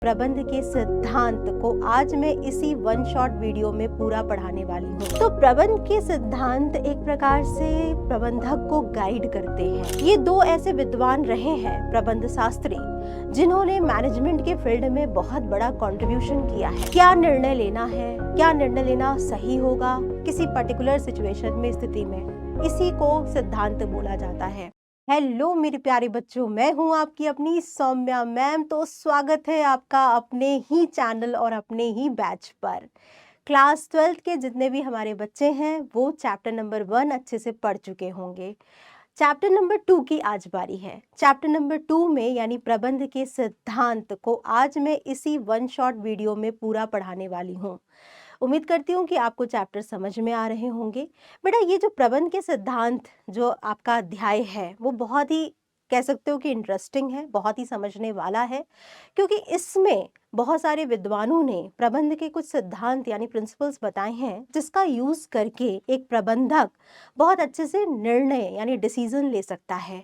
प्रबंध के सिद्धांत को आज मैं इसी वन शॉट वीडियो में पूरा पढ़ाने वाली हूँ। तो प्रबंध के सिद्धांत एक प्रकार से प्रबंधक को गाइड करते हैं। ये दो ऐसे विद्वान रहे हैं प्रबंध शास्त्री जिन्होंने मैनेजमेंट के फील्ड में बहुत बड़ा कंट्रीब्यूशन किया है। क्या निर्णय लेना है, क्या निर्णय लेना सही होगा किसी पर्टिकुलर सिचुएशन में, स्थिति में, इसी को सिद्धांत बोला जाता है। हेलो मेरे प्यारे बच्चों, मैं हूं आपकी अपनी सौम्या मैम। तो स्वागत है आपका अपने ही चैनल और अपने ही बैच पर। क्लास 12 के जितने भी हमारे बच्चे हैं वो चैप्टर नंबर 1 अच्छे से पढ़ चुके होंगे। चैप्टर नंबर 2 की आज बारी है। चैप्टर नंबर 2 में यानी प्रबंध के सिद्धांत को आज मैं इसी वन शॉट वीडियो में पूरा पढ़ाने वाली हूँ। उम्मीद करती हूँ कि आपको चैप्टर समझ में आ रहे होंगे। बेटा, ये जो प्रबंध के सिद्धांत जो आपका अध्याय है वो बहुत ही कह सकते हो कि इंटरेस्टिंग है, बहुत ही समझने वाला है, क्योंकि इसमें बहुत सारे विद्वानों ने प्रबंध के कुछ सिद्धांत यानी प्रिंसिपल्स बताए हैं जिसका यूज़ करके एक प्रबंधक बहुत अच्छे से निर्णय यानी डिसीजन ले सकता है,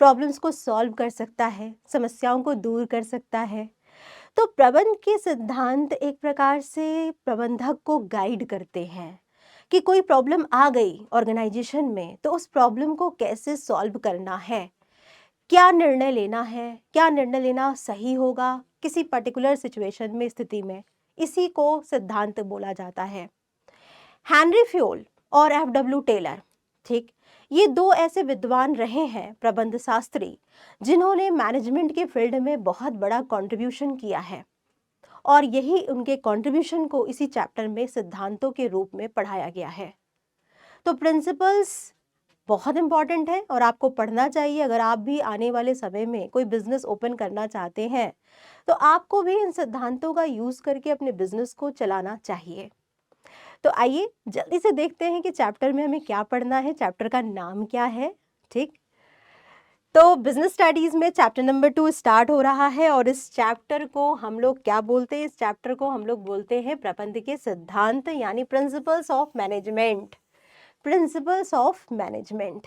प्रॉब्लम्स को सॉल्व कर सकता है, समस्याओं को दूर कर सकता है। तो प्रबंध के सिद्धांत एक प्रकार से प्रबंधक को गाइड करते हैं कि कोई प्रॉब्लम आ गई ऑर्गेनाइजेशन में तो उस प्रॉब्लम को कैसे सॉल्व करना है, क्या निर्णय लेना है, क्या निर्णय लेना सही होगा किसी पर्टिकुलर सिचुएशन में, स्थिति में, इसी को सिद्धांत बोला जाता है। हेनरी फ्योल और एफ.डब्ल्यू. टेलर, ठीक, ये दो ऐसे विद्वान रहे हैं प्रबंध शास्त्री जिन्होंने मैनेजमेंट के फील्ड में बहुत बड़ा कंट्रीब्यूशन किया है, और यही उनके कंट्रीब्यूशन को इसी चैप्टर में सिद्धांतों के रूप में पढ़ाया गया है। तो प्रिंसिपल्स बहुत इंपॉर्टेंट है और आपको पढ़ना चाहिए। अगर आप भी आने वाले समय में कोई बिजनेस ओपन करना चाहते हैं तो आपको भी इन सिद्धांतों का यूज़ करके अपने बिजनेस को चलाना चाहिए। तो आइए जल्दी से देखते हैं कि चैप्टर में हमें क्या पढ़ना है, चैप्टर का नाम क्या है। ठीक, तो बिजनेस स्टडीज में चैप्टर नंबर 2 स्टार्ट हो रहा है और इस चैप्टर को हम लोग क्या बोलते हैं? इस चैप्टर को हम लोग बोलते हैं प्रबंध के सिद्धांत यानी principles of management. Principles of management.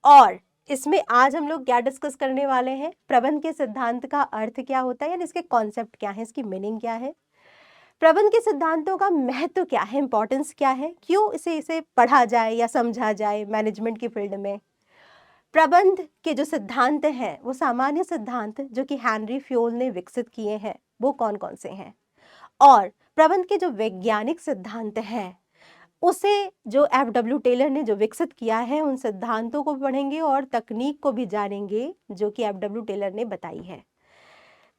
और इसमें आज हम लोग क्या डिस्कस करने वाले हैं? प्रबंध के सिद्धांत का अर्थ क्या होता है, यानी इसके कॉन्सेप्ट क्या है, इसकी मीनिंग क्या है, प्रबंध के सिद्धांतों का महत्व क्या है, इंपॉर्टेंस क्या है, क्यों इसे पढ़ा जाए या समझा जाए मैनेजमेंट की फील्ड में। प्रबंध के जो सिद्धांत हैं वो सामान्य सिद्धांत जो कि हेनरी फ्योल ने विकसित किए हैं वो कौन कौन से हैं, और प्रबंध के जो वैज्ञानिक सिद्धांत हैं उसे जो एफ.डब्ल्यू. टेलर ने जो विकसित किया है उन सिद्धांतों को पढ़ेंगे और तकनीक को भी जानेंगे जो कि एफ.डब्ल्यू. टेलर ने बताई है।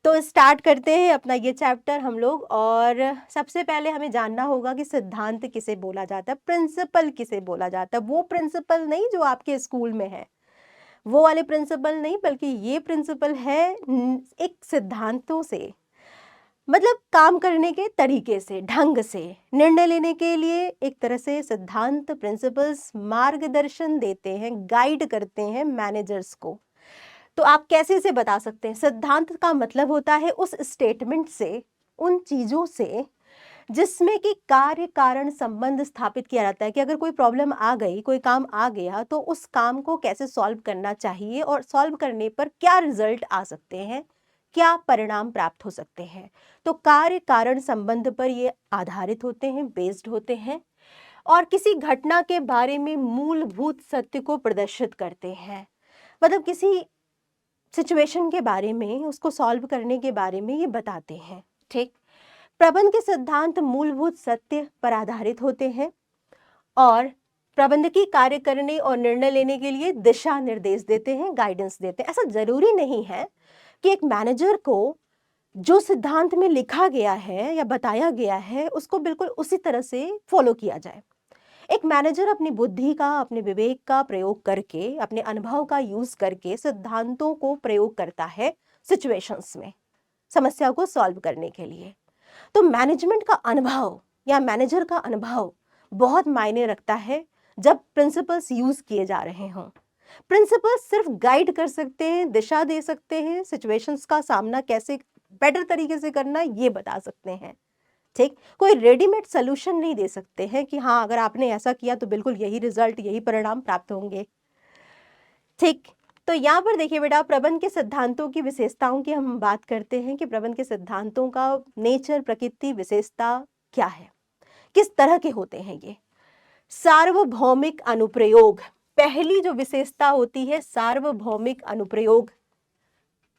तो स्टार्ट करते हैं अपना ये चैप्टर हम लोग। और सबसे पहले हमें जानना होगा कि सिद्धांत किसे बोला जाता है, प्रिंसिपल किसे बोला जाता है। वो प्रिंसिपल नहीं जो आपके स्कूल में है, वो वाले प्रिंसिपल नहीं, बल्कि ये प्रिंसिपल है एक सिद्धांतों से, मतलब काम करने के तरीके से, ढंग से, निर्णय लेने के लिए एक तरह से सिद्धांत प्रिंसिपल्स मार्गदर्शन देते हैं, गाइड करते हैं मैनेजर्स को। तो आप कैसे इसे बता सकते हैं? सिद्धांत का मतलब होता है उस स्टेटमेंट से, उन चीज़ों से जिसमें कि कार्य कारण संबंध स्थापित किया जाता है कि अगर कोई प्रॉब्लम आ गई, कोई काम आ गया तो उस काम को कैसे सॉल्व करना चाहिए और सॉल्व करने पर क्या रिजल्ट आ सकते हैं, क्या परिणाम प्राप्त हो सकते हैं। तो कार्य कारण संबंध पर ये आधारित होते हैं, बेस्ड होते हैं, और किसी घटना के बारे में मूलभूत सत्य को प्रदर्शित करते हैं। मतलब किसी सिचुएशन के बारे में, उसको सॉल्व करने के बारे में ये बताते हैं। ठीक, प्रबंध के सिद्धांत मूलभूत सत्य पर आधारित होते हैं और प्रबंधकीय कार्य करने और निर्णय लेने के लिए दिशा निर्देश देते हैं, गाइडेंस देते हैं। ऐसा जरूरी नहीं है कि एक मैनेजर को जो सिद्धांत में लिखा गया है या बताया गया है उसको बिल्कुल उसी तरह से फॉलो किया जाए। एक मैनेजर अपनी बुद्धि का, अपने विवेक का प्रयोग करके, अपने अनुभव का यूज करके सिद्धांतों को प्रयोग करता है सिचुएशंस में, समस्या को सॉल्व करने के लिए। तो मैनेजमेंट का अनुभव या मैनेजर का अनुभव बहुत मायने रखता है जब प्रिंसिपल्स यूज किए जा रहे हों। प्रिंसिपल्स सिर्फ गाइड कर सकते हैं, दिशा दे सकते हैं, सिचुएशंस का सामना कैसे बेटर तरीके से करना ये बता सकते हैं। ठीक, कोई रेडीमेड सोल्यूशन नहीं दे सकते हैं कि हाँ अगर आपने ऐसा किया तो बिल्कुल यही रिजल्ट, यही परिणाम प्राप्त होंगे। ठीक, तो यहाँ पर देखिए बेटा, प्रबंध के सिद्धांतों की विशेषताओं की हम बात करते हैं कि प्रबंध के सिद्धांतों का नेचर, प्रकृति, विशेषता क्या है, किस तरह के होते हैं ये। सार्वभौमिक अनुप्रयोग, पहली जो विशेषता होती है सार्वभौमिक अनुप्रयोग,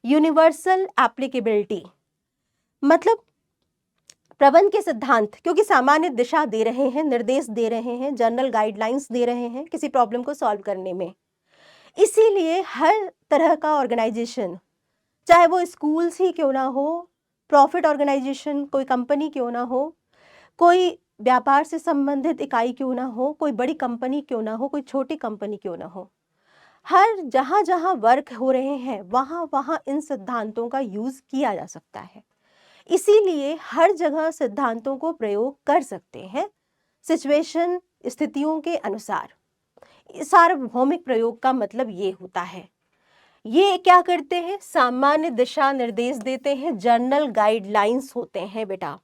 यूनिवर्सल एप्लीकेबिलिटी। मतलब प्रबंध के सिद्धांत क्योंकि सामान्य दिशा दे रहे हैं, निर्देश दे रहे हैं, जनरल गाइडलाइंस दे रहे हैं किसी प्रॉब्लम को सॉल्व करने में, इसीलिए हर तरह का ऑर्गेनाइजेशन, चाहे वो स्कूल्स ही क्यों ना हो, प्रॉफिट ऑर्गेनाइजेशन, कोई कंपनी क्यों ना हो, कोई व्यापार से संबंधित इकाई क्यों ना हो, कोई बड़ी कंपनी क्यों ना हो, कोई छोटी कंपनी क्यों ना हो, हर जहाँ जहाँ वर्क हो रहे हैं वहाँ वहाँ इन सिद्धांतों का यूज किया जा सकता है। इसीलिए हर जगह सिद्धांतों को प्रयोग कर सकते हैं सिचुएशन, स्थितियों के अनुसार। सार्वभौमिक प्रयोग का मतलब ये होता है, ये क्या करते हैं, सामान्य दिशा निर्देश देते हैं, जनरल गाइडलाइंस होते हैं बेटा,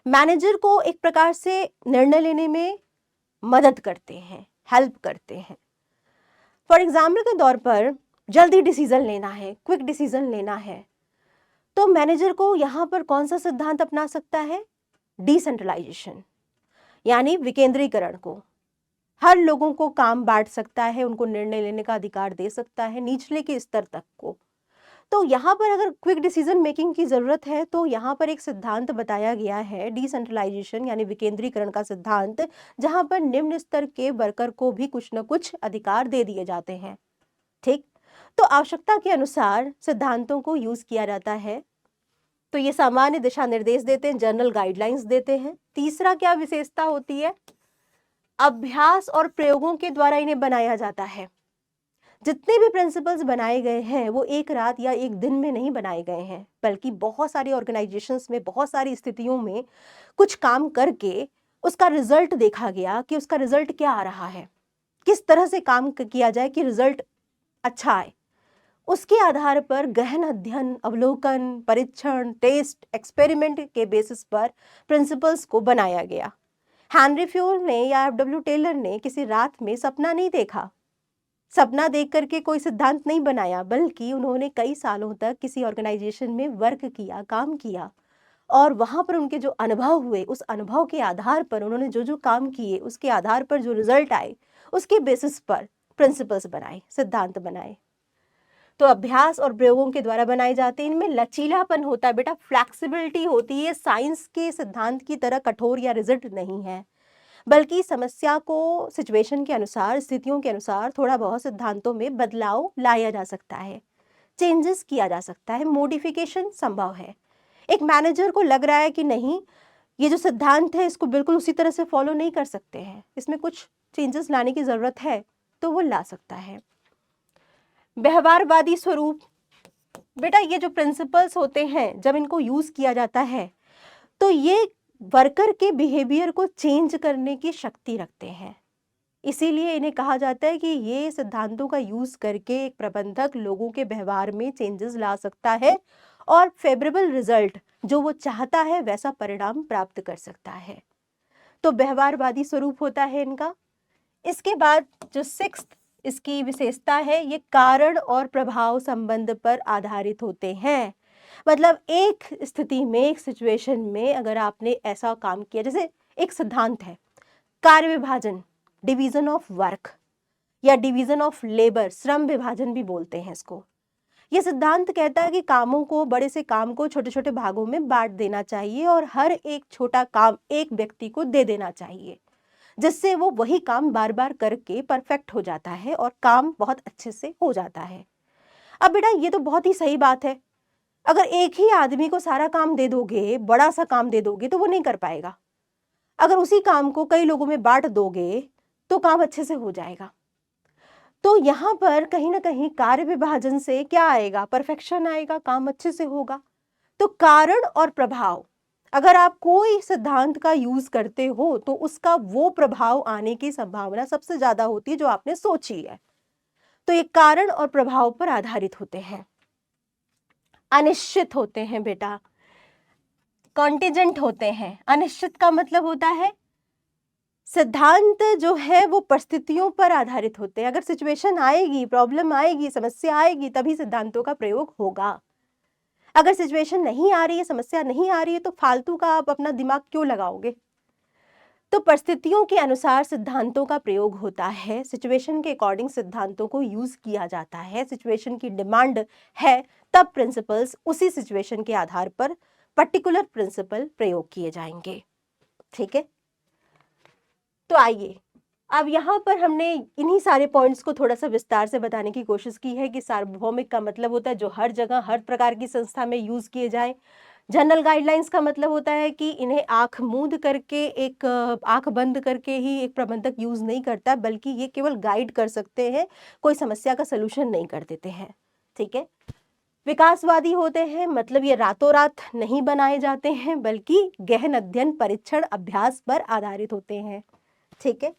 मैनेजर को एक प्रकार से निर्णय लेने में मदद करते हैं, हेल्प करते हैं। फॉर एग्जाम्पल के तौर पर जल्दी डिसीजन लेना है, क्विक डिसीजन लेना है, तो मैनेजर को यहाँ पर कौन सा सिद्धांत अपना सकता है, डिसेंट्रलाइजेशन, यानी विकेंद्रीकरण को। हर लोगों को काम बांट सकता है, उनको निर्णय लेने का अधिकार दे सकता है निचले के स्तर तक को। तो यहाँ पर अगर क्विक डिसीजन मेकिंग की जरूरत है तो यहाँ पर एक सिद्धांत बताया गया है, डिसेंट्रलाइजेशन यानी विकेंद्रीकरण का सिद्धांत, जहाँ पर निम्न स्तर के वर्कर को भी कुछ न कुछ अधिकार दे दिए जाते हैं। ठीक, तो आवश्यकता के अनुसार सिद्धांतों को यूज किया जाता है। तो ये सामान्य दिशा निर्देश देते हैं, जनरल गाइडलाइंस देते हैं। तीसरा क्या विशेषता होती है, अभ्यास और प्रयोगों के द्वारा इन्हें बनाया जाता है। जितने भी प्रिंसिपल्स बनाए गए हैं वो एक रात या एक दिन में नहीं बनाए गए हैं, बल्कि बहुत सारी ऑर्गेनाइजेशंस में, बहुत सारी स्थितियों में कुछ काम करके उसका रिजल्ट देखा गया कि उसका रिजल्ट क्या आ रहा है, किस तरह से काम किया जाए कि रिजल्ट अच्छा आए। उसके आधार पर गहन अध्ययन, अवलोकन, परीक्षण, टेस्ट, एक्सपेरिमेंट के बेसिस पर प्रिंसिपल्स को बनाया गया। हेनरी फ्योल ने या एफ.डब्ल्यू. टेलर ने किसी रात में सपना नहीं देखा, सपना देख करके कोई सिद्धांत नहीं बनाया, बल्कि उन्होंने कई सालों तक किसी ऑर्गेनाइजेशन में वर्क किया, काम किया, और वहां पर उनके जो अनुभव हुए, उस अनुभव के आधार पर उन्होंने जो जो काम किए, उसके आधार पर जो रिजल्ट आए, उसके बेसिस पर प्रिंसिपल्स बनाए, सिद्धांत बनाए। तो अभ्यास और प्रयोगों के द्वारा बनाए जाते हैं। इनमें लचीलापन होता है बेटा, फ्लैक्सिबिलिटी होती है, साइंस के सिद्धांत की तरह कठोर या रिजिड नहीं है, बल्कि समस्या को सिचुएशन के अनुसार, स्थितियों के अनुसार थोड़ा बहुत सिद्धांतों में बदलाव लाया जा सकता है, चेंजेस किया जा सकता है, मॉडिफिकेशन संभव है। एक मैनेजर को लग रहा है कि नहीं, ये जो सिद्धांत है इसको बिल्कुल उसी तरह से फॉलो नहीं कर सकते हैं, इसमें कुछ चेंजेस लाने की जरूरत है, तो वो ला सकता है। व्यवहारवादी स्वरूप, बेटा ये जो प्रिंसिपल्स होते हैं जब इनको यूज किया जाता है तो ये वर्कर के बिहेवियर को चेंज करने की शक्ति रखते हैं। इसीलिए इन्हें कहा जाता है कि ये सिद्धांतों का यूज करके एक प्रबंधक लोगों के व्यवहार में चेंजेस ला सकता है और फेवरेबल रिजल्ट, जो वो चाहता है वैसा परिणाम प्राप्त कर सकता है। तो व्यवहारवादी स्वरूप होता है इनका। इसके बाद जो सिक्स्थ इसकी विशेषता है, ये कारण और प्रभाव संबंध पर आधारित होते हैं। मतलब एक स्थिति में, एक सिचुएशन में अगर आपने ऐसा काम किया, जैसे एक सिद्धांत है कार्य विभाजन, डिवीजन ऑफ वर्क या डिवीजन ऑफ लेबर, श्रम विभाजन भी बोलते हैं इसको। ये सिद्धांत कहता है कि कामों को, बड़े से काम को छोटे छोटे भागों में बांट देना चाहिए और हर एक छोटा काम एक व्यक्ति को दे देना चाहिए, जिससे वो वही काम बार बार करके परफेक्ट हो जाता है और काम बहुत अच्छे से हो जाता है। अब बेटा ये तो बहुत ही सही बात है, अगर एक ही आदमी को सारा काम दे दोगे, बड़ा सा काम दे दोगे, तो वो नहीं कर पाएगा। अगर उसी काम को कई लोगों में बांट दोगे तो काम अच्छे से हो जाएगा। तो यहाँ पर कहीं ना कहीं कार्य विभाजन से क्या आएगा, परफेक्शन आएगा, काम अच्छे से होगा। तो कारण और प्रभाव, अगर आप कोई सिद्धांत का यूज करते हो तो उसका वो प्रभाव आने की संभावना सबसे ज्यादा होती है जो आपने सोची है। तो ये कारण और प्रभाव पर आधारित होते हैं। अनिश्चित होते हैं बेटा, कॉन्टिजेंट होते हैं। अनिश्चित का मतलब होता है सिद्धांत जो है वो परिस्थितियों पर आधारित होते हैं। अगर सिचुएशन आएगी, प्रॉब्लम आएगी, समस्या आएगी, तभी सिद्धांतों का प्रयोग होगा। अगर सिचुएशन नहीं आ रही है, समस्या नहीं आ रही है, तो फालतू का आप अपना दिमाग क्यों लगाओगे? तो परिस्थितियों के अनुसार सिद्धांतों का प्रयोग होता है। सिचुएशन के अकॉर्डिंग सिद्धांतों को यूज किया जाता है। सिचुएशन की डिमांड है तब प्रिंसिपल्स उसी सिचुएशन के आधार पर पर्टिकुलर प्रिंसिपल प्रयोग किए जाएंगे। ठीक है, तो आइए अब यहाँ पर हमने इन्हीं सारे पॉइंट्स को थोड़ा सा विस्तार से बताने की कोशिश की है कि सार्वभौमिक का मतलब होता है जो हर जगह हर प्रकार की संस्था में यूज किए जाए। जनरल गाइडलाइंस का मतलब होता है कि इन्हें आंख मूंद करके, एक आंख बंद करके ही एक प्रबंधक यूज नहीं करता, बल्कि ये केवल गाइड कर सकते हैं, कोई समस्या का सलूशन नहीं कर देते हैं। ठीक है, विकासवादी होते हैं, मतलब ये रातों रात नहीं बनाए जाते हैं, बल्कि गहन अध्ययन, परीक्षण, अभ्यास पर आधारित होते हैं। ठीक है,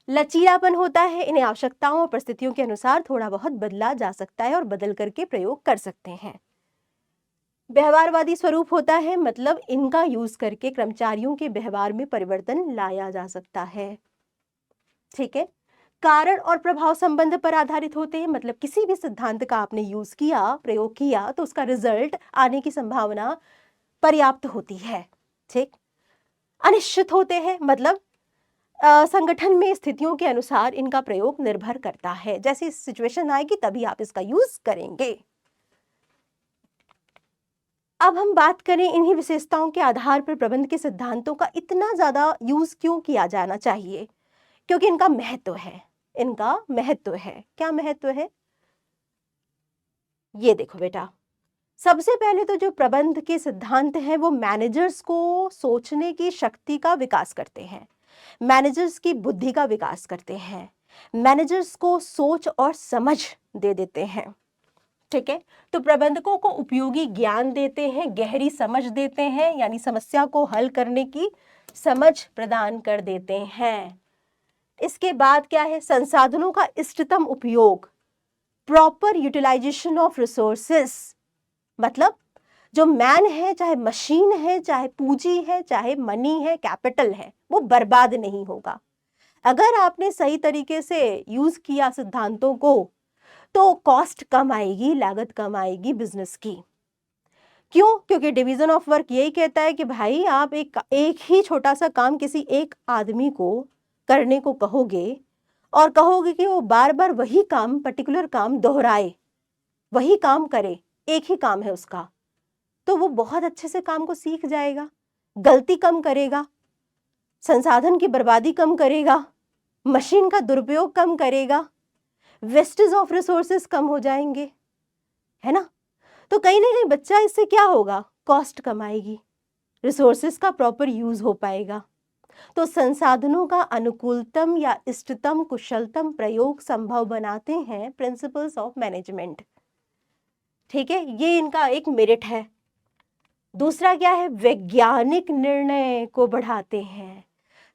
लचीलापन होता है, इन्हें आवश्यकताओं और परिस्थितियों के अनुसार थोड़ा बहुत बदला जा सकता है और बदल करके प्रयोग कर सकते हैं। व्यवहारवादी स्वरूप होता है, मतलब इनका यूज करके कर्मचारियों के व्यवहार में परिवर्तन लाया जा सकता है। ठीक है, कारण और प्रभाव संबंध पर आधारित होते हैं, मतलब किसी भी सिद्धांत का आपने यूज किया, प्रयोग किया, तो उसका रिजल्ट आने की संभावना पर्याप्त होती है। ठीक, अनिश्चित होते हैं, मतलब संगठन में स्थितियों के अनुसार इनका प्रयोग निर्भर करता है। जैसी सिचुएशन आएगी तभी आप इसका यूज करेंगे। अब हम बात करें इन्हीं विशेषताओं के आधार पर प्रबंध के सिद्धांतों का इतना ज्यादा यूज क्यों किया जाना चाहिए? क्योंकि इनका महत्व है। इनका महत्व है। क्या महत्व है? ये देखो बेटा, सबसे पहले तो जो प्रबंध के सिद्धांत हैं वो मैनेजर्स को सोचने की शक्ति का विकास करते हैं, मैनेजर्स की बुद्धि का विकास करते हैं, मैनेजर्स को सोच और समझ दे देते हैं। ठीक है, तो प्रबंधकों को उपयोगी ज्ञान देते हैं, गहरी समझ देते हैं, यानी समस्या को हल करने की समझ प्रदान कर देते हैं। इसके बाद क्या है? संसाधनों का इष्टतम उपयोग, प्रॉपर यूटिलाइजेशन ऑफ रिसोर्सेस, मतलब जो मैन है, चाहे मशीन है, चाहे पूंजी है, चाहे मनी है, कैपिटल है, वो बर्बाद नहीं होगा। अगर आपने सही तरीके से यूज किया सिद्धांतों को तो कॉस्ट कम आएगी, लागत कम आएगी बिजनेस की। क्यों? क्योंकि डिवीजन ऑफ वर्क यही कहता है कि भाई आप एक ही छोटा सा काम किसी एक आदमी को करने को कहोगे और कहोगे कि वो बार बार वही काम, पर्टिकुलर काम दोहराए, वही काम करे, एक ही काम है उसका, तो वो बहुत अच्छे से काम को सीख जाएगा, गलती कम करेगा, संसाधन की बर्बादी कम करेगा, मशीन का दुरुपयोग कम करेगा, वेस्टेज ऑफ रिसोर्सेस कम हो जाएंगे, है ना? तो कहीं ना कहीं बच्चा इससे क्या होगा? कॉस्ट कम आएगी, रिसोर्सेस का प्रॉपर यूज हो पाएगा। तो संसाधनों का अनुकूलतम या इष्टतम कुशलतम प्रयोग संभव बनाते हैं प्रिंसिपल्स ऑफ मैनेजमेंट। ठीक है, ये इनका एक मेरिट है। दूसरा क्या है? वैज्ञानिक निर्णय को बढ़ाते हैं,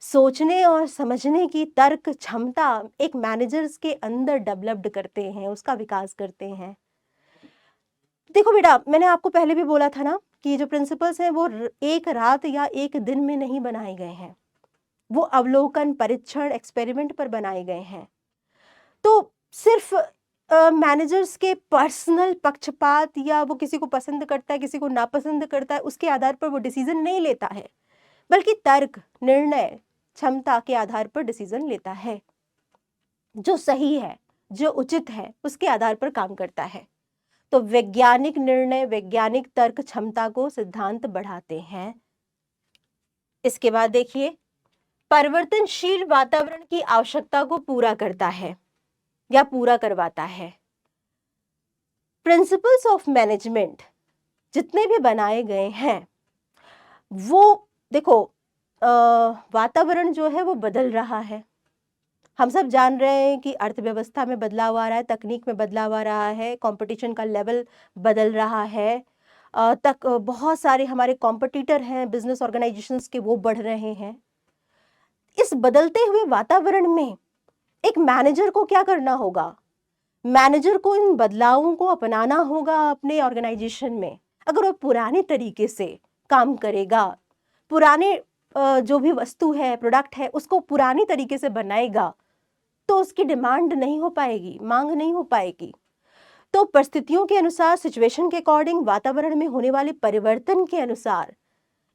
सोचने और समझने की तर्क क्षमता एक मैनेजर्स के अंदर डेवलप्ड करते हैं, उसका विकास करते हैं। देखो बेटा, मैंने आपको पहले भी बोला था ना कि जो प्रिंसिपल्स हैं वो एक रात या एक दिन में नहीं बनाए गए हैं, वो अवलोकन, परीक्षण, एक्सपेरिमेंट पर बनाए गए हैं। तो सिर्फ मैनेजर्स के पर्सनल पक्षपात या वो किसी को पसंद करता है, किसी को नापसंद करता है, उसके आधार पर वो डिसीजन नहीं लेता है, बल्कि तर्क, निर्णय क्षमता के आधार पर डिसीजन लेता है। जो सही है, जो उचित है, उसके आधार पर काम करता है। तो वैज्ञानिक निर्णय, वैज्ञानिक तर्क क्षमता को सिद्धांत बढ़ाते हैं। इसके बाद देखिए, परिवर्तनशील वातावरण की आवश्यकता को पूरा करता है या पूरा करवाता है। प्रिंसिपल्स ऑफ मैनेजमेंट जितने भी बनाए गए हैं वो देखो, वातावरण जो है वो बदल रहा है। हम सब जान रहे हैं कि अर्थव्यवस्था में बदलाव आ रहा है, तकनीक में बदलाव आ रहा है, कंपटीशन का लेवल बदल रहा है, बहुत सारे हमारे कॉम्पिटिटर हैं बिजनेस ऑर्गेनाइजेशंस के, वो बढ़ रहे हैं। इस बदलते हुए वातावरण में एक मैनेजर को क्या करना होगा? मैनेजर को इन बदलावों को अपनाना होगा अपने ऑर्गेनाइजेशन में। अगर वो पुराने तरीके से काम करेगा, पुराने जो भी वस्तु है, प्रोडक्ट है, उसको पुरानी तरीके से बनाएगा तो उसकी डिमांड नहीं हो पाएगी, मांग नहीं हो पाएगी। तो परिस्थितियों के अनुसार, सिचुएशन के अकॉर्डिंग, वातावरण में होने वाले परिवर्तन के अनुसार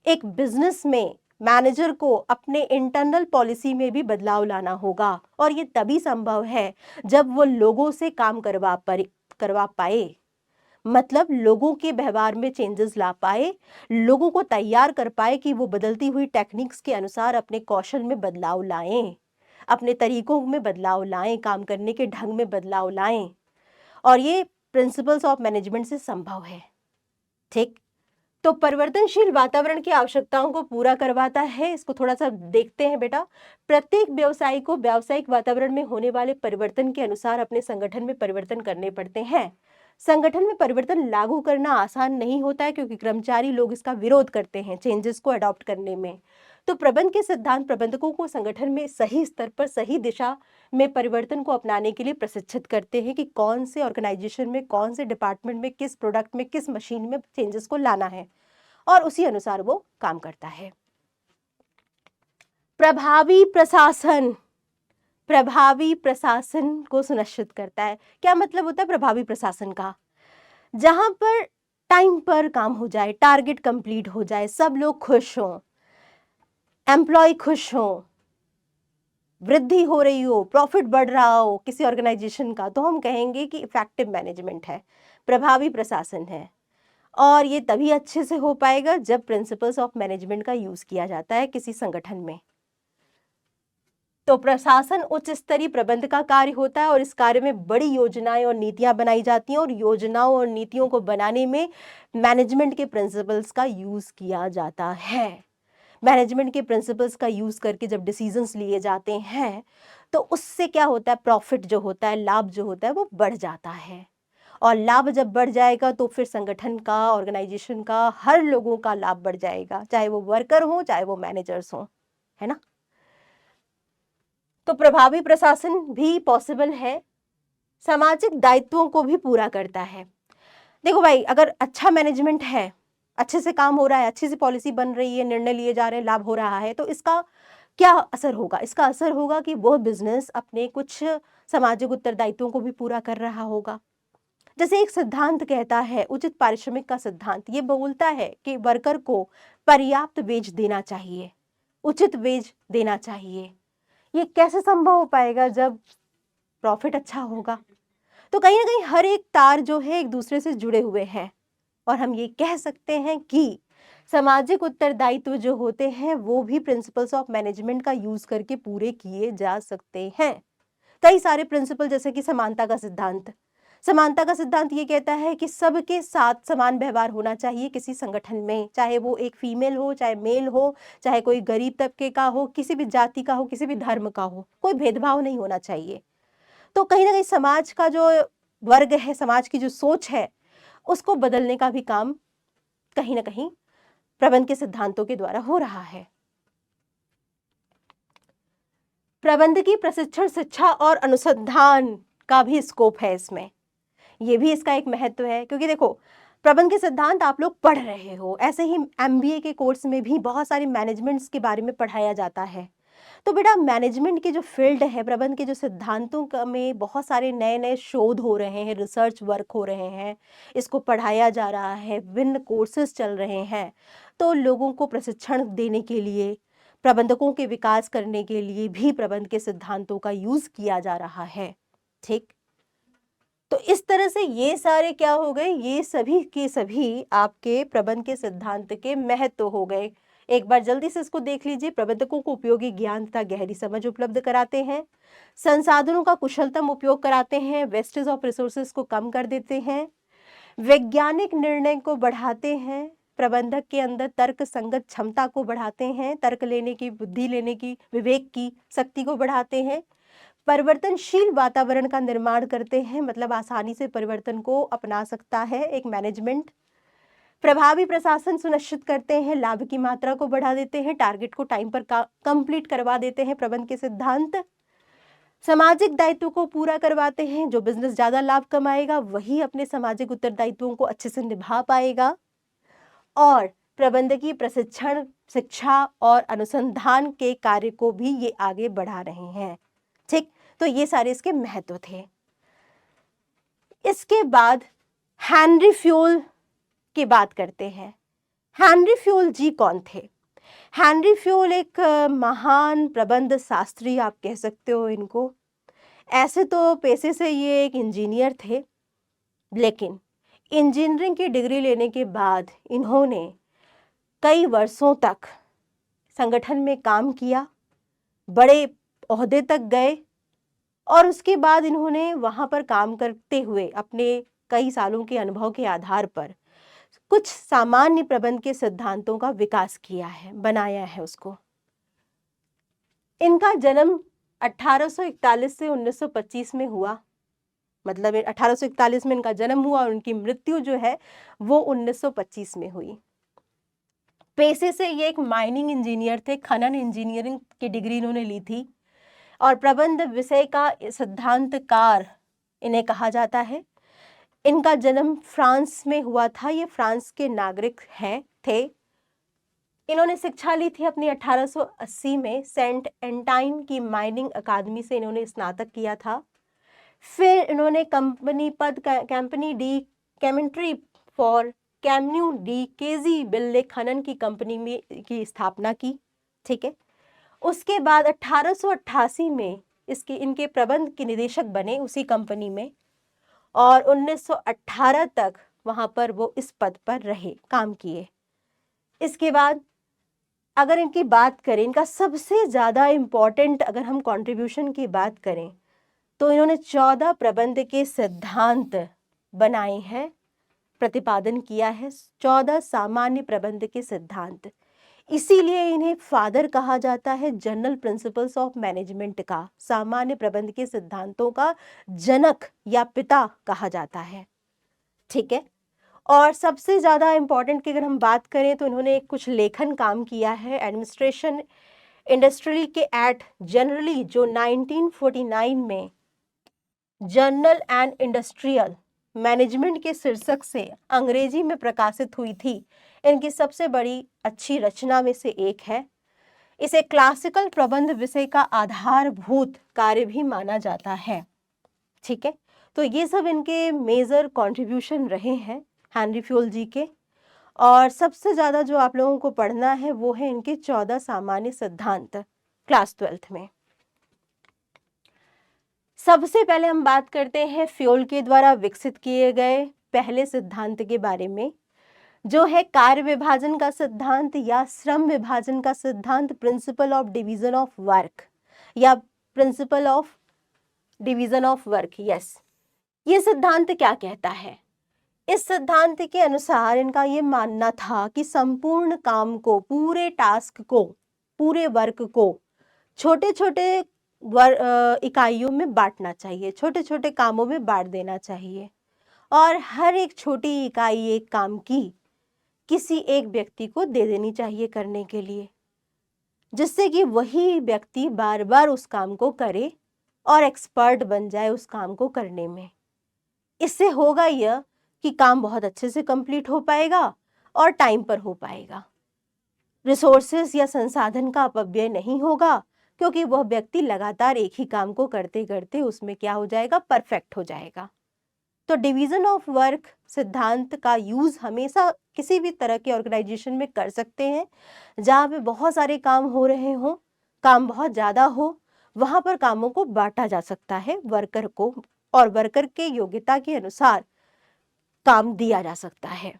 एक बिजनेस में मैनेजर को अपने इंटरनल पॉलिसी में भी बदलाव लाना होगा, और ये तभी संभव है जब वो लोगों से काम करवा पाए, मतलब लोगों के व्यवहार में चेंजेस ला पाए, लोगों को तैयार कर पाए कि वो बदलती हुई टेक्निक्स के अनुसार अपने कौशल में बदलाव लाएं, अपने तरीकों में बदलाव लाएं, काम करने के ढंग में बदलाव लाएं। और ये प्रिंसिपल्स ऑफ मैनेजमेंट से संभव है। ठीक, तो परिवर्तनशील वातावरण की आवश्यकताओं को पूरा करवाता है। इसको थोड़ा सा देखते हैं बेटा। प्रत्येक व्यवसायी को व्यावसायिक वातावरण में होने वाले परिवर्तन के अनुसार अपने संगठन में परिवर्तन करने पड़ते हैं। संगठन में परिवर्तन लागू करना आसान नहीं होता है, क्योंकि कर्मचारी लोग इसका विरोध करते हैं चेंजेस को अडॉप्ट करने में। तो प्रबंध के सिद्धांत प्रबंधकों को संगठन में सही स्तर पर सही दिशा में परिवर्तन को अपनाने के लिए प्रशिक्षित करते हैं कि कौन से ऑर्गेनाइजेशन में, कौन से डिपार्टमेंट में, किस प्रोडक्ट में, किस मशीन में चेंजेस को लाना है, और उसी अनुसार वो काम करता है। प्रभावी प्रशासन, प्रभावी प्रशासन को सुनिश्चित करता है। क्या मतलब होता है प्रभावी प्रशासन का? जहां पर टाइम पर काम हो जाए, टारगेट कंप्लीट हो जाए, सब लोग खुश हों, एम्प्लॉय खुश हों, वृद्धि हो रही हो, प्रॉफिट बढ़ रहा हो किसी ऑर्गेनाइजेशन का, तो हम कहेंगे कि इफेक्टिव मैनेजमेंट है, प्रभावी प्रशासन है। और ये तभी अच्छे से हो पाएगा जब प्रिंसिपल्स ऑफ मैनेजमेंट का यूज किया जाता है किसी संगठन में। तो प्रशासन उच्च स्तरीय प्रबंध का कार्य होता है, और इस कार्य में बड़ी योजनाएं और नीतियां बनाई जाती हैं, और योजनाओं और नीतियों को बनाने में मैनेजमेंट के प्रिंसिपल्स का यूज किया जाता है। मैनेजमेंट के प्रिंसिपल्स का यूज करके जब डिसीजंस लिए जाते हैं तो उससे क्या होता है, प्रॉफिट जो होता है, लाभ जो होता है, वो बढ़ जाता है। और लाभ जब बढ़ जाएगा तो फिर संगठन का, ऑर्गेनाइजेशन का, हर लोगों का लाभ बढ़ जाएगा, चाहे वो वर्कर हो, चाहे वो मैनेजर्स हो, है ना। तो प्रभावी प्रशासन भी पॉसिबल है, सामाजिक दायित्वों को भी पूरा करता है। देखो भाई, अगर अच्छा मैनेजमेंट है, अच्छे से काम हो रहा है, अच्छी सी पॉलिसी बन रही है, निर्णय लिए जा रहे हैं, लाभ हो रहा है, तो इसका क्या असर होगा? इसका असर होगा कि वो बिजनेस अपने कुछ सामाजिक उत्तरदायित्वों को भी पूरा कर रहा होगा। जैसे एक सिद्धांत कहता है, उचित पारिश्रमिक का सिद्धांत, ये बोलता है कि वर्कर को पर्याप्त वेज देना चाहिए, उचित वेज देना चाहिए। ये कैसे संभव हो पाएगा? जब प्रॉफिट अच्छा होगा। तो कहीं ना कहीं हर एक तार जो है एक दूसरे से जुड़े हुए हैं, और हम ये कह सकते हैं कि सामाजिक उत्तरदायित्व जो होते हैं वो भी प्रिंसिपल्स ऑफ मैनेजमेंट का यूज करके पूरे किए जा सकते हैं। कई सारे प्रिंसिपल, जैसे कि समानता का सिद्धांत। समानता का सिद्धांत ये कहता है कि सबके साथ समान व्यवहार होना चाहिए किसी संगठन में, चाहे वो एक फीमेल हो, चाहे मेल हो, चाहे कोई गरीब तबके का हो, किसी भी जाति का हो, किसी भी धर्म का हो, कोई भेदभाव नहीं होना चाहिए। तो कहीं ना कहीं समाज का जो वर्ग है, समाज की जो सोच है, उसको बदलने का भी काम कहीं ना कहीं प्रबंध के सिद्धांतों के द्वारा हो रहा है। प्रबंधकीय प्रशिक्षण, शिक्षा और अनुसंधान का भी स्कोप है इसमें, ये भी इसका एक महत्व है। क्योंकि देखो, प्रबंध के सिद्धांत आप लोग पढ़ रहे हो, ऐसे ही MBA के कोर्स में भी बहुत सारे मैनेजमेंट्स के बारे में पढ़ाया जाता है। तो बेटा, मैनेजमेंट की जो फील्ड है, प्रबंध के जो सिद्धांतों में बहुत सारे नए नए शोध हो रहे हैं, रिसर्च वर्क हो रहे हैं, इसको पढ़ाया जा रहा है, विभिन्न कोर्सेज चल रहे हैं। तो लोगों को प्रशिक्षण देने के लिए, प्रबंधकों के विकास करने के लिए भी प्रबंध के सिद्धांतों का यूज किया जा रहा है। ठीक, तो इस तरह से ये सारे क्या हो गए, ये सभी के सभी आपके प्रबंध के सिद्धांत के महत्व हो गए। एक बार जल्दी से इसको देख लीजिए। प्रबंधकों को उपयोगी ज्ञान तथा गहरी समझ उपलब्ध कराते हैं, संसाधनों का कुशलतम उपयोग कराते हैं, वेस्टेज ऑफ रिसोर्सेज को कम कर देते हैं, वैज्ञानिक निर्णय को बढ़ाते हैं, प्रबंधक के अंदर तर्क संगत क्षमता को बढ़ाते हैं, तर्क लेने की, बुद्धि लेने की, विवेक की शक्ति को बढ़ाते हैं, परिवर्तनशील वातावरण का निर्माण करते हैं, मतलब आसानी से परिवर्तन को अपना सकता है एक मैनेजमेंट। प्रभावी प्रशासन सुनिश्चित करते हैं, लाभ की मात्रा को बढ़ा देते हैं, टारगेट को टाइम पर कंप्लीट करवा देते हैं प्रबंध के सिद्धांत। सामाजिक दायित्व को पूरा करवाते हैं, जो बिजनेस ज्यादा लाभ कमाएगा वही अपने सामाजिक उत्तरदायित्वों को अच्छे से निभा पाएगा। और प्रबंधकीय प्रशिक्षण, शिक्षा और अनुसंधान के कार्य को भी ये आगे बढ़ा रहे हैं। ठीक, तो ये सारे इसके महत्व थे। इसके बाद हेनरी फ्यूल की बात करते हैं। हेनरी फ्यूल जी कौन थे? हेनरी फ्यूल एक महान प्रबंध शास्त्री आप कह सकते हो इनको। ऐसे तो पेशे से ये एक इंजीनियर थे, लेकिन इंजीनियरिंग की डिग्री लेने के बाद इन्होंने कई वर्षों तक संगठन में काम किया, बड़े ओहदे तक गए और उसके बाद इन्होंने वहाँ पर काम करते हुए अपने कई सालों के अनुभव के आधार पर कुछ सामान्य प्रबंध के सिद्धांतों का विकास किया है, बनाया है उसको। इनका जन्म 1841 से 1925 में हुआ, मतलब 1841 में इनका जन्म हुआ और उनकी मृत्यु जो है वो 1925 में हुई। पेशे से ये एक माइनिंग इंजीनियर थे, खनन इंजीनियरिंग की डिग्री इन्होंने ली थी और प्रबंध विषय का सिद्धांतकार इन्हें कहा जाता है। इनका जन्म फ्रांस में हुआ था, ये फ्रांस के नागरिक थे। इन्होंने शिक्षा ली थी अपनी 1880 में सेंट एंटाइन की माइनिंग अकादमी से इन्होंने स्नातक किया था। फिर इन्होंने कंपनी डी केमेंट्री फॉर कैम्न्यू डी केजी बिल्ले खनन की कंपनी में की स्थापना की। ठीक है, उसके बाद 1888 में इनके प्रबंध के निदेशक बने उसी कंपनी में और 1918 तक वहाँ पर वो इस पद पर रहे, काम किए। इसके बाद अगर इनकी बात करें, इनका सबसे ज़्यादा इम्पॉर्टेंट अगर हम कंट्रीब्यूशन की बात करें तो इन्होंने 14 प्रबंध के सिद्धांत बनाए हैं, प्रतिपादन किया है, 14 सामान्य प्रबंध के सिद्धांत। इसीलिए इन्हें फादर कहा जाता है, जनरल प्रिंसिपल्स ऑफ मैनेजमेंट का, सामान्य प्रबंध के सिद्धांतों का जनक या पिता कहा जाता है। ठीक है, और सबसे ज़्यादा इम्पॉर्टेंट की अगर हम बात करें तो इन्होंने कुछ लेखन काम किया है एडमिनिस्ट्रेशन इंडस्ट्री के एक्ट जनरली, जो 1949 में जर्नल एंड इंडस्ट्रियल मैनेजमेंट के शीर्षक से अंग्रेजी में प्रकाशित हुई थी। इनकी सबसे बड़ी अच्छी रचना में से एक है। इसे क्लासिकल प्रबंध विषय का आधारभूत कार्य भी माना जाता है। ठीक है, तो ये सब इनके मेजर कंट्रीब्यूशन रहे हैं हेनरी फ्यूल जी के। और सबसे ज़्यादा जो आप लोगों को पढ़ना है वो है इनके 14 सामान्य सिद्धांत क्लास 12th में। सबसे पहले हम बात करते हैं फ्यूल के द्वारा विकसित किए गए पहले सिद्धांत के बारे में, जो है कार्य विभाजन का सिद्धांत या श्रम विभाजन का सिद्धांत, principle of division of work या principle of division of work. Yes, ये सिद्धांत क्या कहता है? इस सिद्धांत के अनुसार इनका ये मानना था कि संपूर्ण काम को, पूरे टास्क को, पूरे वर्क को छोटे छोटे इकाइयों में बांटना चाहिए, छोटे छोटे कामों में बांट देना चाहिए और हर एक छोटी इकाई एक काम की किसी एक व्यक्ति को दे देनी चाहिए करने के लिए, जिससे कि वही व्यक्ति बार बार उस काम को करे और एक्सपर्ट बन जाए उस काम को करने में। इससे होगा यह कि काम बहुत अच्छे से कंप्लीट हो पाएगा और टाइम पर हो पाएगा, रिसोर्सेस या संसाधन का अपव्यय नहीं होगा, क्योंकि वह व्यक्ति लगातार एक ही काम को करते करते उसमें क्या हो जाएगा, परफेक्ट हो जाएगा। तो डिवीजन ऑफ वर्क सिद्धांत का यूज हमेशा किसी भी तरह के ऑर्गेनाइजेशन में कर सकते हैं जहाँ पे बहुत सारे काम हो रहे हों, काम बहुत ज़्यादा हो, वहाँ पर कामों को बांटा जा सकता है वर्कर को और वर्कर के योग्यता के अनुसार काम दिया जा सकता है।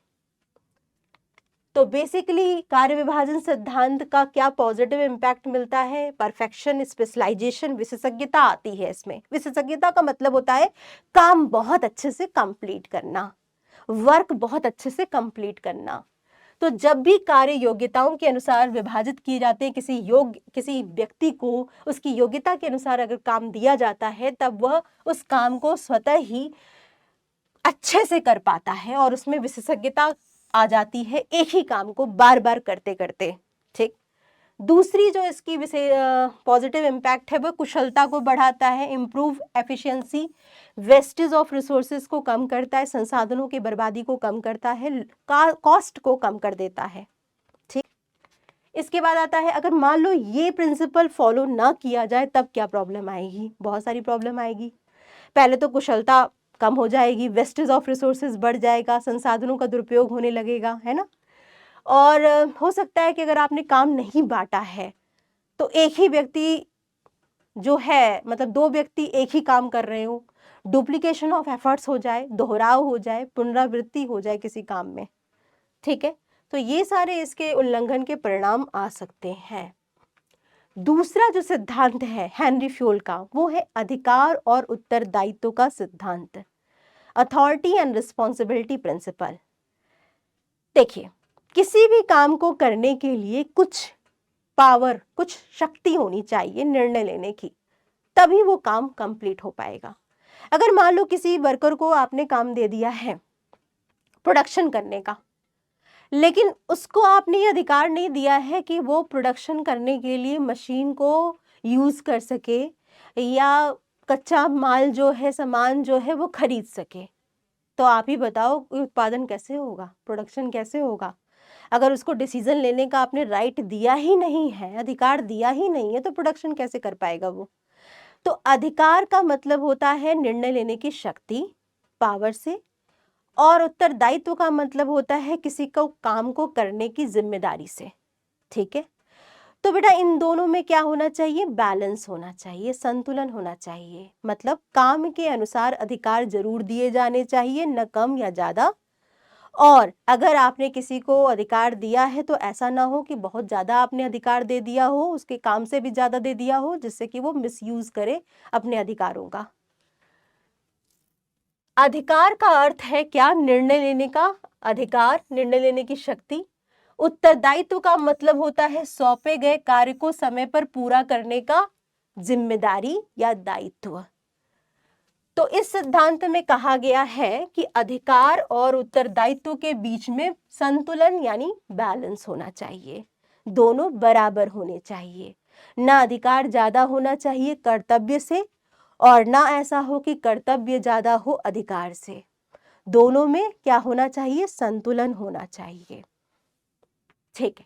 तो बेसिकली कार्य विभाजन सिद्धांत का क्या पॉजिटिव इम्पैक्ट मिलता है? परफेक्शन, स्पेशलाइजेशन, विशेषज्ञता आती है इसमें। विशेषज्ञता का मतलब होता है काम बहुत अच्छे से कंप्लीट करना, वर्क बहुत अच्छे से कंप्लीट करना। तो जब भी कार्य योग्यताओं के अनुसार विभाजित किए जाते हैं, किसी व्यक्ति को उसकी योग्यता के अनुसार अगर काम दिया जाता है, तब वह उस काम को स्वतः ही अच्छे से कर पाता है और उसमें विशेषज्ञता आ जाती है एक ही काम को बार बार करते करते। ठीक, दूसरी जो इसकी पॉजिटिव इम्पैक्ट है वो कुशलता को बढ़ाता है, improve efficiency, wastage of resources को कम करता है, संसाधनों की बर्बादी को कम करता है, कॉस्ट को कम कर देता है। इसके बाद आता है, अगर मान लो ये प्रिंसिपल फॉलो ना किया जाए तब क्या प्रॉब्लम आएगी? बहुत सारी प्रॉब्लम आएगी। पहले तो कुशलता कम हो जाएगी, वेस्टेज ऑफ रिसोर्सेज बढ़ जाएगा, संसाधनों का दुरुपयोग होने लगेगा, है ना। और हो सकता है कि अगर आपने काम नहीं बांटा है तो एक ही व्यक्ति जो है, मतलब दो व्यक्ति एक ही काम कर रहे हो, डुप्लीकेशन ऑफ एफर्ट्स हो जाए, दोहराव हो जाए, पुनरावृत्ति हो जाए किसी काम में, ठीक है। तो ये सारे इसके उल्लंघन के परिणाम आ सकते हैं। दूसरा जो सिद्धांत है हेनरी फ्योल का, वो है अधिकार और उत्तरदायित्व का सिद्धांत, अथॉरिटी एंड रिस्पॉन्सिबिलिटी प्रिंसिपल। देखिए, किसी भी काम को करने के लिए कुछ पावर, कुछ शक्ति होनी चाहिए निर्णय लेने की, तभी वो काम कंप्लीट हो पाएगा। अगर मान लो किसी वर्कर को आपने काम दे दिया है प्रोडक्शन करने का, लेकिन उसको आपने ये अधिकार नहीं दिया है कि वो प्रोडक्शन करने के लिए मशीन को यूज कर सके या कच्चा माल जो है, सामान जो है वो खरीद सके, तो आप ही बताओ उत्पादन कैसे होगा, प्रोडक्शन कैसे होगा? अगर उसको डिसीजन लेने का आपने राइट दिया ही नहीं है, अधिकार दिया ही नहीं है, तो प्रोडक्शन कैसे कर पाएगा वो? तो अधिकार का मतलब होता है निर्णय लेने की शक्ति, पावर से, और उत्तरदायित्व का मतलब होता है किसी को काम को करने की जिम्मेदारी से, ठीक है। तो बेटा इन दोनों में क्या होना चाहिए? बैलेंस होना चाहिए, संतुलन होना चाहिए। मतलब काम के अनुसार अधिकार जरूर दिए जाने चाहिए, न कम या ज्यादा। और अगर आपने किसी को अधिकार दिया है तो ऐसा ना हो कि बहुत ज्यादा आपने अधिकार दे दिया हो, उसके काम से भी ज्यादा दे दिया हो, जिससे कि वो मिसयूज करे अपने अधिकारों का। अधिकार का अर्थ है क्या? निर्णय लेने का अधिकार, निर्णय लेने की शक्ति। उत्तरदायित्व का मतलब होता है सौंपे गए कार्य को समय पर पूरा करने का जिम्मेदारी या दायित्व। तो इस सिद्धांत में कहा गया है कि अधिकार और उत्तरदायित्व के बीच में संतुलन यानी बैलेंस होना चाहिए, दोनों बराबर होने चाहिए। ना अधिकार ज्यादा होना चाहिए कर्तव्य से, और ना ऐसा हो कि कर्तव्य ज्यादा हो अधिकार से। दोनों में क्या होना चाहिए? संतुलन होना चाहिए, ठीक है।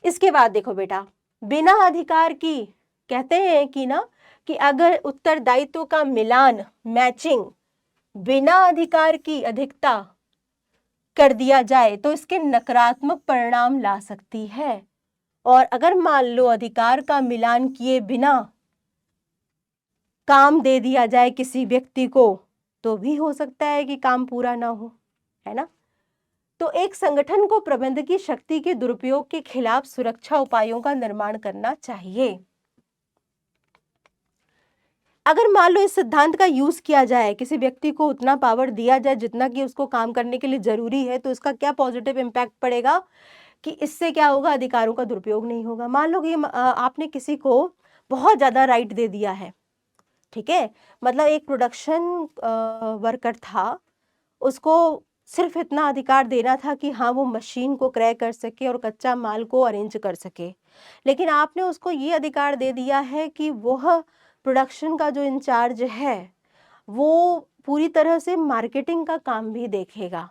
इसके बाद देखो बेटा, बिना अधिकार की, कहते हैं कि ना कि अगर उत्तरदायित्व का मिलान, मैचिंग बिना अधिकार की अधिकता कर दिया जाए तो इसके नकारात्मक परिणाम ला सकती है। और अगर मान लो अधिकार का मिलान किए बिना काम दे दिया जाए किसी व्यक्ति को, तो भी हो सकता है कि काम पूरा ना हो, है ना। तो एक संगठन को प्रबंधकीय शक्ति के दुरुपयोग के खिलाफ सुरक्षा उपायों का निर्माण करना चाहिए। अगर मान लो इस सिद्धांत का यूज किया जाए, किसी व्यक्ति को उतना पावर दिया जाए जितना कि उसको काम करने के लिए जरूरी है, तो इसका क्या पॉजिटिव इम्पैक्ट पड़ेगा कि इससे क्या होगा? अधिकारों का दुरुपयोग नहीं होगा। मान लो कि आपने किसी को बहुत ज्यादा राइट दे दिया है, ठीक है। मतलब एक प्रोडक्शन वर्कर था, उसको सिर्फ इतना अधिकार देना था कि हाँ वो मशीन को क्रय कर सके और कच्चा माल को अरेंज कर सके, लेकिन आपने उसको ये अधिकार दे दिया है कि वह प्रोडक्शन का जो इंचार्ज है वो पूरी तरह से मार्केटिंग का काम भी देखेगा,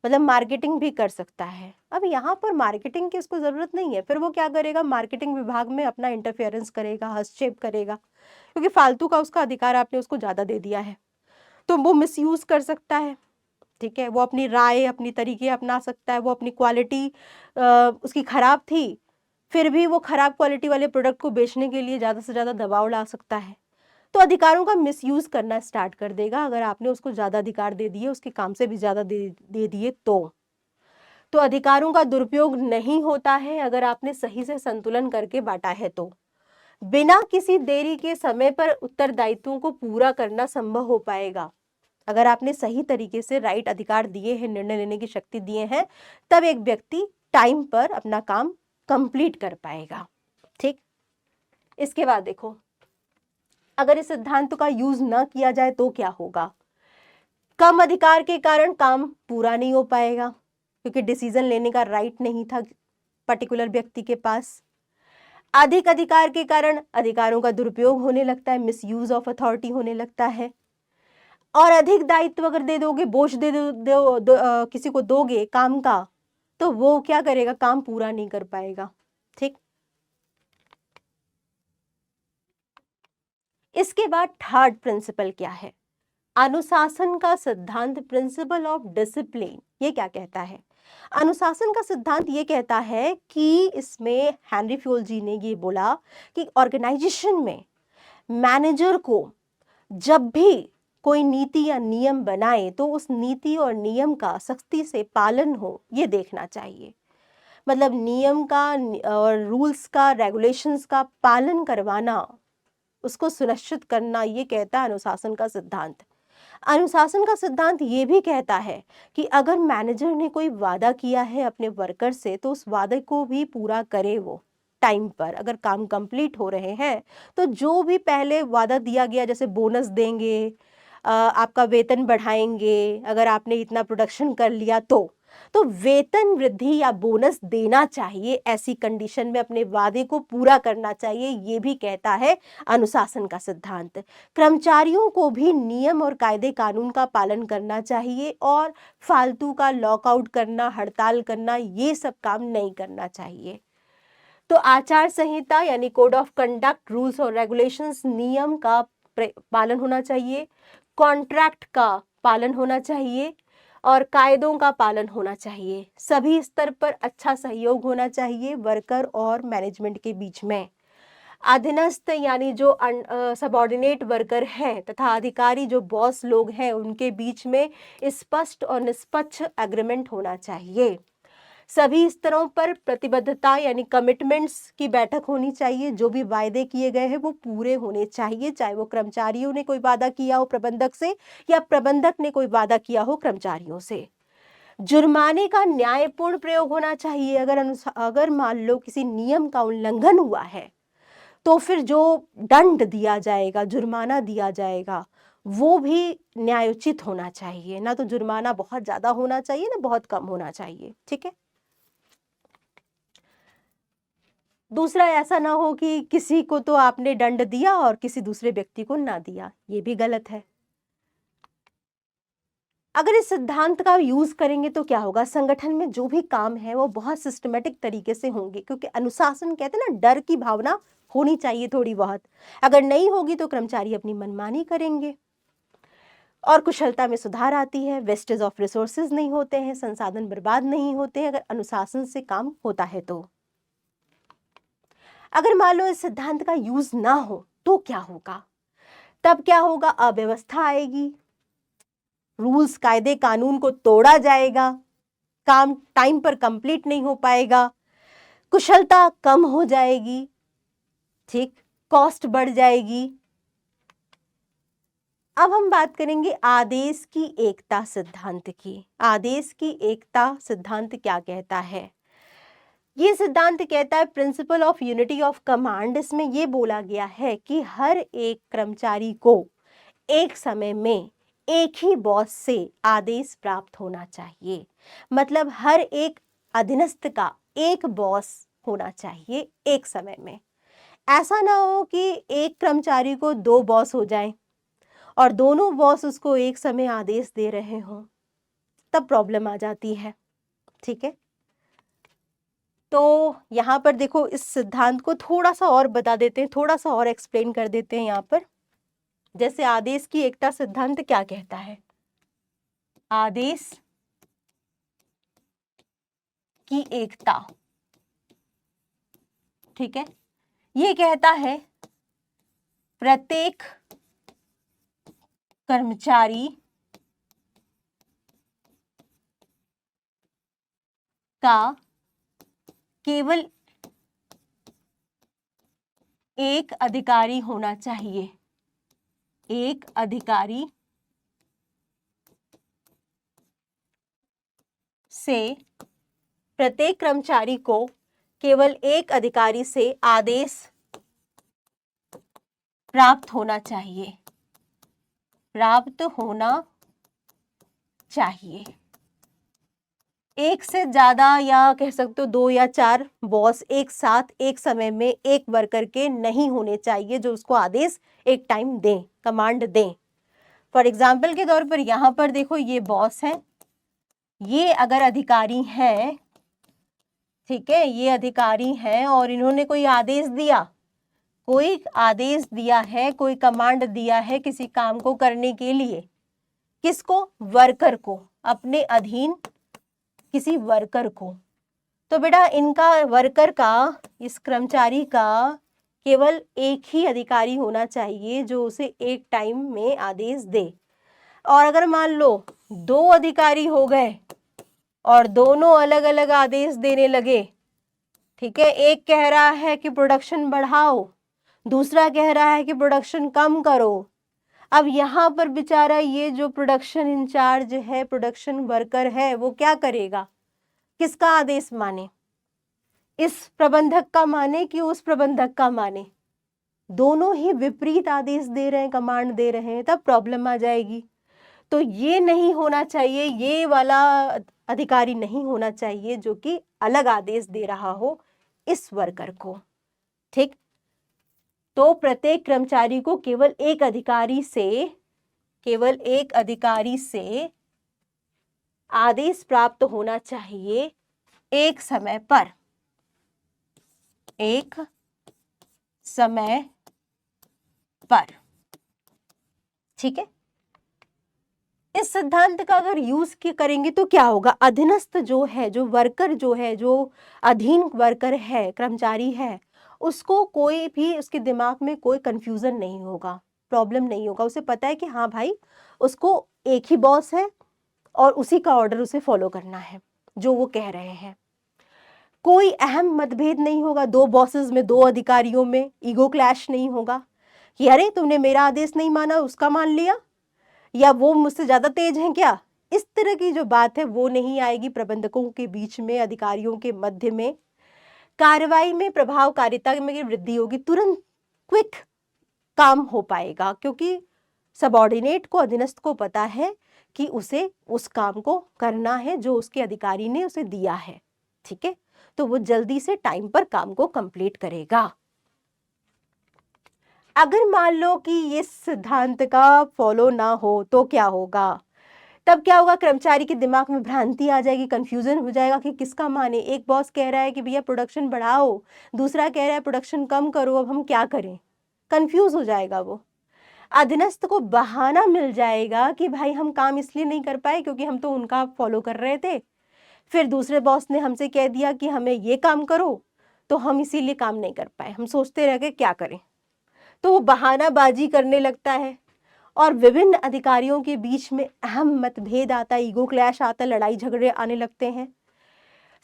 मतलब मार्केटिंग भी कर सकता है। अब यहाँ पर मार्केटिंग की इसको जरूरत नहीं है, फिर वो क्या करेगा? मार्केटिंग विभाग में अपना इंटरफेरेंस करेगा, हस्तक्षेप करेगा, क्योंकि फालतू का उसका अधिकार आपने उसको ज्यादा दे दिया है, तो वो मिसयूज कर सकता है, ठीक है। वो अपनी राय, अपनी तरीके अपना सकता है, वो अपनी क्वालिटी उसकी खराब थी, फिर भी वो खराब क्वालिटी वाले प्रोडक्ट को बेचने के लिए ज़्यादा से ज़्यादा दबाव ला सकता है। तो अधिकारों का मिसयूज करना स्टार्ट कर देगा अगर आपने उसको ज़्यादा अधिकार दे दिए, उसके काम से भी ज़्यादा दे दिए तो अधिकारों का दुरुपयोग नहीं होता है अगर आपने सही से संतुलन करके बांटा है। तो बिना किसी देरी के समय पर उत्तरदायित्वों को पूरा करना संभव हो पाएगा। अगर आपने सही तरीके से राइट अधिकार दिए हैं, निर्णय लेने की शक्ति दिए हैं, तब एक व्यक्ति टाइम पर अपना काम कंप्लीट कर पाएगा, ठीक। इसके बाद देखो, अगर इस सिद्धांत का यूज ना किया जाए तो क्या होगा? कम अधिकार के कारण काम पूरा नहीं हो पाएगा, क्योंकि डिसीजन लेने का राइट नहीं था पर्टिकुलर व्यक्ति के पास। अधिक अधिकार के कारण अधिकारों का दुरुपयोग होने लगता है, मिसयूज ऑफ अथॉरिटी होने लगता है। और अधिक दायित्व अगर दे दोगे, बोझ किसी को दोगे काम का, तो वो क्या करेगा? काम पूरा नहीं कर पाएगा, ठीक। इसके बाद थर्ड प्रिंसिपल क्या है? अनुशासन का सिद्धांत, प्रिंसिपल ऑफ डिसिप्लिन। ये क्या कहता है? अनुशासन का सिद्धांत ये कहता है कि इसमें हेनरी फ्योल जी ने ये बोला कि ऑर्गेनाइजेशन में मैनेजर को जब भी कोई नीति या नियम बनाए तो उस नीति और नियम का सख्ती से पालन हो, ये देखना चाहिए। मतलब नियम का और रूल्स का, रेगुलेशंस का पालन करवाना, उसको सुनिश्चित करना, ये कहता है अनुशासन का सिद्धांत। अनुशासन का सिद्धांत ये भी कहता है कि अगर मैनेजर ने कोई वादा किया है अपने वर्कर से तो उस वादे को भी पूरा करे वो टाइम पर। अगर काम कंप्लीट हो रहे हैं तो जो भी पहले वादा दिया गया, जैसे बोनस देंगे, आपका वेतन बढ़ाएंगे अगर आपने इतना प्रोडक्शन कर लिया तो वेतन वृद्धि या बोनस देना चाहिए। ऐसी कंडीशन में अपने वादे को पूरा करना चाहिए, ये भी कहता है अनुशासन का सिद्धांत। कर्मचारियों को भी नियम और कायदे कानून का पालन करना चाहिए और फालतू का लॉकआउट करना, हड़ताल करना, ये सब काम नहीं करना चाहिए। तो आचार संहिता यानी कोड ऑफ कंडक्ट, रूल्स और रेगुलेशंस, नियम का पालन होना चाहिए, कॉन्ट्रैक्ट का पालन होना चाहिए और कायदों का पालन होना चाहिए। सभी स्तर पर अच्छा सहयोग होना चाहिए वर्कर और मैनेजमेंट के बीच में। अधीनस्थ यानी जो सबऑर्डिनेट वर्कर हैं तथा अधिकारी जो बॉस लोग हैं, उनके बीच में स्पष्ट और निष्पक्ष एग्रीमेंट होना चाहिए। सभी स्तरों पर प्रतिबद्धता यानी कमिटमेंट्स की बैठक होनी चाहिए। जो भी वायदे किए गए हैं वो पूरे होने चाहिए, चाहे वो कर्मचारियों ने कोई वादा किया हो प्रबंधक से या प्रबंधक ने कोई वादा किया हो कर्मचारियों से। जुर्माने का न्यायपूर्ण प्रयोग होना चाहिए। अगर मान लो किसी नियम का उल्लंघन हुआ है तो फिर जो दंड दिया जाएगा, जुर्माना दिया जाएगा, वो भी न्यायोचित होना चाहिए। ना तो जुर्माना बहुत ज्यादा होना चाहिए ना बहुत कम होना चाहिए, ठीक है। दूसरा, ऐसा ना हो कि किसी को तो आपने दंड दिया और किसी दूसरे व्यक्ति को ना दिया, ये भी गलत है। अगर इस सिद्धांत का यूज करेंगे तो क्या होगा? संगठन में जो भी काम है वो बहुत सिस्टमेटिक तरीके से होंगे, क्योंकि अनुशासन कहते हैं ना, डर की भावना होनी चाहिए थोड़ी बहुत। अगर नहीं होगी तो कर्मचारी अपनी मनमानी करेंगे और कुशलता में सुधार आती है, वेस्टेज ऑफ रिसोर्सेज नहीं होते हैं, संसाधन बर्बाद नहीं होते हैं अगर अनुशासन से काम होता है तो। अगर मान लो इस सिद्धांत का यूज ना हो तो क्या होगा? तब क्या होगा? अव्यवस्था आएगी, रूल्स कायदे कानून को तोड़ा जाएगा, काम टाइम पर कंप्लीट नहीं हो पाएगा, कुशलता कम हो जाएगी, ठीक, कॉस्ट बढ़ जाएगी। अब हम बात करेंगे आदेश की एकता सिद्धांत की। आदेश की एकता सिद्धांत क्या कहता है? ये सिद्धांत कहता है principle of unity of command. इसमें ये बोला गया है कि हर एक कर्मचारी को एक समय में एक ही बॉस से आदेश प्राप्त होना चाहिए। मतलब हर एक अधीनस्थ का एक बॉस होना चाहिए एक समय में। ऐसा ना हो कि एक कर्मचारी को दो बॉस हो जाएं और दोनों बॉस उसको एक समय आदेश दे रहे हों, तब प्रॉब्लम आ जाती है, ठीक है। तो यहाँ पर देखो, इस सिद्धांत को थोड़ा सा और बता देते हैं, थोड़ा सा और एक्सप्लेन कर देते हैं यहाँ पर। जैसे आदेश की एकता सिद्धांत क्या कहता है? आदेश की एकता, ठीक है, ये कहता है प्रत्येक कर्मचारी का केवल एक अधिकारी होना चाहिए। एक अधिकारी से प्रत्येक कर्मचारी को केवल एक अधिकारी से आदेश प्राप्त होना चाहिए। प्राप्त होना चाहिए। एक से ज्यादा या कह सकते हो 2 या 4 बॉस एक साथ एक समय में एक वर्कर के नहीं होने चाहिए जो उसको आदेश एक टाइम दें, कमांड दें। फॉर एग्जाम्पल के तौर पर यहाँ पर देखो, ये बॉस है, ये अगर अधिकारी हैं, ठीक है, ये अधिकारी हैं और इन्होंने कोई आदेश दिया, कोई कमांड दिया है किसी काम को करने के लिए, किसको? वर्कर को, अपने अधीन किसी वर्कर को। तो बेटा इनका वर्कर का, इस कर्मचारी का केवल एक ही अधिकारी होना चाहिए जो उसे एक टाइम में आदेश दे। और अगर मान लो 2 अधिकारी हो गए और दोनों अलग अलग आदेश देने लगे, ठीक है, एक कह रहा है कि प्रोडक्शन बढ़ाओ, दूसरा कह रहा है कि प्रोडक्शन कम करो। अब यहाँ पर बेचारा ये जो प्रोडक्शन इंचार्ज है, प्रोडक्शन वर्कर है, वो क्या करेगा? किसका आदेश माने? इस प्रबंधक का माने कि उस प्रबंधक का माने? दोनों ही विपरीत आदेश दे रहे हैं, कमांड दे रहे हैं, तब प्रॉब्लम आ जाएगी। तो ये नहीं होना चाहिए, ये वाला अधिकारी नहीं होना चाहिए जो कि अलग आदेश दे रहा हो इस वर्कर को। ठीक, तो प्रत्येक कर्मचारी को केवल एक अधिकारी से आदेश प्राप्त होना चाहिए एक समय पर। ठीक है, इस सिद्धांत का अगर यूज करेंगे तो क्या होगा? अधीनस्थ जो है, जो वर्कर जो है, जो अधीन वर्कर है, कर्मचारी है, उसको कोई भी, उसके दिमाग में कोई कंफ्यूजन नहीं होगा, प्रॉब्लम नहीं होगा। उसे पता है कि हाँ भाई, उसको एक ही बॉस है और उसी का ऑर्डर उसे फॉलो करना है जो वो कह रहे हैं। कोई अहम मतभेद नहीं होगा, 2 बॉसेस में, 2 अधिकारियों में ईगो क्लैश नहीं होगा कि अरे तुमने मेरा आदेश नहीं माना, उसका मान लिया, या वो मुझसे ज्यादा तेज हैं क्या। इस तरह की जो बात है वो नहीं आएगी प्रबंधकों के बीच में, अधिकारियों के मध्य में। कार्रवाई में प्रभावकारिता में वृद्धि होगी, तुरंत क्विक काम हो पाएगा, क्योंकि सबऑर्डिनेट को, अधीनस्थ को पता है कि उसे उस काम को करना है जो उसके अधिकारी ने उसे दिया है। ठीक है, तो वो जल्दी से टाइम पर काम को कंप्लीट करेगा। अगर मान लो कि ये सिद्धांत का फॉलो ना हो तो क्या होगा? तब क्या होगा? कर्मचारी के दिमाग में भ्रांति आ जाएगी, कंफ्यूजन हो जाएगा कि किसका माने। एक बॉस कह रहा है कि भैया प्रोडक्शन बढ़ाओ, दूसरा कह रहा है प्रोडक्शन कम करो, अब हम क्या करें? कंफ्यूज हो जाएगा वो। अधीनस्थ को बहाना मिल जाएगा कि भाई हम काम इसलिए नहीं कर पाए क्योंकि हम तो उनका फॉलो कर रहे थे, फिर दूसरे बॉस ने हमसे कह दिया कि हमें ये काम करो, तो हम इसीलिए काम नहीं कर पाए, हम सोचते रह गए क्या करें। तो वो बहानाबाजी करने लगता है और विभिन्न अधिकारियों के बीच में अहम मतभेद आता है, ईगो क्लैश आता है, लड़ाई झगड़े आने लगते हैं।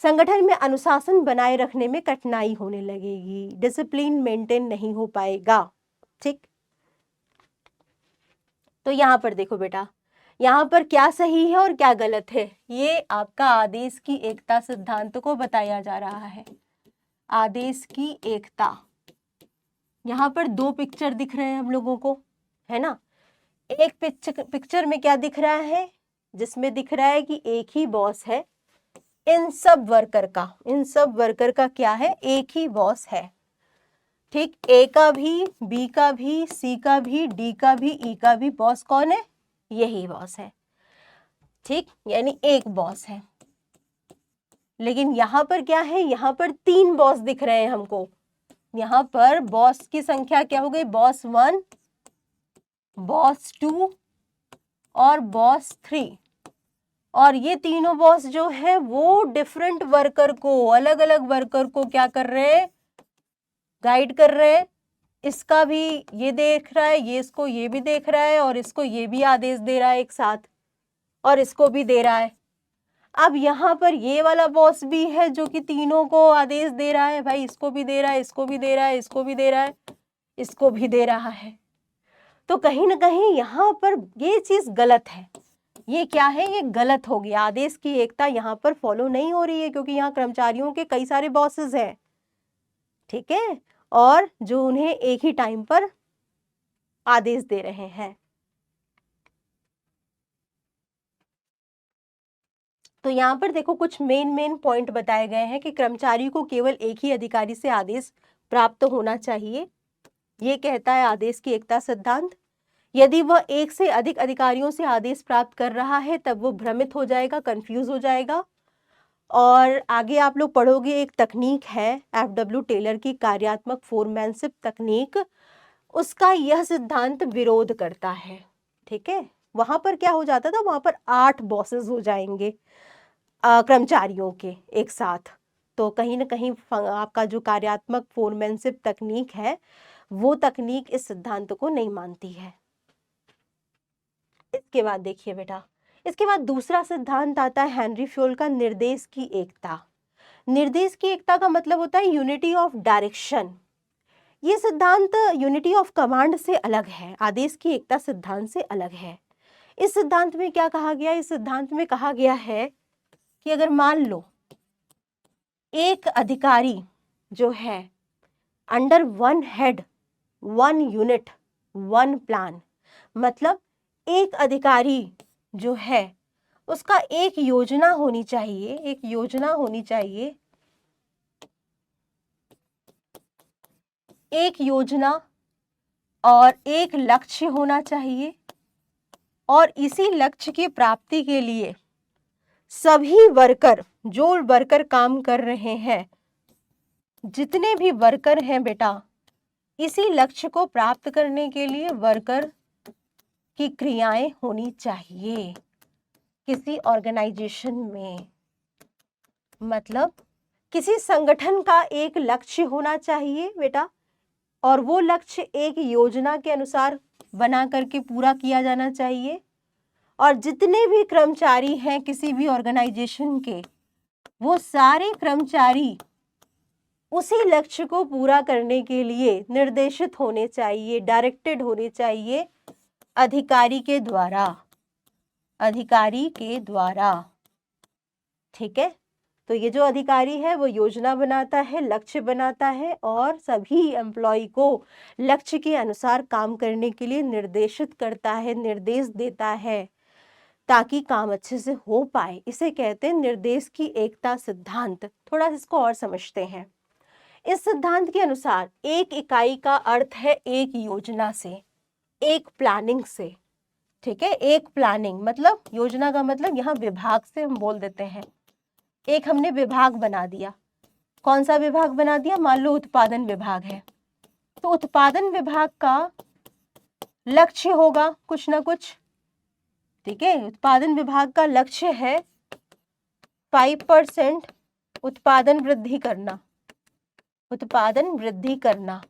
संगठन में अनुशासन बनाए रखने में कठिनाई होने लगेगी, डिसिप्लिन मेंटेन नहीं हो पाएगा। ठीक, तो यहाँ पर देखो बेटा, यहाँ पर क्या सही है और क्या गलत है, ये आपका आदेश की एकता सिद्धांत को बताया जा रहा है। आदेश की एकता, यहाँ पर 2 पिक्चर दिख रहे हैं हम लोगों को, है ना। एक पिक्चर में क्या दिख रहा है? जिसमें दिख रहा है कि एक ही बॉस है, इन सब वर्कर का क्या है? एक ही बॉस है। ठीक, ए का भी, बी का भी, सी का भी, डी का भी, ई का भी बॉस कौन है? यही बॉस है। ठीक, यानी एक बॉस है। लेकिन यहाँ पर क्या है? यहाँ पर 3 बॉस दिख रहे हैं हमको। यहाँ पर बॉस की संख्या क्या हो गई? बॉस 1, बॉस 2 और बॉस 3। और ये तीनों बॉस जो है वो डिफरेंट वर्कर को, अलग अलग वर्कर को क्या कर रहे हैं? गाइड कर रहे हैं। इसका भी ये देख रहा है, ये इसको ये भी देख रहा है, और इसको ये भी आदेश दे रहा है एक साथ, और इसको भी दे रहा है। अब यहाँ पर ये वाला बॉस भी है जो कि तीनों को आदेश दे रहा है, भाई इसको भी दे रहा है, इसको भी दे रहा है, इसको भी दे रहा है, इसको भी दे रहा है। तो कहीं ना कहीं यहाँ पर ये चीज गलत है। ये क्या है? ये गलत हो गया। आदेश की एकता यहाँ पर फॉलो नहीं हो रही है, क्योंकि यहाँ कर्मचारियों के कई सारे बॉसेस हैं, ठीक है, और जो उन्हें एक ही टाइम पर आदेश दे रहे हैं। तो यहाँ पर देखो कुछ मेन पॉइंट बताए गए हैं कि कर्मचारी को केवल एक ही अधिकारी से आदेश प्राप्त होना चाहिए, ये कहता है आदेश की एकता सिद्धांत। यदि वह एक से अधिक अधिकारियों से आदेश प्राप्त कर रहा है तब वो भ्रमित हो जाएगा, कंफ्यूज हो जाएगा, और आगे आप लोग पढ़ोगे एक तकनीक है FW टेलर की कार्यात्मक फोरमैनशिप तकनीक, उसका यह सिद्धांत विरोध करता है। ठीक है, वहां पर क्या हो जाता था, वहां पर 8 बॉसेस हो जाएंगे कर्मचारियों के एक साथ। तो कहीं ना कहीं आपका जो कार्यात्मक फोरमैनशिप तकनीक है वो तकनीक इस सिद्धांत को नहीं मानती है। इसके बाद देखिए बेटा, इसके बाद दूसरा सिद्धांत आता है हेनरी फ्योल का, निर्देश की एकता। निर्देश की एकता का मतलब होता है यूनिटी ऑफ डायरेक्शन। ये सिद्धांत यूनिटी ऑफ कमांड से अलग है, आदेश की एकता सिद्धांत से अलग है। इस सिद्धांत में क्या कहा गया, इस सिद्धांत में कहा गया है कि अगर मान लो एक अधिकारी जो है under one head one unit one plan, मतलब एक अधिकारी जो है उसका एक योजना होनी चाहिए, एक योजना होनी चाहिए, एक योजना और एक लक्ष्य होना चाहिए, और इसी लक्ष्य की प्राप्ति के लिए सभी वर्कर, जो वर्कर काम कर रहे हैं, जितने भी वर्कर हैं बेटा, इसी लक्ष्य को प्राप्त करने के लिए वर्कर की क्रियाएं होनी चाहिए किसी ऑर्गेनाइजेशन में। मतलब किसी संगठन का एक लक्ष्य होना चाहिए बेटा, और वो लक्ष्य एक योजना के अनुसार बना करके पूरा किया जाना चाहिए, और जितने भी कर्मचारी हैं किसी भी ऑर्गेनाइजेशन के, वो सारे कर्मचारी उसी लक्ष्य को पूरा करने के लिए निर्देशित होने चाहिए, डायरेक्टेड होने चाहिए अधिकारी के द्वारा, अधिकारी के द्वारा। ठीक है, तो ये जो अधिकारी है वो योजना बनाता है, लक्ष्य बनाता है, और सभी एम्प्लॉय को लक्ष्य के अनुसार काम करने के लिए निर्देशित करता है, निर्देश देता है, ताकि काम अच्छे से हो पाए। इसे कहते हैं निर्देश की एकता सिद्धांत। थोड़ा इसको और समझते हैं। इस सिद्धांत के अनुसार एक इकाई का अर्थ है एक योजना से, एक प्लानिंग से। ठीक है, एक प्लानिंग मतलब योजना का मतलब यहाँ विभाग से हम बोल देते हैं। एक हमने विभाग बना दिया, कौन सा विभाग बना दिया, मान लो उत्पादन विभाग है, तो उत्पादन विभाग का लक्ष्य होगा कुछ ना कुछ। ठीक है, उत्पादन विभाग का लक्ष्य है 5% उत्पादन वृद्धि करना, उत्पादन वृद्धि करना।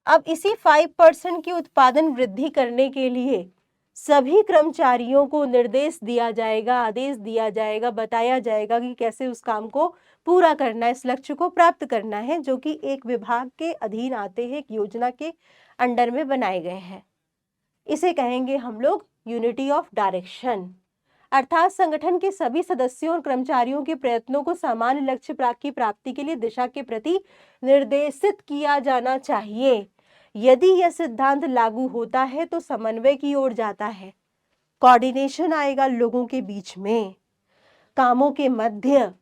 अब इसी 5% की उत्पादन वृद्धि करने के लिए सभी कर्मचारियों को निर्देश दिया जाएगा, आदेश दिया जाएगा, बताया जाएगा कि कैसे उस काम को पूरा करना है, इस लक्ष्य को प्राप्त करना है, जो कि एक विभाग के अधीन आते हैं, एक योजना के अंडर में बनाए गए हैं। इसे कहेंगे हम लोग यूनिटी ऑफ डायरेक्शन। अर्थात संगठन के सभी सदस्यों और कर्मचारियों के प्रयत्नों को सामान्य लक्ष्य की प्राप्ति के लिए दिशा के प्रति निर्देशित किया जाना चाहिए। यदि यह सिद्धांत लागू होता है तो समन्वय की ओर जाता है, कोऑर्डिनेशन आएगा लोगों के बीच में, कामों के मध्य,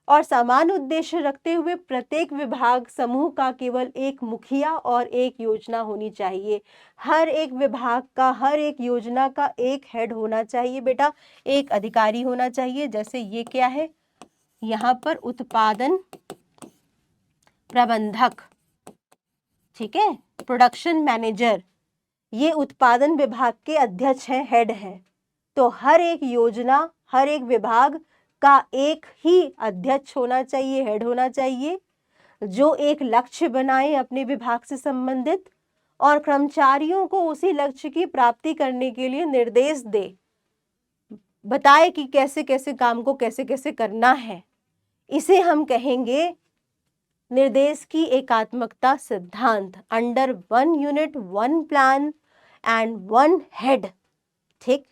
और समान उद्देश्य रखते हुए प्रत्येक विभाग समूह का केवल एक मुखिया और एक योजना होनी चाहिए। हर एक विभाग का, हर एक योजना का एक हेड होना चाहिए बेटा, एक अधिकारी होना चाहिए। जैसे ये क्या है, यहाँ पर उत्पादन प्रबंधक, ठीक है, प्रोडक्शन मैनेजर, ये उत्पादन विभाग के अध्यक्ष हैं, हेड हैं। तो हर एक योजना, हर एक विभाग का एक ही अध्यक्ष होना चाहिए, हेड होना चाहिए, जो एक लक्ष्य बनाए अपने विभाग से संबंधित, और कर्मचारियों को उसी लक्ष्य की प्राप्ति करने के लिए निर्देश दे, बताए कि कैसे कैसे काम को कैसे कैसे करना है। इसे हम कहेंगे निर्देश की एकात्मकता सिद्धांत, under one unit one plan and one head. ठीक,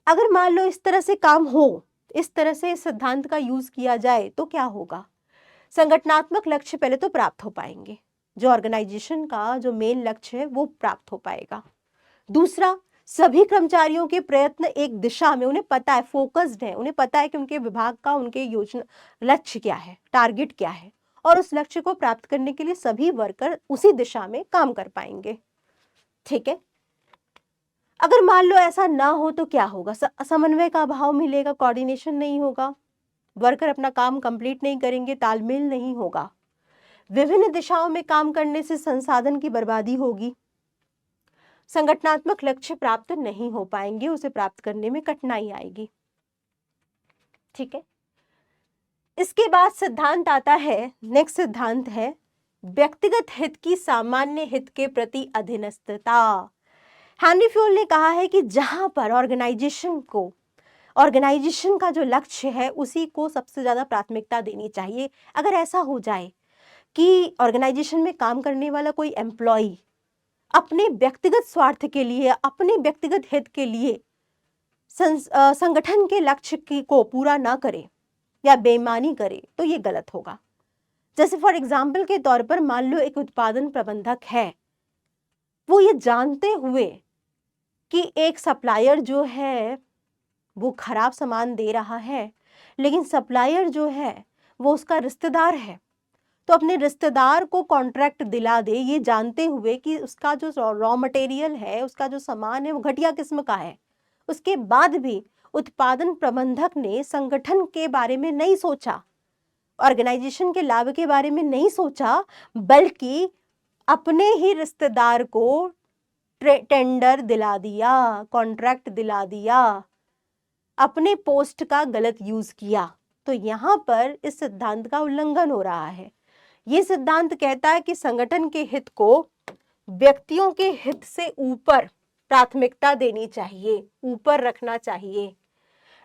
अगर मान लो इस तरह से काम हो, इस तरह से इस सिद्धांत का यूज किया जाए तो क्या होगा, संगठनात्मक लक्ष्य पहले तो प्राप्त हो पाएंगे, जो ऑर्गेनाइजेशन का जो मेन लक्ष्य है वो प्राप्त हो पाएगा। दूसरा, सभी कर्मचारियों के प्रयत्न एक दिशा में, उन्हें पता है, फोकस्ड है, उन्हें पता है कि उनके विभाग का, उनके योजना लक्ष्य क्या है, टारगेट क्या है, और उस लक्ष्य को प्राप्त करने के लिए सभी वर्कर उसी दिशा में काम कर पाएंगे। ठीक है, अगर मान लो ऐसा ना हो तो क्या होगा? समन्वय का अभाव मिलेगा, कोऑर्डिनेशन नहीं होगा, वर्कर अपना काम कंप्लीट नहीं करेंगे, तालमेल नहीं होगा, विभिन्न दिशाओं में काम करने से संसाधन की बर्बादी होगी, संगठनात्मक लक्ष्य प्राप्त नहीं हो पाएंगे, उसे प्राप्त करने में कठिनाई आएगी। ठीक है, इसके बाद सिद्धांत आता है, नेक्स्ट सिद्धांत है व्यक्तिगत हित की सामान्य हित के प्रति अधीनस्थता। हेनरी फ्योल ने कहा है कि जहां पर ऑर्गेनाइजेशन का जो लक्ष्य है उसी को सबसे ज्यादा प्राथमिकता देनी चाहिए। अगर ऐसा हो जाए कि ऑर्गेनाइजेशन में काम करने वाला कोई एम्प्लॉय अपने व्यक्तिगत स्वार्थ के लिए, अपने व्यक्तिगत हित के लिए संगठन के लक्ष्य को पूरा ना करे या बेईमानी करे तो ये गलत होगा। जैसे फॉर एग्जाम्पल के तौर पर मान लो एक उत्पादन प्रबंधक है, वो ये जानते हुए कि एक सप्लायर जो है वो खराब सामान दे रहा है, लेकिन सप्लायर जो है वो उसका रिश्तेदार है, तो अपने रिश्तेदार को कॉन्ट्रैक्ट दिला दे ये जानते हुए कि उसका जो रॉ मटेरियल है, उसका जो सामान है वो घटिया किस्म का है। उसके बाद भी उत्पादन प्रबंधक ने संगठन के बारे में नहीं सोचा, ऑर्गेनाइजेशन के लाभ के बारे में नहीं सोचा, बल्कि अपने ही रिश्तेदार को टेंडर दिला दिया, कॉन्ट्रैक्ट दिला दिया, अपने पोस्ट का गलत यूज किया। तो यहाँ पर इस सिद्धांत का उल्लंघन हो रहा है। ये सिद्धांत कहता है कि संगठन के हित को व्यक्तियों के हित से ऊपर प्राथमिकता देनी चाहिए, ऊपर रखना चाहिए।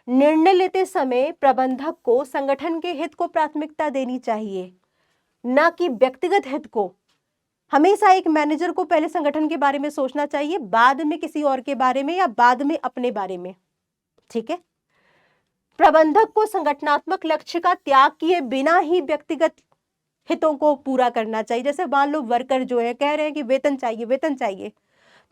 निर्णय लेते समय प्रबंधक को संगठन के हित को प्राथमिकता देनी चाहिए, ना कि व्यक्तिगत हित को। हमेशा एक मैनेजर को पहले संगठन के बारे में सोचना चाहिए, बाद में किसी और के बारे में या बाद में अपने बारे में। ठीक है, प्रबंधक को संगठनात्मक लक्ष्य का त्याग किए बिना ही व्यक्तिगत हितों को पूरा करना चाहिए। जैसे मान लो वर्कर जो है कह रहे हैं कि वेतन चाहिए, वेतन चाहिए,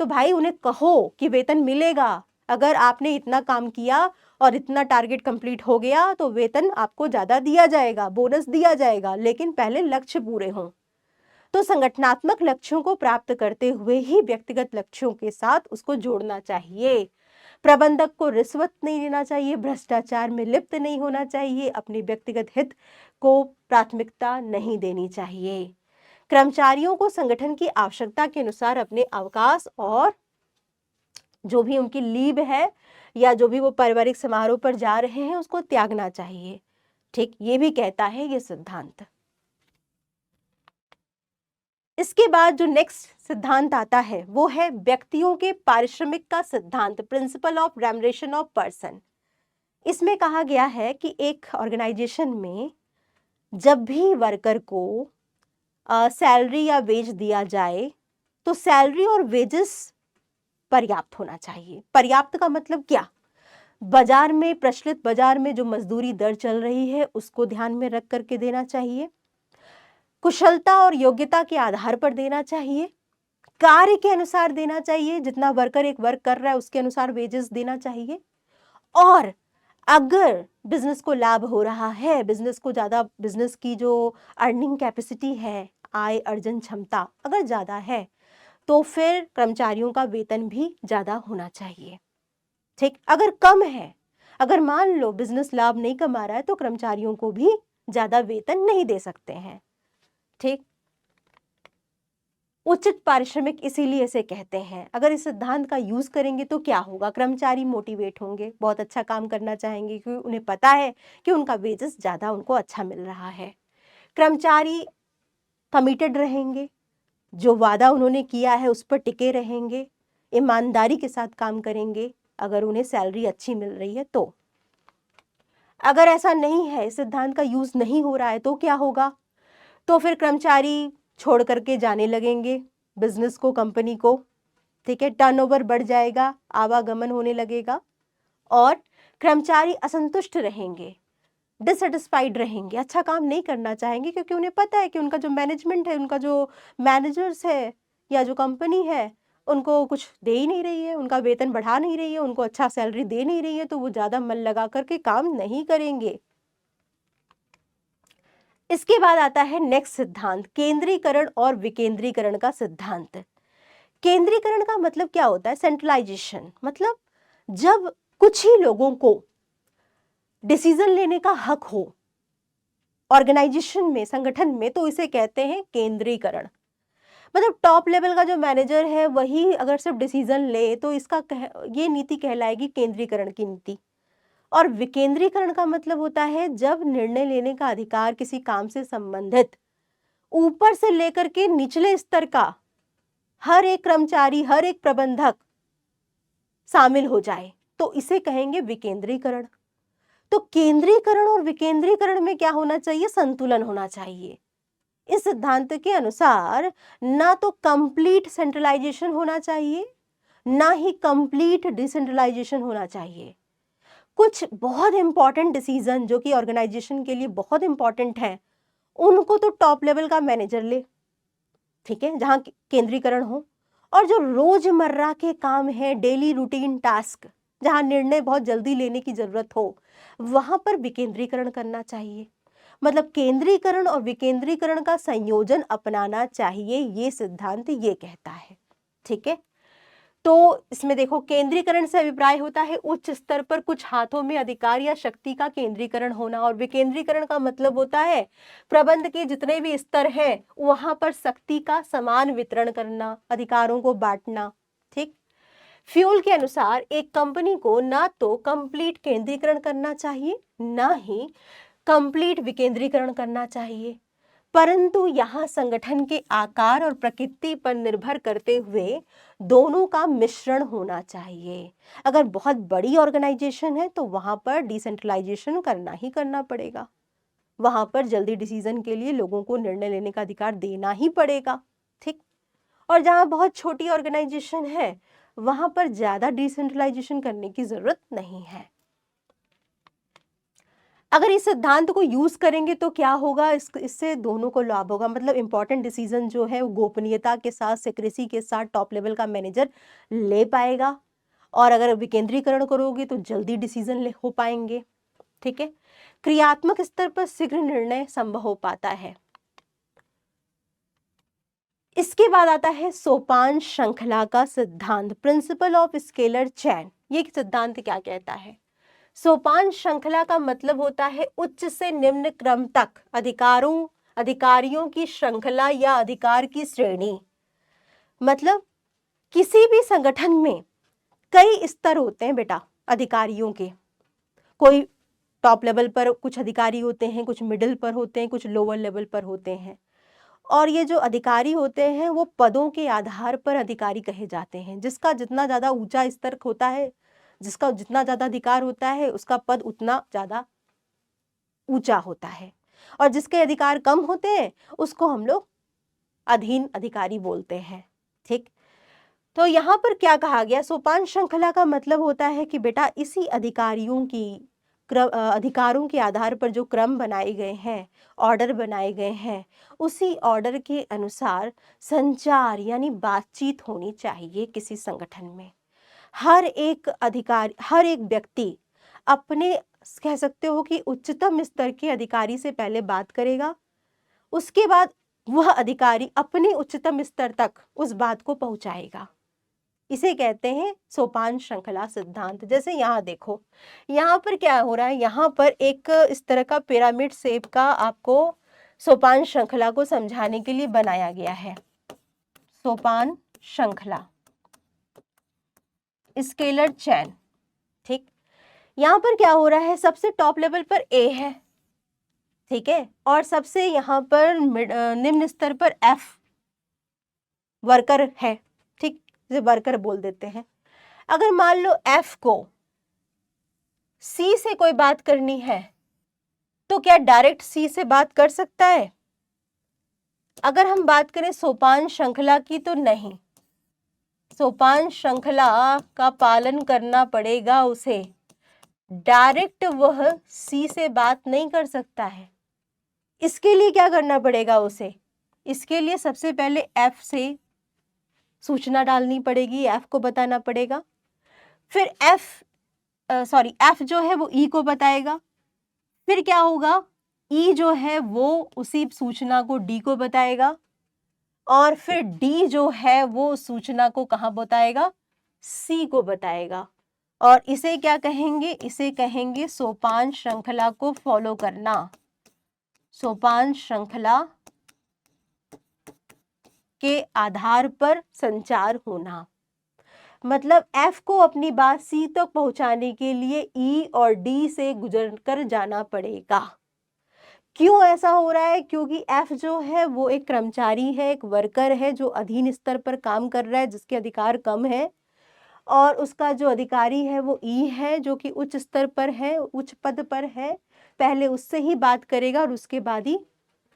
तो भाई उन्हें कहो कि वेतन मिलेगा, अगर आपने इतना काम किया और इतना टारगेट कंप्लीट हो गया तो वेतन आपको ज्यादा दिया जाएगा, बोनस दिया जाएगा, लेकिन पहले लक्ष्य पूरे हों। तो संगठनात्मक लक्ष्यों को प्राप्त करते हुए ही व्यक्तिगत लक्ष्यों के साथ उसको जोड़ना चाहिए। प्रबंधक को रिश्वत नहीं लेना चाहिए, भ्रष्टाचार में लिप्त नहीं होना चाहिए, अपने व्यक्तिगत हित को प्राथमिकता नहीं देनी चाहिए। कर्मचारियों को संगठन की आवश्यकता के अनुसार अपने अवकाश और जो भी उनकी लीव है या जो भी वो पारिवारिक समारोह पर जा रहे हैं उसको त्यागना चाहिए। ठीक, ये भी कहता है ये सिद्धांत। इसके बाद जो नेक्स्ट सिद्धांत आता है वो है व्यक्तियों के पारिश्रमिक का सिद्धांत, principle of remuneration of person. इसमें कहा गया है कि एक ऑर्गेनाइजेशन में जब भी वर्कर को सैलरी या वेज दिया जाए तो सैलरी और वेजेस पर्याप्त होना चाहिए। पर्याप्त का मतलब क्या? बाजार में प्रचलित बाजार में जो मजदूरी दर चल रही है उसको ध्यान में रख करके देना चाहिए, कुशलता और योग्यता के आधार पर देना चाहिए, कार्य के अनुसार देना चाहिए, जितना वर्कर एक वर्क कर रहा है उसके अनुसार वेजेस देना चाहिए। और अगर बिजनेस को लाभ हो रहा है, बिजनेस की जो अर्निंग कैपेसिटी है, आय अर्जन क्षमता अगर ज्यादा है तो फिर कर्मचारियों का वेतन भी ज्यादा होना चाहिए। ठीक, अगर कम है, अगर मान लो बिजनेस लाभ नहीं कमा रहा है तो कर्मचारियों को भी ज्यादा वेतन नहीं दे सकते हैं। ठीक, उचित पारिश्रमिक इसीलिए इसे कहते हैं। अगर इस सिद्धांत का यूज करेंगे तो क्या होगा? कर्मचारी मोटिवेट होंगे, बहुत अच्छा काम करना चाहेंगे क्योंकि उन्हें पता है कि उनका वेजेस ज्यादा उनको अच्छा मिल रहा है। कर्मचारी कमिटेड रहेंगे, जो वादा उन्होंने किया है उस पर टिके रहेंगे, ईमानदारी के साथ काम करेंगे अगर उन्हें सैलरी अच्छी मिल रही है तो। अगर ऐसा नहीं है, इस सिद्धांत का यूज नहीं हो रहा है तो क्या होगा? तो फिर कर्मचारी छोड़ करके जाने लगेंगे बिजनेस को, कंपनी को। ठीक है, टर्नओवर बढ़ जाएगा, आवागमन होने लगेगा और कर्मचारी असंतुष्ट रहेंगे, डिससेटिस्फाइड रहेंगे, अच्छा काम नहीं करना चाहेंगे क्योंकि उन्हें पता है कि उनका जो मैनेजमेंट है, उनका जो मैनेजर्स है या जो कंपनी है उनको कुछ दे ही नहीं रही है, उनका वेतन बढ़ा नहीं रही है, उनको अच्छा सैलरी दे नहीं रही है, तो वो ज्यादा मन लगा करके काम नहीं करेंगे। इसके बाद आता है नेक्स्ट सिद्धांत, केंद्रीकरण और विकेंद्रीकरण का सिद्धांत। केंद्रीकरण का मतलब क्या होता है? सेंट्रलाइजेशन, मतलब जब कुछ ही लोगों को डिसीजन लेने का हक हो ऑर्गेनाइजेशन में, संगठन में, तो इसे कहते हैं केंद्रीकरण। मतलब टॉप लेवल का जो मैनेजर है वही अगर सिर्फ डिसीजन ले तो ये नीति कहलाएगी केंद्रीकरण की नीति। और विकेंद्रीकरण का मतलब होता है जब निर्णय लेने का अधिकार किसी काम से संबंधित ऊपर से लेकर के निचले स्तर का हर एक कर्मचारी, हर एक प्रबंधक शामिल हो जाए, तो इसे कहेंगे विकेंद्रीकरण। तो केंद्रीकरण और विकेंद्रीकरण में क्या होना चाहिए? संतुलन होना चाहिए। इस सिद्धांत के अनुसार ना तो कंप्लीट सेंट्रलाइजेशन होना चाहिए, ना ही कंप्लीट डिसेंट्रलाइजेशन होना चाहिए। कुछ बहुत इंपॉर्टेंट डिसीजन जो कि ऑर्गेनाइजेशन के लिए बहुत इंपॉर्टेंट है, उनको तो टॉप लेवल का मैनेजर ले, ठीक है, जहां केंद्रीकरण हो। और जो रोजमर्रा के काम है, डेली रूटीन टास्क, जहां निर्णय बहुत जल्दी लेने की जरूरत हो, वहां पर विकेंद्रीकरण करना चाहिए। मतलब केंद्रीकरण और विकेंद्रीकरण का संयोजन अपनाना चाहिए, ये सिद्धांत ये कहता है, ठीक है। तो इसमें देखो, केंद्रीकरण से अभिप्राय होता है उच्च स्तर पर कुछ हाथों में अधिकार या शक्ति का केंद्रीकरण होना, और विकेंद्रीकरण का मतलब होता है प्रबंध के जितने भी स्तर हैं वहां पर शक्ति का समान वितरण करना, अधिकारों को बांटना, ठीक। फ्यूल के अनुसार एक कंपनी को ना तो कंप्लीट केंद्रीकरण करना चाहिए, ना ही कंप्लीट विकेंद्रीकरण करना चाहिए, परंतु यहाँ संगठन के आकार और प्रकृति पर निर्भर करते हुए दोनों का मिश्रण होना चाहिए। अगर बहुत बड़ी ऑर्गेनाइजेशन है तो वहां पर डिसेंट्रलाइजेशन करना ही करना पड़ेगा, वहां पर जल्दी डिसीजन के लिए लोगों को निर्णय लेने का अधिकार देना ही पड़ेगा, ठीक। और जहां बहुत छोटी ऑर्गेनाइजेशन है वहां पर ज्यादा डिसेंट्रलाइजेशन करने की जरूरत नहीं है। अगर इस सिद्धांत को यूज करेंगे तो क्या होगा? इससे दोनों को लाभ होगा। मतलब इंपॉर्टेंट डिसीजन जो है वो गोपनीयता के साथ, सिक्रेसी के साथ टॉप लेवल का मैनेजर ले पाएगा, और अगर विकेंद्रीकरण करोगे तो जल्दी डिसीजन ले हो पाएंगे, ठीक है। क्रियात्मक स्तर पर शीघ्र निर्णय संभव हो पाता है। इसके बाद आता है सोपान श्रृंखला का सिद्धांत, प्रिंसिपल ऑफ स्केलर चैन। ये सिद्धांत क्या कहता है? सोपान श्रृंखला का मतलब होता है उच्च से निम्न क्रम तक अधिकारियों की श्रृंखला या अधिकार की श्रेणी। मतलब किसी भी संगठन में कई स्तर होते हैं बेटा अधिकारियों के। कोई टॉप लेवल पर कुछ अधिकारी होते हैं, कुछ मिडिल पर होते हैं, कुछ लोअर लेवल पर होते हैं। और ये जो अधिकारी होते हैं वो पदों के आधार पर अधिकारी कहे जाते हैं। जिसका जितना ज्यादा ऊंचा स्तर होता है, जिसका जितना ज्यादा अधिकार होता है, उसका पद उतना ज्यादा ऊंचा होता है, और जिसके अधिकार कम होते हैं उसको हम लोग अधीन अधिकारी बोलते हैं, ठीक। तो यहाँ पर क्या कहा गया? सोपान श्रृंखला का मतलब होता है कि बेटा इसी अधिकारों के आधार पर जो क्रम बनाए गए हैं, ऑर्डर बनाए गए हैं, उसी ऑर्डर के अनुसार संचार यानी बातचीत होनी चाहिए किसी संगठन में। हर एक व्यक्ति अपने, कह सकते हो कि उच्चतम स्तर के अधिकारी से पहले बात करेगा, उसके बाद वह अधिकारी अपने उच्चतम स्तर तक उस बात को पहुंचाएगा। इसे कहते हैं सोपान श्रृंखला सिद्धांत। जैसे यहाँ देखो, यहाँ पर क्या हो रहा है, यहाँ पर एक इस तरह का पिरामिड शेप का आपको सोपान श्रृंखला को समझाने के लिए बनाया गया है। सोपान श्रृंखला, स्केलर चैन, ठीक। यहाँ पर क्या हो रहा है, सबसे टॉप लेवल पर ए है, ठीक है, और सबसे यहाँ पर निम्न स्तर पर एफ वर्कर है, ठीक, जिसे वर्कर बोल देते हैं। अगर मान लो एफ को सी से कोई बात करनी है तो क्या डायरेक्ट सी से बात कर सकता है? अगर हम बात करें सोपान श्रृंखला की तो नहीं, सोपान श्रृंखला का पालन करना पड़ेगा उसे, डायरेक्ट वह सी से बात नहीं कर सकता है। इसके लिए क्या करना पड़ेगा उसे? इसके लिए सबसे पहले एफ से सूचना डालनी पड़ेगी, एफ को बताना पड़ेगा, फिर एफ जो है वो ई को बताएगा, फिर क्या होगा, ई जो है वो उसी सूचना को डी को बताएगा, और फिर डी जो है वो सूचना को कहाँ बताएगा, सी को बताएगा। और इसे क्या कहेंगे, इसे कहेंगे सोपान श्रृंखला को फॉलो करना, सोपान श्रृंखला के आधार पर संचार होना। मतलब एफ को अपनी बात सी तक पहुंचाने के लिए ई और डी से गुजरकर जाना पड़ेगा। क्यों ऐसा हो रहा है, क्योंकि एफ जो है वो एक कर्मचारी है, एक वर्कर है जो अधीन स्तर पर काम कर रहा है, जिसके अधिकार कम है, और उसका जो अधिकारी है वो ई है जो कि उच्च स्तर पर है, उच्च पद पर है। पहले उससे ही बात करेगा और उसके बाद ही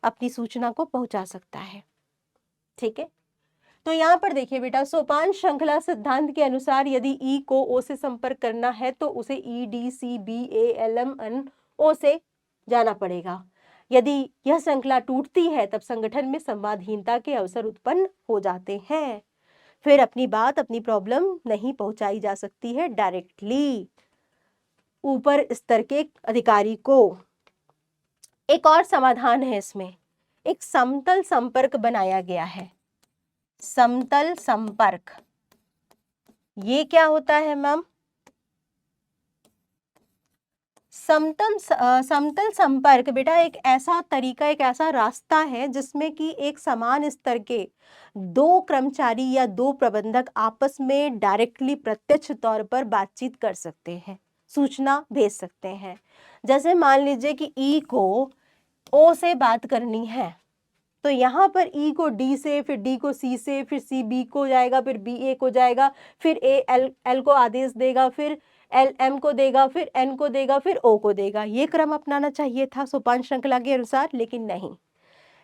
अपनी सूचना को पहुंचा सकता है। ठीक है, तो यहाँ पर देखिए बेटा, सोपान श्रृंखला सिद्धांत के अनुसार यदि ई को ओ से संपर्क करना है तो उसे E D C B A L M N O से जाना पड़ेगा। यदि यह श्रृंखला टूटती है तब संगठन में संवादहीनता के अवसर उत्पन्न हो जाते हैं। फिर अपनी बात, अपनी प्रॉब्लम नहीं पहुंचाई जा सकती है डायरेक्टली ऊपर स्तर के अधिकारी को। एक और समाधान है इसमें, एक समतल संपर्क बनाया गया है। समतल संपर्क, ये क्या होता है मैम? समतल संपर्क बेटा एक ऐसा तरीका, एक ऐसा रास्ता है जिसमें कि एक समान स्तर के दो कर्मचारी या दो प्रबंधक आपस में डायरेक्टली, प्रत्यक्ष तौर पर बातचीत कर सकते हैं, सूचना भेज सकते हैं। जैसे मान लीजिए कि ई को ओ से बात करनी है, तो यहाँ पर ई को डी से, फिर डी को सी से, फिर सी बी को जाएगा, फिर बी ए को जाएगा, फिर ए एल को आदेश देगा, फिर एल एम को देगा, फिर एन को देगा, फिर ओ को देगा। ये क्रम अपनाना चाहिए था सोपान श्रृंखला के अनुसार, लेकिन नहीं।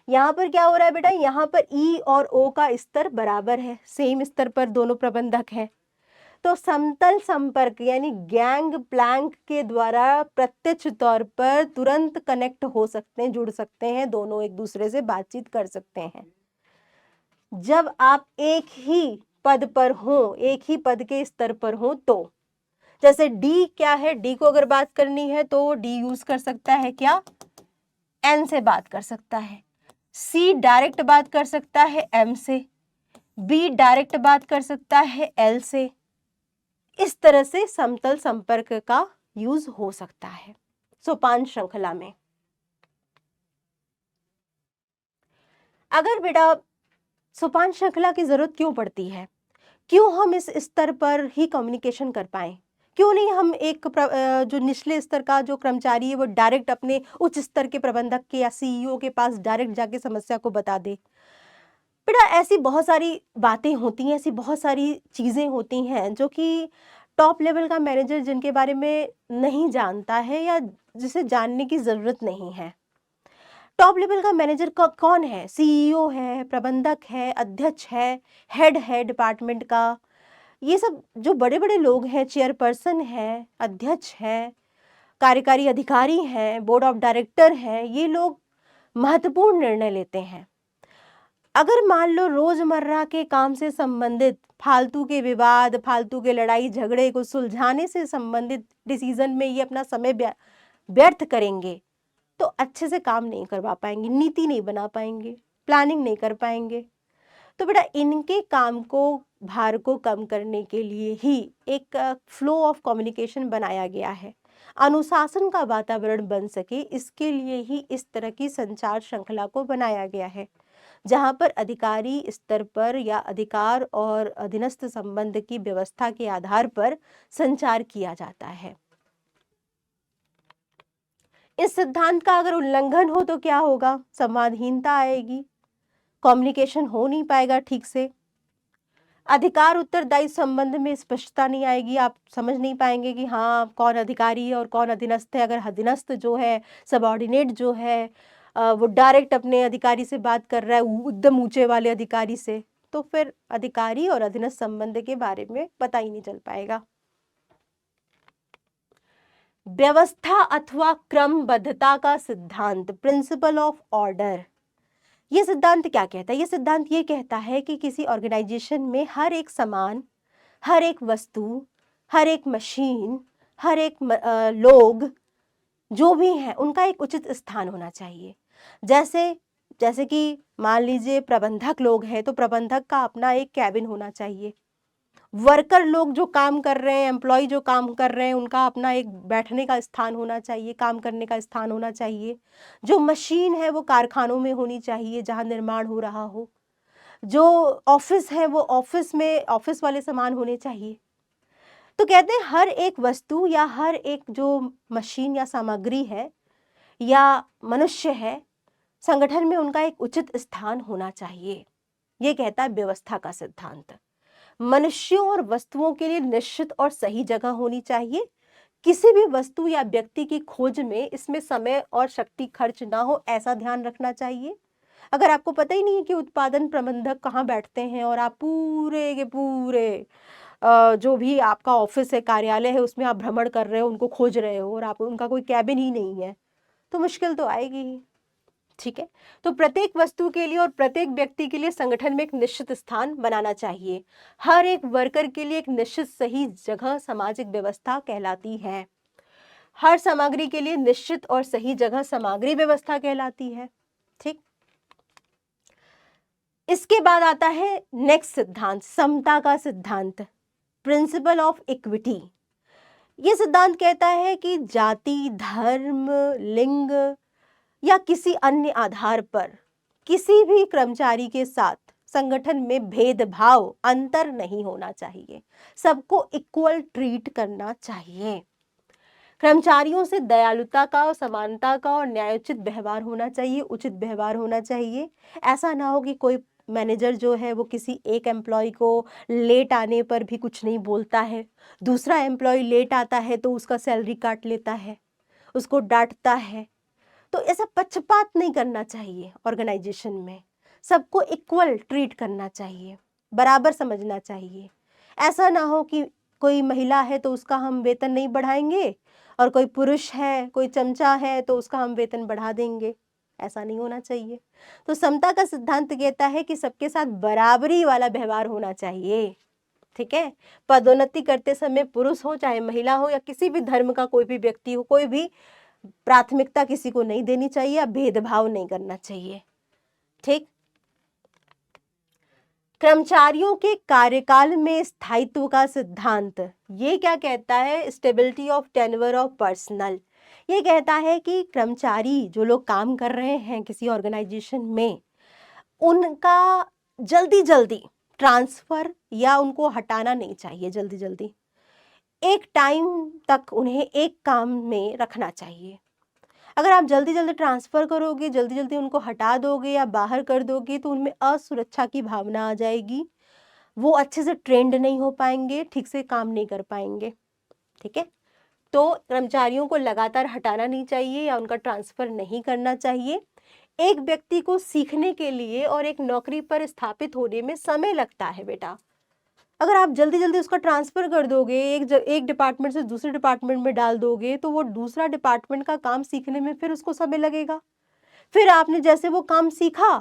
यहाँ पर क्या हो रहा है बेटा, यहाँ पर ई और ओ का स्तर बराबर है, सेम स्तर पर दोनों प्रबंधक हैं। तो समतल संपर्क यानी गैंग प्लैंक के द्वारा प्रत्यक्ष तौर पर तुरंत कनेक्ट हो सकते हैं, जुड़ सकते हैं, दोनों एक दूसरे से बातचीत कर सकते हैं। जब आप एक ही पद पर हो, एक ही पद के स्तर पर हो, तो जैसे डी क्या है, डी को अगर बात करनी है तो डी यूज कर सकता है क्या, एन से बात कर सकता है। सी डायरेक्ट बात कर सकता है एम से, बी डायरेक्ट बात कर सकता है एल से। इस तरह से समतल संपर्क का यूज हो सकता है सोपान श्रृंखला में। अगर बेटा सोपान श्रृंखला की जरूरत क्यों पड़ती है, क्यों हम इस स्तर पर ही कम्युनिकेशन कर पाए, क्यों नहीं हम एक जो निचले स्तर का जो कर्मचारी है वो डायरेक्ट अपने उच्च स्तर के प्रबंधक के या सीईओ के पास डायरेक्ट जाके समस्या को बता दे। बेटा ऐसी बहुत सारी बातें होती हैं, ऐसी बहुत सारी चीजें होती हैं जो कि टॉप लेवल का मैनेजर जिनके बारे में नहीं जानता है या जिसे जानने की जरूरत नहीं है। टॉप लेवल का मैनेजर कौन है, सीईओ है, प्रबंधक है, अध्यक्ष है, हेड है डिपार्टमेंट का। ये सब जो बड़े बड़े लोग हैं, चेयरपर्सन है, अध्यक्ष है, कार्यकारी अधिकारी हैं, बोर्ड ऑफ डायरेक्टर हैं, ये लोग महत्वपूर्ण निर्णय लेते हैं। अगर मान लो रोजमर्रा के काम से संबंधित फालतू के विवाद, फालतू के लड़ाई झगड़े को सुलझाने से संबंधित डिसीजन में ये अपना समय व्यर्थ करेंगे तो अच्छे से काम नहीं करवा पाएंगे, नीति नहीं बना पाएंगे, प्लानिंग नहीं कर पाएंगे। तो बेटा इनके काम को, भार को कम करने के लिए ही एक फ्लो ऑफ कम्युनिकेशन बनाया गया है, अनुशासन का वातावरण बन सके इसके लिए ही इस तरह की संचार श्रृंखला को बनाया गया है, जहां पर अधिकारी स्तर पर या अधिकार और अधीनस्थ संबंध की व्यवस्था के आधार पर संचार किया जाता है। इस सिद्धांत का अगर उल्लंघन हो तो क्या होगा, संवादहीनता आएगी, कम्युनिकेशन हो नहीं पाएगा ठीक से, अधिकार उत्तरदायी संबंध में स्पष्टता नहीं आएगी, आप समझ नहीं पाएंगे कि हाँ कौन अधिकारी है और कौन अधीनस्थ है। अगर अधीनस्थ जो है, सबऑर्डिनेट जो है, वो डायरेक्ट अपने अधिकारी से बात कर रहा है, एकदम ऊंचे वाले अधिकारी से, तो फिर अधिकारी और अधीनस्थ संबंध के बारे में पता ही नहीं चल पाएगा। व्यवस्था अथवा क्रमबद्धता का सिद्धांत, प्रिंसिपल ऑफ ऑर्डर, ये सिद्धांत क्या कहता है? ये सिद्धांत ये कहता है कि किसी ऑर्गेनाइजेशन में हर एक सामान, हर एक वस्तु, हर एक मशीन, हर एक लोग जो भी हैं उनका एक उचित स्थान होना चाहिए। जैसे जैसे कि मान लीजिए प्रबंधक लोग हैं तो प्रबंधक का अपना एक कैबिन होना चाहिए। वर्कर लोग जो काम कर रहे हैं, एम्प्लॉय जो काम कर रहे हैं, उनका अपना एक बैठने का स्थान होना चाहिए, काम करने का स्थान होना चाहिए। जो मशीन है वो कारखानों में होनी चाहिए जहाँ निर्माण हो रहा हो। जो ऑफिस है वो ऑफिस में ऑफिस वाले सामान होने चाहिए। तो कहते हैं हर एक वस्तु या हर एक जो मशीन या सामग्री है या मनुष्य है, संगठन में उनका एक उचित स्थान होना चाहिए। ये कहता है व्यवस्था का सिद्धांत। मनुष्यों और वस्तुओं के लिए निश्चित और सही जगह होनी चाहिए। किसी भी वस्तु या व्यक्ति की खोज में इसमें समय और शक्ति खर्च ना हो, ऐसा ध्यान रखना चाहिए। अगर आपको पता ही नहीं है कि उत्पादन प्रबंधक कहाँ बैठते हैं और आप पूरे के पूरे जो भी आपका ऑफिस है, कार्यालय है, उसमें आप भ्रमण कर रहे हो, उनको खोज रहे हो और आप उनका कोई कैबिन ही नहीं है, तो मुश्किल तो आएगी ही। ठीक है, तो प्रत्येक वस्तु के लिए और प्रत्येक व्यक्ति के लिए संगठन में एक निश्चित स्थान बनाना चाहिए। हर एक वर्कर के लिए एक निश्चित सही जगह सामाजिक व्यवस्था कहलाती है। हर सामग्री के लिए निश्चित और सही जगह सामग्री व्यवस्था कहलाती है। ठीक, इसके बाद आता है नेक्स्ट सिद्धांत, समता का सिद्धांत, प्रिंसिपल ऑफ इक्विटी। ये सिद्धांत कहता है कि जाति, धर्म, लिंग या किसी अन्य आधार पर किसी भी कर्मचारी के साथ संगठन में भेदभाव, अंतर नहीं होना चाहिए। सबको इक्वल ट्रीट करना चाहिए। कर्मचारियों से दयालुता का और समानता का और न्यायोचित व्यवहार होना चाहिए, उचित व्यवहार होना चाहिए। ऐसा ना हो कि कोई मैनेजर जो है वो किसी एक एम्प्लॉय को लेट आने पर भी कुछ नहीं बोलता है, दूसरा एम्प्लॉय लेट आता है तो उसका सैलरी काट लेता है, उसको डांटता है। तो ऐसा पक्षपात नहीं करना चाहिए। ऑर्गेनाइजेशन में सबको इक्वल ट्रीट करना चाहिए, बराबर समझना चाहिए। ऐसा ना हो कि कोई महिला है तो उसका हम वेतन नहीं बढ़ाएंगे और कोई पुरुष है, कोई चमचा है तो उसका हम वेतन बढ़ा देंगे। ऐसा नहीं होना चाहिए। तो समता का सिद्धांत कहता है कि सबके साथ बराबरी वाला व्यवहार होना चाहिए। ठीक है, पदोन्नति करते समय पुरुष हो चाहे महिला हो या किसी भी धर्म का कोई भी व्यक्ति हो, कोई भी प्राथमिकता किसी को नहीं देनी चाहिए या भेदभाव नहीं करना चाहिए। ठीक, कर्मचारियों के कार्यकाल में स्थायित्व का सिद्धांत ये क्या कहता है, stability of tenure of personal. ये कहता है कि कर्मचारी जो लोग काम कर रहे हैं किसी ऑर्गेनाइजेशन में, उनका जल्दी जल्दी ट्रांसफर या उनको हटाना नहीं चाहिए। जल्दी जल्दी एक टाइम तक उन्हें एक काम में रखना चाहिए। अगर आप जल्दी जल्दी ट्रांसफ़र करोगे, जल्दी जल्दी उनको हटा दोगे या बाहर कर दोगे तो उनमें असुरक्षा की भावना आ जाएगी। वो अच्छे से ट्रेंड नहीं हो पाएंगे, ठीक से काम नहीं कर पाएंगे। ठीक है, तो कर्मचारियों को लगातार हटाना नहीं चाहिए या उनका ट्रांसफ़र नहीं करना चाहिए। एक व्यक्ति को सीखने के लिए और एक नौकरी पर स्थापित होने में समय लगता है बेटा। अगर आप जल्दी जल्दी उसका ट्रांसफ़र कर दोगे, एक डिपार्टमेंट से दूसरे डिपार्टमेंट में डाल दोगे तो वो दूसरा डिपार्टमेंट का काम सीखने में फिर उसको समय लगेगा। फिर आपने जैसे वो काम सीखा,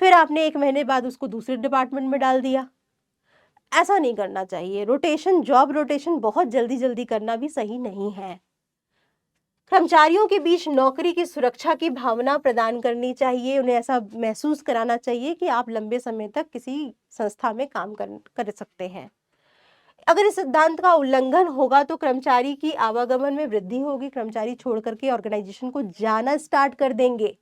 फिर आपने 1 महीने बाद उसको दूसरे डिपार्टमेंट में डाल दिया। ऐसा नहीं करना चाहिए। रोटेशन, जॉब रोटेशन बहुत जल्दी जल्दी करना भी सही नहीं है। कर्मचारियों के बीच नौकरी की सुरक्षा की भावना प्रदान करनी चाहिए। उन्हें ऐसा महसूस कराना चाहिए कि आप लंबे समय तक किसी संस्था में काम कर सकते हैं। अगर इस सिद्धांत का उल्लंघन होगा तो कर्मचारी की आवागमन में वृद्धि होगी। कर्मचारी छोड़ करके ऑर्गेनाइजेशन को जाना स्टार्ट कर देंगे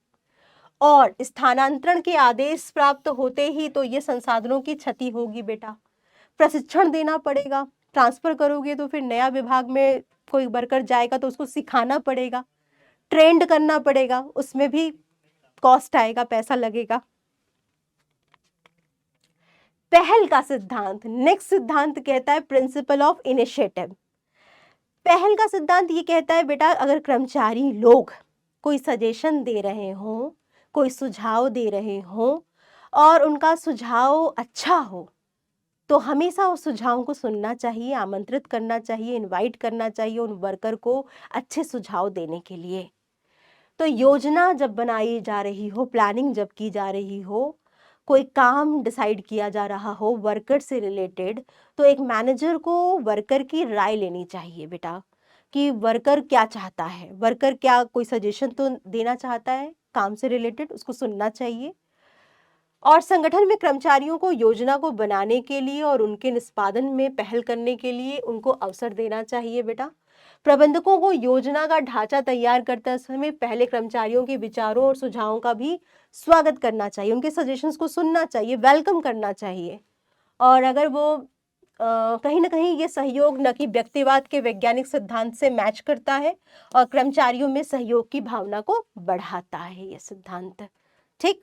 और स्थानांतरण के आदेश प्राप्त होते ही तो ये संसाधनों की क्षति होगी बेटा। प्रशिक्षण देना पड़ेगा। ट्रांसफर करोगे तो फिर नया विभाग में कोई वर्कर जाएगा तो उसको सिखाना पड़ेगा, ट्रेंड करना पड़ेगा, उसमें भी कॉस्ट आएगा, पैसा लगेगा। पहल का सिद्धांत, नेक्स्ट सिद्धांत कहता है प्रिंसिपल ऑफ इनिशिएटिव। पहल का सिद्धांत ये कहता है बेटा, अगर कर्मचारी लोग कोई सजेशन दे रहे हों, कोई सुझाव दे रहे हों और उनका सुझाव अच्छा हो तो हमेशा उस सुझाव को सुनना चाहिए, आमंत्रित करना चाहिए, इनवाइट करना चाहिए उन वर्कर को अच्छे सुझाव देने के लिए। तो योजना जब बनाई जा रही हो, प्लानिंग जब की जा रही हो, कोई काम डिसाइड किया जा रहा हो वर्कर से रिलेटेड, तो एक मैनेजर को वर्कर की राय लेनी चाहिए बेटा कि वर्कर क्या चाहता है, वर्कर क्या कोई सजेशन तो देना चाहता है, काम से रिलेटेड, उसको सुनना चाहिए। और संगठन में कर्मचारियों को योजना को बनाने के लिए और उनके निष्पादन में पहल करने के लिए उनको अवसर देना चाहिए बेटा। प्रबंधकों को योजना का ढांचा तैयार करते समय पहले कर्मचारियों के विचारों और सुझावों का भी स्वागत करना चाहिए, उनके सजेशंस को सुनना चाहिए, वेलकम करना चाहिए। और अगर वो कहीं ना कहीं ये सहयोग न कि व्यक्तिवाद के वैज्ञानिक सिद्धांत से मैच करता है और कर्मचारियों में सहयोग की भावना को बढ़ाता है ये सिद्धांत। ठीक,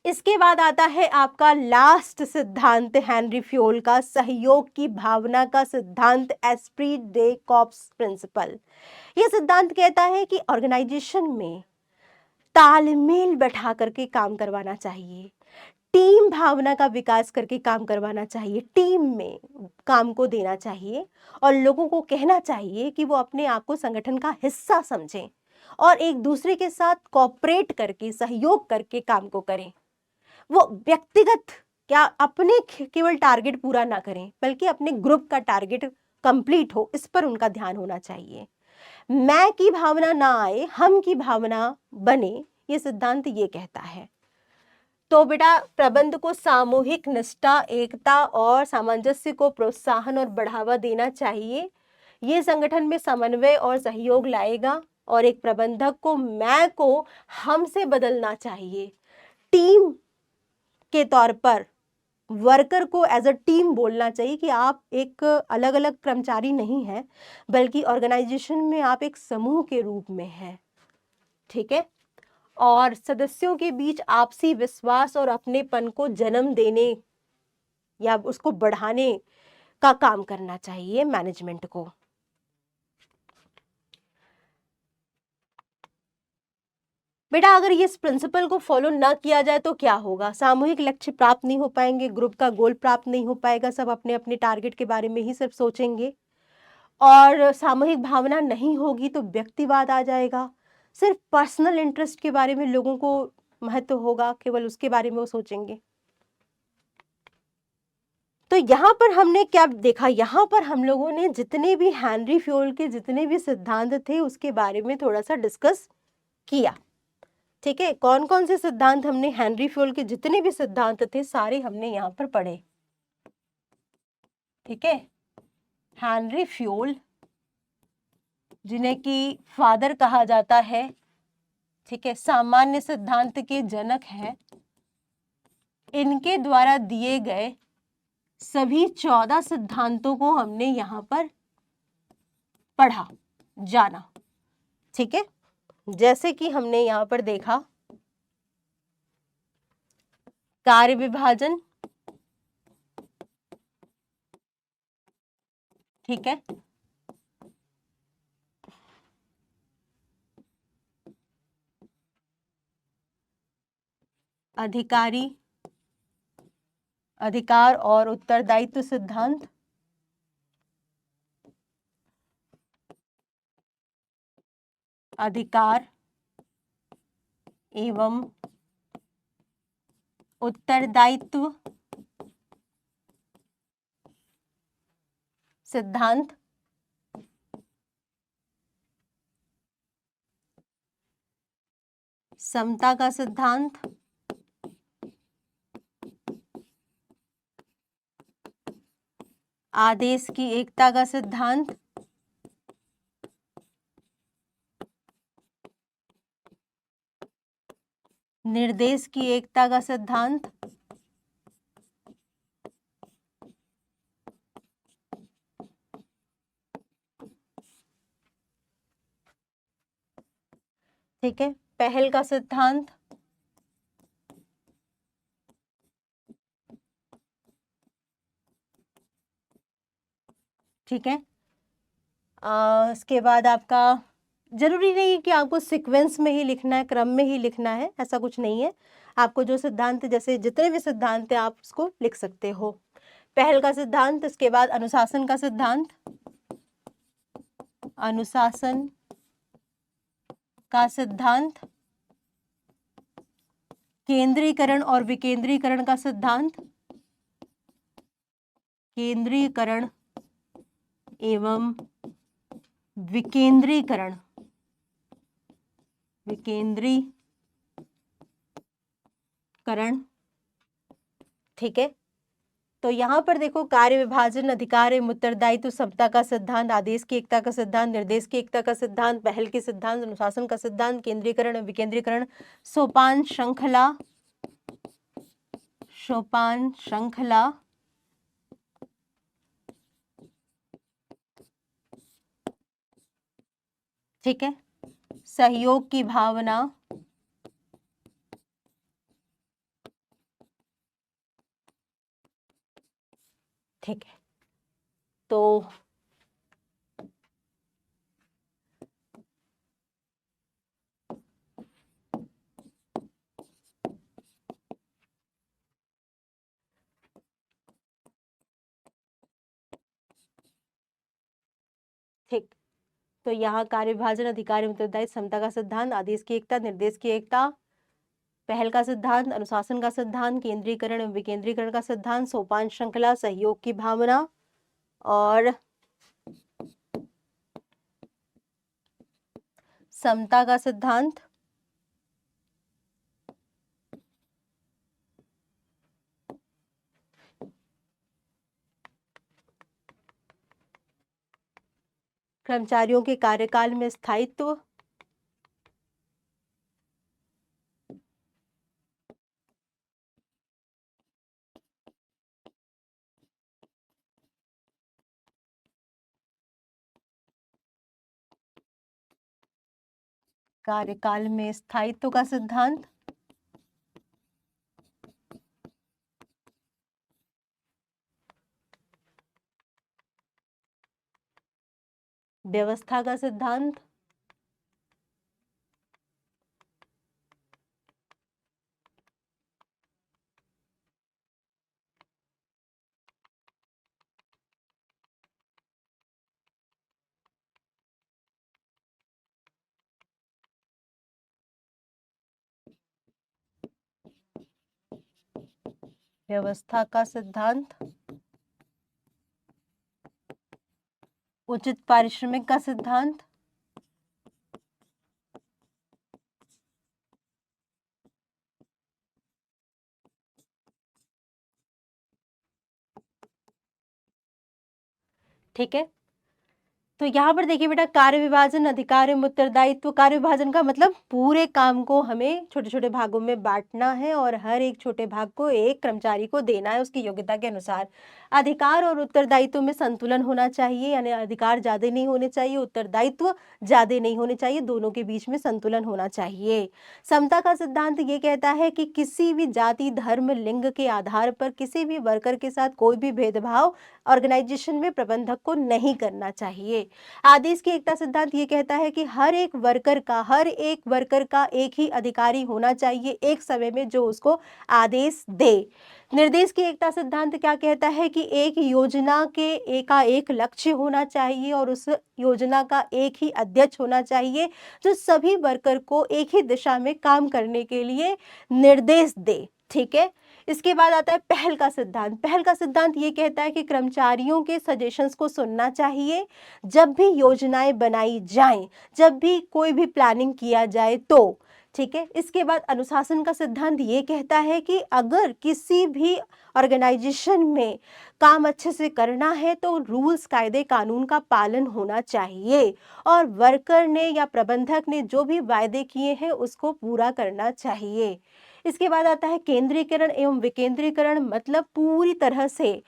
इसके बाद आता है आपका लास्ट सिद्धांत हेनरी फ्योल का, सहयोग की भावना का सिद्धांत, एस्प्रिट दे कॉर्प्स प्रिंसिपल। यह सिद्धांत कहता है कि ऑर्गेनाइजेशन में तालमेल बैठा करके काम करवाना चाहिए, टीम भावना का विकास करके काम करवाना चाहिए, टीम में काम को देना चाहिए और लोगों को कहना चाहिए कि वो अपने आप को संगठन का हिस्सा समझें और एक दूसरे के साथ कोऑपरेट करके, सहयोग करके काम को करें। वो व्यक्तिगत क्या अपने केवल टारगेट पूरा ना करें, बल्कि अपने ग्रुप का टारगेट कंप्लीट हो, इस पर उनका ध्यान होना चाहिए। मैं की भावना ना आए, हम की भावना बने, ये सिद्धांत ये कहता है। तो बेटा प्रबंध को सामूहिक निष्ठा, एकता और सामंजस्य को प्रोत्साहन और बढ़ावा देना चाहिए। ये संगठन में समन्वय और सहयोग लाएगा और एक प्रबंधक को मैं को हम से बदलना चाहिए। टीम के तौर पर वर्कर को एज अ टीम बोलना चाहिए कि आप एक अलग अलग कर्मचारी नहीं हैं, बल्कि ऑर्गेनाइजेशन में आप एक समूह के रूप में हैं। ठीक है, और सदस्यों के बीच आपसी विश्वास और अपनेपन को जन्म देने या उसको बढ़ाने का काम करना चाहिए मैनेजमेंट को। बेटा अगर ये इस प्रिंसिपल को फॉलो ना किया जाए तो क्या होगा? सामूहिक लक्ष्य प्राप्त नहीं हो पाएंगे, ग्रुप का गोल प्राप्त नहीं हो पाएगा, सब अपने अपने टारगेट के बारे में ही सिर्फ सोचेंगे और सामूहिक भावना नहीं होगी तो व्यक्तिवाद आ जाएगा, सिर्फ पर्सनल इंटरेस्ट के बारे में लोगों को महत्व होगा, केवल उसके बारे में वो सोचेंगे। तो यहाँ पर हमने क्या देखा? यहाँ पर हम लोगों ने जितने भी हेनरी फ्योल के जितने भी सिद्धांत थे उसके बारे में थोड़ा सा डिस्कस किया। ठीक है, कौन कौन से सिद्धांत हमने, हेनरी फ्योल के जितने भी सिद्धांत थे सारे हमने यहाँ पर पढ़े। ठीक है, हेनरी फ्योल जिन्हें कि फादर कहा जाता है, ठीक है, सामान्य सिद्धांत के जनक हैं, इनके द्वारा दिए गए सभी 14 सिद्धांतों को हमने यहाँ पर पढ़ा, जाना। ठीक है, जैसे कि हमने यहाँ पर देखा कार्य विभाजन, ठीक है, अधिकार और उत्तरदायित्व सिद्धांत, अधिकार एवं उत्तरदायित्व सिद्धांत, समता का सिद्धांत, आदेश की एकता का सिद्धांत, निर्देश की एकता का सिद्धांत, ठीक है, पहल का सिद्धांत, ठीक है। इसके बाद आपका जरूरी नहीं कि आपको सीक्वेंस में ही लिखना है, क्रम में ही लिखना है, ऐसा कुछ नहीं है। आपको जो सिद्धांत, जैसे जितने भी सिद्धांत है आप उसको लिख सकते हो। पहल का सिद्धांत, इसके बाद अनुशासन का सिद्धांत, अनुशासन का सिद्धांत, केंद्रीकरण और विकेंद्रीकरण का सिद्धांत, केंद्रीकरण एवं विकेंद्रीकरण विकेंद्रीकरण। ठीक है, तो यहाँ पर देखो कार्य विभाजन, अधिकार एवं उत्तरदायित्व, समता का सिद्धांत, आदेश की एकता का सिद्धांत, निर्देश की एकता का सिद्धांत, पहल के सिद्धांत, अनुशासन का सिद्धांत, केंद्रीकरण एवं विकेंद्रीकरण, सोपान श्रृंखला, ठीक है, सहयोग की भावना, ठीक है। तो ठीक, तो यहाँ कार्य विभाजन, अधिकार एवं उत्तरदायित्व, समता का सिद्धांत, आदेश की एकता, निर्देश की एकता, पहल का सिद्धांत, अनुशासन का सिद्धांत, केंद्रीकरण एवं विकेंद्रीकरण का सिद्धांत, सोपान श्रृंखला, सहयोग की भावना और समता का सिद्धांत, कर्मचारियों के कार्यकाल में स्थायित्व, कार्यकाल में स्थायित्व का सिद्धांत, व्यवस्था का सिद्धांत, व्यवस्था का सिद्धांत, उचित पारिश्रमिक का सिद्धांत, ठीक है। तो यहाँ पर देखिए बेटा, कार्य विभाजन, अधिकार एवं उत्तरदायित्व, कार्य विभाजन का मतलब पूरे काम को हमें छोटे छोटे भागों में बांटना है और हर एक छोटे भाग को एक कर्मचारी को देना है उसकी योग्यता के अनुसार। अधिकार और उत्तरदायित्व में संतुलन होना चाहिए, यानी अधिकार ज्यादा नहीं होने चाहिए, उत्तरदायित्व ज्यादा नहीं होने चाहिए, दोनों के बीच में संतुलन होना चाहिए। समता का सिद्धांत ये कहता है कि किसी भी जाति, धर्म, लिंग के आधार पर किसी भी वर्कर के साथ कोई भी भेदभाव ऑर्गेनाइजेशन में प्रबंधक को नहीं करना चाहिए। आदेश की एकता सिद्धांत ये कहता है कि हर एक वर्कर का एक ही अधिकारी होना चाहिए एक समय में जो उसको आदेश दे। निर्देश की एकता सिद्धांत क्या कहता है कि एक योजना के एक लक्ष्य होना चाहिए और उस योजना का एक ही अध्यक्ष होना चाहिए जो सभी वर्कर को एक ही दिशा में काम करने के लिए निर्देश दे। ठीक है, इसके बाद आता है पहल का सिद्धांत। पहल का सिद्धांत ये कहता है कि कर्मचारियों के सजेशंस को सुनना चाहिए जब भी योजनाएं बनाई जाएं, जब भी कोई भी प्लानिंग किया जाए तो। ठीक है, इसके बाद अनुशासन का सिद्धांत ये कहता है कि अगर किसी भी ऑर्गेनाइजेशन में काम अच्छे से करना है तो रूल्स, कायदे, कानून का पालन होना चाहिए और वर्कर ने या प्रबंधक ने जो भी वायदे किए हैं उसको पूरा करना चाहिए। इसके बाद आता है केंद्रीकरण एवं विकेंद्रीकरण, मतलब पूरी तरह से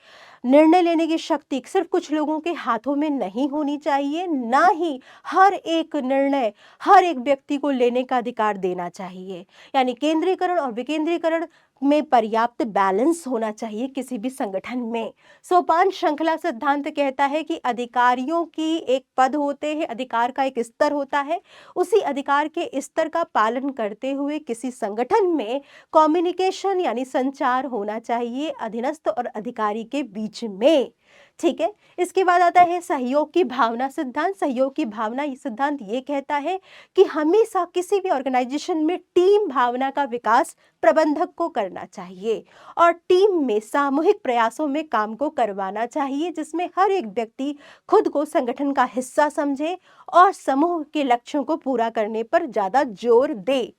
निर्णय लेने की शक्ति सिर्फ कुछ लोगों के हाथों में नहीं होनी चाहिए, ना ही हर एक निर्णय हर एक व्यक्ति को लेने का अधिकार देना चाहिए। यानी केंद्रीकरण और विकेंद्रीकरण में पर्याप्त बैलेंस होना चाहिए किसी भी संगठन में। सोपान श्रृंखला सिद्धांत कहता है कि अधिकारियों की एक पद होते हैं, अधिकार का एक स्तर होता है, उसी अधिकार के स्तर का पालन करते हुए किसी संगठन में कम्युनिकेशन यानी संचार होना चाहिए अधीनस्थ और अधिकारी के बीच में। ठीक है, इसके बाद आता है सहयोग की भावना सिद्धांत। सहयोग की भावना ये सिद्धांत ये कहता है कि हमेशा किसी भी ऑर्गेनाइजेशन में टीम भावना का विकास प्रबंधक को करना चाहिए और टीम में सामूहिक प्रयासों में काम को करवाना चाहिए, जिसमें हर एक व्यक्ति खुद को संगठन का हिस्सा समझे और समूह के लक्ष्यों को पूरा करने पर ज्यादा जोर दे।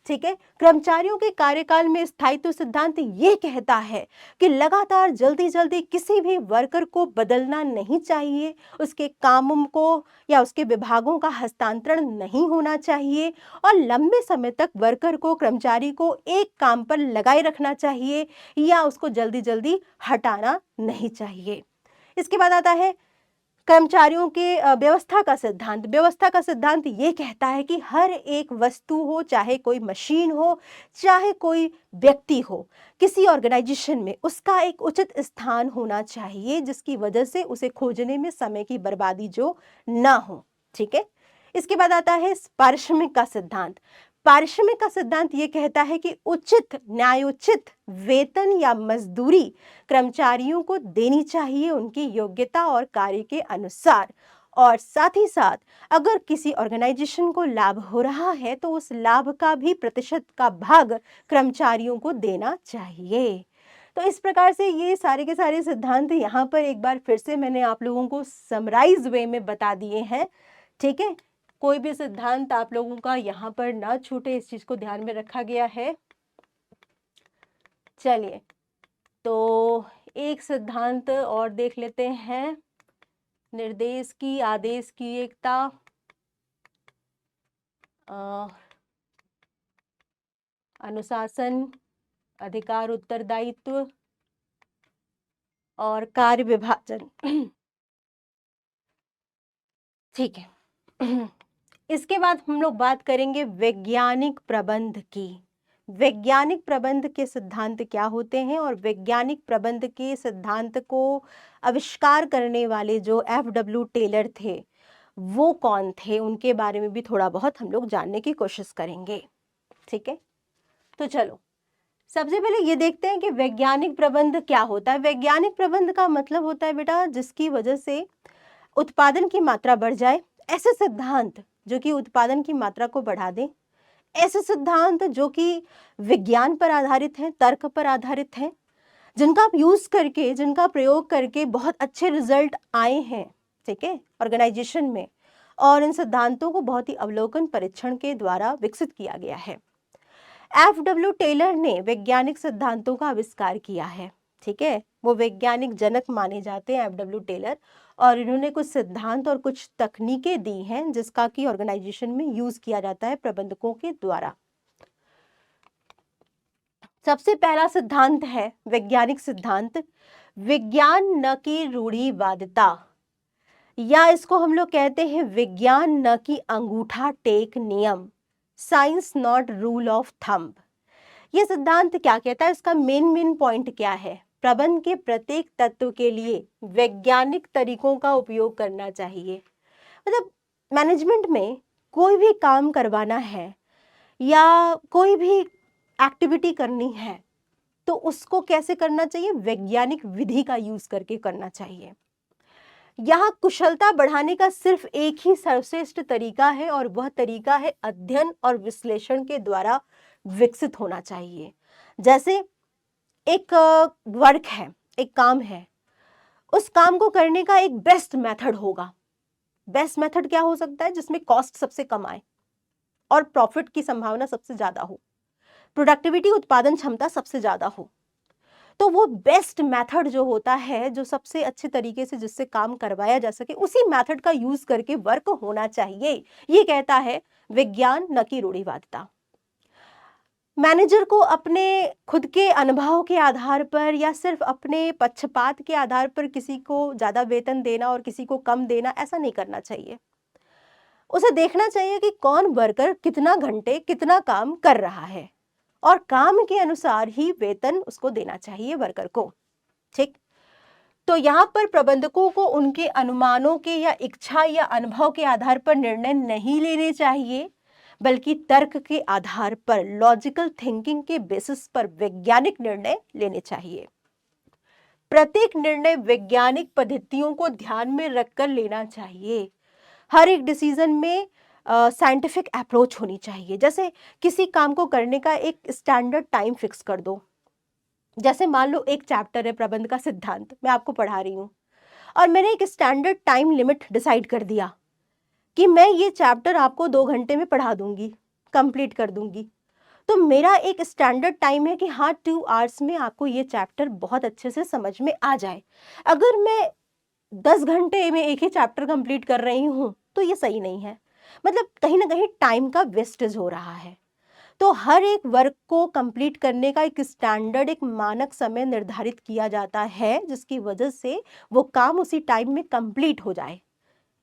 ठीक है, कर्मचारियों के कार्यकाल में स्थायित्व सिद्धांत ये कहता है कि लगातार जल्दी जल्दी किसी भी वर्कर को बदलना नहीं चाहिए, उसके कामों को या उसके विभागों का हस्तांतरण नहीं होना चाहिए और लंबे समय तक वर्कर को, कर्मचारी को एक काम पर लगाए रखना चाहिए या उसको जल्दी जल्दी हटाना नहीं चाहिए। इसके बाद आता है कर्मचारियों के व्यवस्था का सिद्धांत। व्यवस्था का सिद्धांत ये कहता है कि हर एक वस्तु हो, चाहे कोई मशीन हो, चाहे कोई व्यक्ति हो, किसी ऑर्गेनाइजेशन में उसका एक उचित स्थान होना चाहिए, जिसकी वजह से उसे खोजने में समय की बर्बादी जो ना हो। ठीक है, इसके बाद आता है पारिश्रमिक का सिद्धांत। पारिश्रमिक का सिद्धांत ये कहता है कि उचित न्यायोचित वेतन या मजदूरी कर्मचारियों को देनी चाहिए उनकी योग्यता और कार्य के अनुसार, और साथ ही साथ अगर किसी ऑर्गेनाइजेशन को लाभ हो रहा है तो उस लाभ का भी प्रतिशत का भाग कर्मचारियों को देना चाहिए। तो इस प्रकार से ये सारे के सारे सिद्धांत यहाँ पर एक बार फिर से मैंने आप लोगों को समराइज वे में बता दिए हैं। ठीक है, कोई भी सिद्धांत आप लोगों का यहाँ पर ना छूटे, इस चीज को ध्यान में रखा गया है। चलिए, तो एक सिद्धांत और देख लेते हैं, निर्देश की आदेश की एकता, अनुशासन, अधिकार उत्तरदायित्व और कार्य विभाजन। ठीक है, इसके बाद हम लोग बात करेंगे वैज्ञानिक प्रबंध की। वैज्ञानिक प्रबंध के सिद्धांत क्या होते हैं और वैज्ञानिक प्रबंध के सिद्धांत को आविष्कार करने वाले जो एफ.डब्ल्यू. टेलर थे वो कौन थे, उनके बारे में भी थोड़ा बहुत हम लोग जानने की कोशिश करेंगे। ठीक है, तो चलो सबसे पहले ये देखते हैं कि वैज्ञानिक प्रबंध क्या होता है। वैज्ञानिक प्रबंध का मतलब होता है बेटा जिसकी वजह से उत्पादन की मात्रा बढ़ जाए, ऐसे सिद्धांत जो कि उत्पादन की मात्रा को बढ़ा दें, ऐसे सिद्धांत जो कि विज्ञान पर आधारित हैं, तर्क पर आधारित हैं, जिनका आप यूज करके, जिनका प्रयोग करके बहुत अच्छे रिजल्ट आए हैं। ठीक है, ऑर्गेनाइजेशन में, और इन सिद्धांतों को बहुत ही अवलोकन परीक्षण के द्वारा विकसित किया गया है। एफ.डब्ल्यू. टेलर ने वैज्ञानिक सिद्धांतों का आविष्कार किया है। ठीक है, वो वैज्ञानिक जनक माने जाते हैं एफ.डब्ल्यू. टेलर, और इन्होंने कुछ सिद्धांत और कुछ तकनीकें दी हैं जिसका कि ऑर्गेनाइजेशन में यूज किया जाता है प्रबंधकों के द्वारा। सबसे पहला सिद्धांत है वैज्ञानिक सिद्धांत, विज्ञान न की रूढ़िवादिता, या इसको हम लोग कहते हैं विज्ञान न की अंगूठा टेक नियम, science not rule of thumb. ये सिद्धांत क्या कहता है, इसका मेन पॉइंट क्या है, प्रबंध के प्रत्येक तत्व के लिए वैज्ञानिक तरीकों का उपयोग करना चाहिए। मतलब मैनेजमेंट में कोई भी काम करवाना है या कोई भी एक्टिविटी करनी है तो उसको कैसे करना चाहिए, वैज्ञानिक विधि का यूज करके करना चाहिए। यहाँ कुशलता बढ़ाने का सिर्फ एक ही सर्वश्रेष्ठ तरीका है और वह तरीका है अध्ययन और विश्लेषण के द्वारा विकसित होना चाहिए। जैसे एक वर्क है, एक काम है, उस काम को करने का एक बेस्ट मेथड होगा। बेस्ट मेथड क्या हो सकता है, जिसमें कॉस्ट सबसे कम आए और प्रॉफिट की संभावना सबसे ज्यादा हो, प्रोडक्टिविटी उत्पादन क्षमता सबसे ज्यादा हो। तो वो बेस्ट मेथड जो होता है, जो सबसे अच्छे तरीके से जिससे काम करवाया जा सके, उसी मेथड का यूज करके वर्क होना चाहिए। ये कहता है विज्ञान न कि रूढ़िवादिता। मैनेजर को अपने खुद के अनुभव के आधार पर या सिर्फ अपने पक्षपात के आधार पर किसी को ज्यादा वेतन देना और किसी को कम देना, ऐसा नहीं करना चाहिए। उसे देखना चाहिए कि कौन वर्कर कितना घंटे कितना काम कर रहा है और काम के अनुसार ही वेतन उसको देना चाहिए वर्कर को। ठीक, तो यहाँ पर प्रबंधकों को उनके अनुमानों के या इच्छा या अनुभव के आधार पर निर्णय नहीं लेने चाहिए, बल्कि तर्क के आधार पर, लॉजिकल थिंकिंग के बेसिस पर वैज्ञानिक निर्णय लेने चाहिए। प्रत्येक निर्णय वैज्ञानिक पद्धतियों को ध्यान में रखकर लेना चाहिए। हर एक डिसीजन में साइंटिफिक अप्रोच होनी चाहिए। जैसे किसी काम को करने का एक स्टैंडर्ड टाइम फिक्स कर दो। जैसे मान लो एक चैप्टर है प्रबंध का सिद्धांत, मैं आपको पढ़ा रही हूँ और मैंने एक स्टैंडर्ड टाइम लिमिट डिसाइड कर दिया कि मैं ये चैप्टर आपको 2 घंटे में पढ़ा दूंगी, कंप्लीट कर दूंगी। तो मेरा एक स्टैंडर्ड टाइम है कि हाँ 2 आवर्स में आपको ये चैप्टर बहुत अच्छे से समझ में आ जाए। अगर मैं 10 घंटे में एक ही चैप्टर कंप्लीट कर रही हूँ तो ये सही नहीं है, मतलब कहीं ना कहीं टाइम का वेस्टेज हो रहा है। तो हर एक वर्क को कंप्लीट करने का एक स्टैंडर्ड, एक मानक समय निर्धारित किया जाता है, जिसकी वजह से वो काम उसी टाइम में कंप्लीट हो जाए।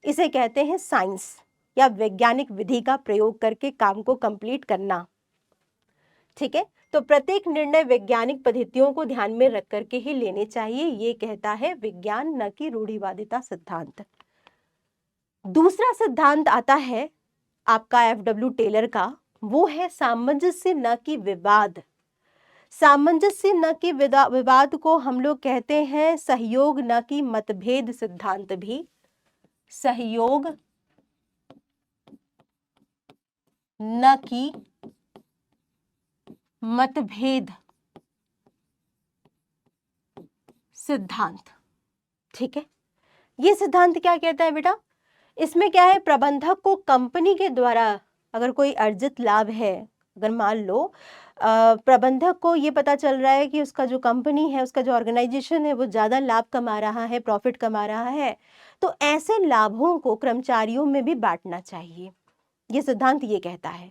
इसे कहते हैं साइंस या वैज्ञानिक विधि का प्रयोग करके काम को कंप्लीट करना। ठीक है, तो प्रत्येक निर्णय वैज्ञानिक पद्धतियों को ध्यान में रख करके ही लेने चाहिए, ये कहता है विज्ञान, न कि रूढ़िवादिता सिद्धांत। दूसरा सिद्धांत आता है आपका FW टेलर का, वो है सामंजस्य न कि विवाद। सामंजस्य न कि विवाद को हम लोग कहते हैं सहयोग न कि मतभेद सिद्धांत भी। सहयोग न कि मतभेद सिद्धांत। ठीक है, ये सिद्धांत क्या कहता है बेटा? इसमें क्या है, प्रबंधक को कंपनी के द्वारा अगर कोई अर्जित लाभ है, अगर मान लो प्रबंधक को ये पता चल रहा है कि उसका जो कंपनी है, उसका जो ऑर्गेनाइजेशन है वो ज़्यादा लाभ कमा रहा है, प्रॉफिट कमा रहा है, तो ऐसे लाभों को कर्मचारियों में भी बांटना चाहिए। ये सिद्धांत ये कहता है।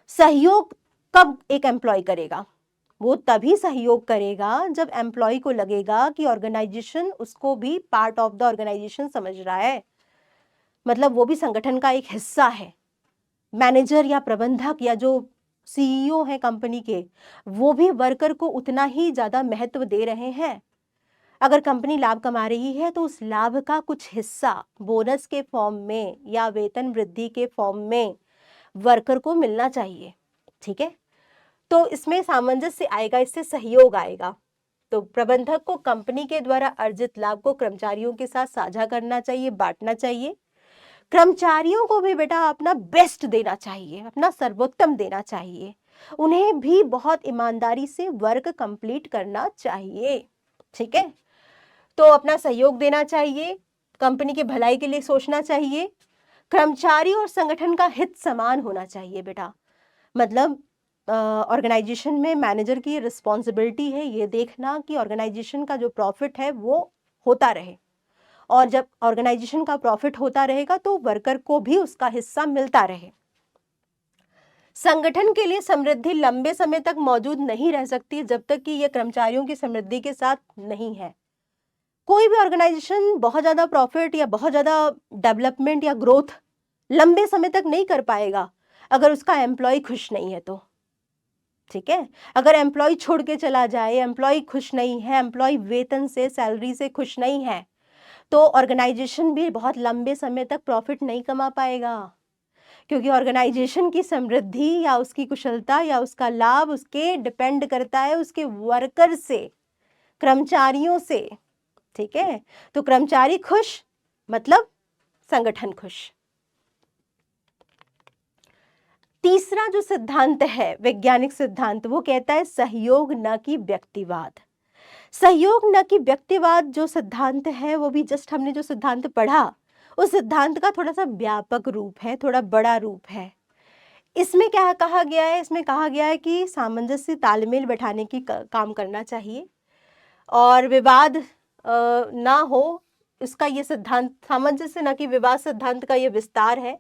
सहयोग कब एक एम्प्लॉय करेगा? वो तभी सहयोग करेगा जब एम्प्लॉय को लगेगा कि ऑर्गेनाइजेशन उसको भी पार्ट ऑफ द ऑर्गेनाइजेशन समझ रहा है, मतलब वो भी संगठन का एक हिस्सा है। मैनेजर या प्रबंधक या जो CEO है कंपनी के, वो भी वर्कर को उतना ही ज़्यादा महत्व दे रहे हैं। अगर कंपनी लाभ कमा रही है तो उस लाभ का कुछ हिस्सा बोनस के फॉर्म में या वेतन वृद्धि के फॉर्म में वर्कर को मिलना चाहिए। ठीक है, तो इसमें सामंजस्य आएगा, इससे सहयोग आएगा। तो प्रबंधक को कंपनी के द्वारा अर्जित लाभ को कर्मचारियों के साथ साझा करना चाहिए, बांटना चाहिए। कर्मचारियों को भी बेटा अपना बेस्ट देना चाहिए, अपना सर्वोत्तम देना चाहिए। उन्हें भी बहुत ईमानदारी से वर्क कंप्लीट करना चाहिए। ठीक है, तो अपना सहयोग देना चाहिए, कंपनी के भलाई के लिए सोचना चाहिए। कर्मचारी और संगठन का हित समान होना चाहिए बेटा। मतलब ऑर्गेनाइजेशन में मैनेजर की रिस्पॉन्सिबिलिटी है ये देखना कि ऑर्गेनाइजेशन का जो प्रॉफिट है वो होता रहे, और जब ऑर्गेनाइजेशन का प्रॉफिट होता रहेगा तो वर्कर को भी उसका हिस्सा मिलता रहे। संगठन के लिए समृद्धि लंबे समय तक मौजूद नहीं रह सकती जब तक कि यह कर्मचारियों की समृद्धि के साथ नहीं है। कोई भी ऑर्गेनाइजेशन बहुत ज़्यादा प्रॉफिट या बहुत ज़्यादा डेवलपमेंट या ग्रोथ लंबे समय तक नहीं कर पाएगा अगर उसका एम्प्लॉय खुश नहीं है तो। ठीक है, अगर एम्प्लॉय छोड़ के चला जाए, एम्प्लॉय खुश नहीं है, एम्प्लॉय वेतन से, सैलरी से खुश नहीं है, तो ऑर्गेनाइजेशन भी बहुत लंबे समय तक प्रॉफिट नहीं कमा पाएगा, क्योंकि ऑर्गेनाइजेशन की समृद्धि या उसकी कुशलता या उसका लाभ उसके डिपेंड करता है उसके वर्कर से, कर्मचारियों से। ठीक है, तो कर्मचारी खुश मतलब संगठन खुश। तीसरा जो सिद्धांत है वैज्ञानिक सिद्धांत, वो कहता है सहयोग न कि व्यक्तिवाद। सहयोग न कि व्यक्तिवाद जो सिद्धांत है वो भी जस्ट हमने जो सिद्धांत पढ़ा उस सिद्धांत का थोड़ा सा व्यापक रूप है, थोड़ा बड़ा रूप है। इसमें क्या कहा गया है? इसमें कहा गया है कि सामंजस्य तालमेल बैठाने की काम करना चाहिए और विवाद ना हो, इसका ये सिद्धांत सामंजस्य न कि विवाद सिद्धांत का ये विस्तार है।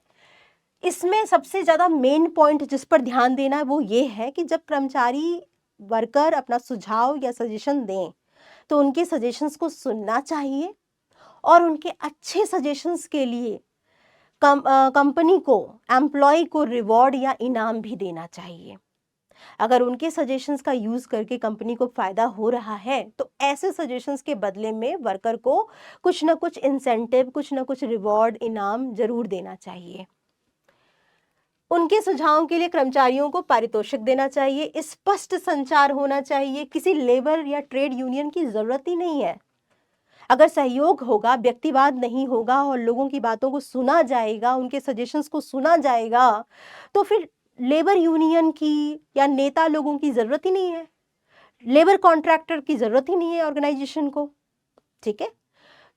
इसमें सबसे ज़्यादा मेन पॉइंट जिस पर ध्यान देना है वो ये है कि जब कर्मचारी वर्कर अपना सुझाव या सजेशन दें तो उनके सजेशंस को सुनना चाहिए और उनके अच्छे सजेशंस के लिए कंपनी को, एम्प्लॉय को रिवॉर्ड या इनाम भी देना चाहिए। अगर उनके सजेशंस का यूज़ करके कंपनी को फ़ायदा हो रहा है तो ऐसे सजेशंस के बदले में वर्कर को कुछ ना कुछ इंसेंटिव, कुछ ना कुछ रिवॉर्ड, इनाम ज़रूर देना चाहिए। उनके सुझावों के लिए कर्मचारियों को पारितोषिक देना चाहिए, स्पष्ट संचार होना चाहिए, किसी लेबर या ट्रेड यूनियन की जरूरत ही नहीं है। अगर सहयोग होगा, व्यक्तिवाद नहीं होगा और लोगों की बातों को सुना जाएगा, उनके सजेशंस को सुना जाएगा, तो फिर लेबर यूनियन की या नेता लोगों की जरूरत ही नहीं है, लेबर कॉन्ट्रैक्टर की जरूरत ही नहीं है ऑर्गेनाइजेशन को। ठीक है,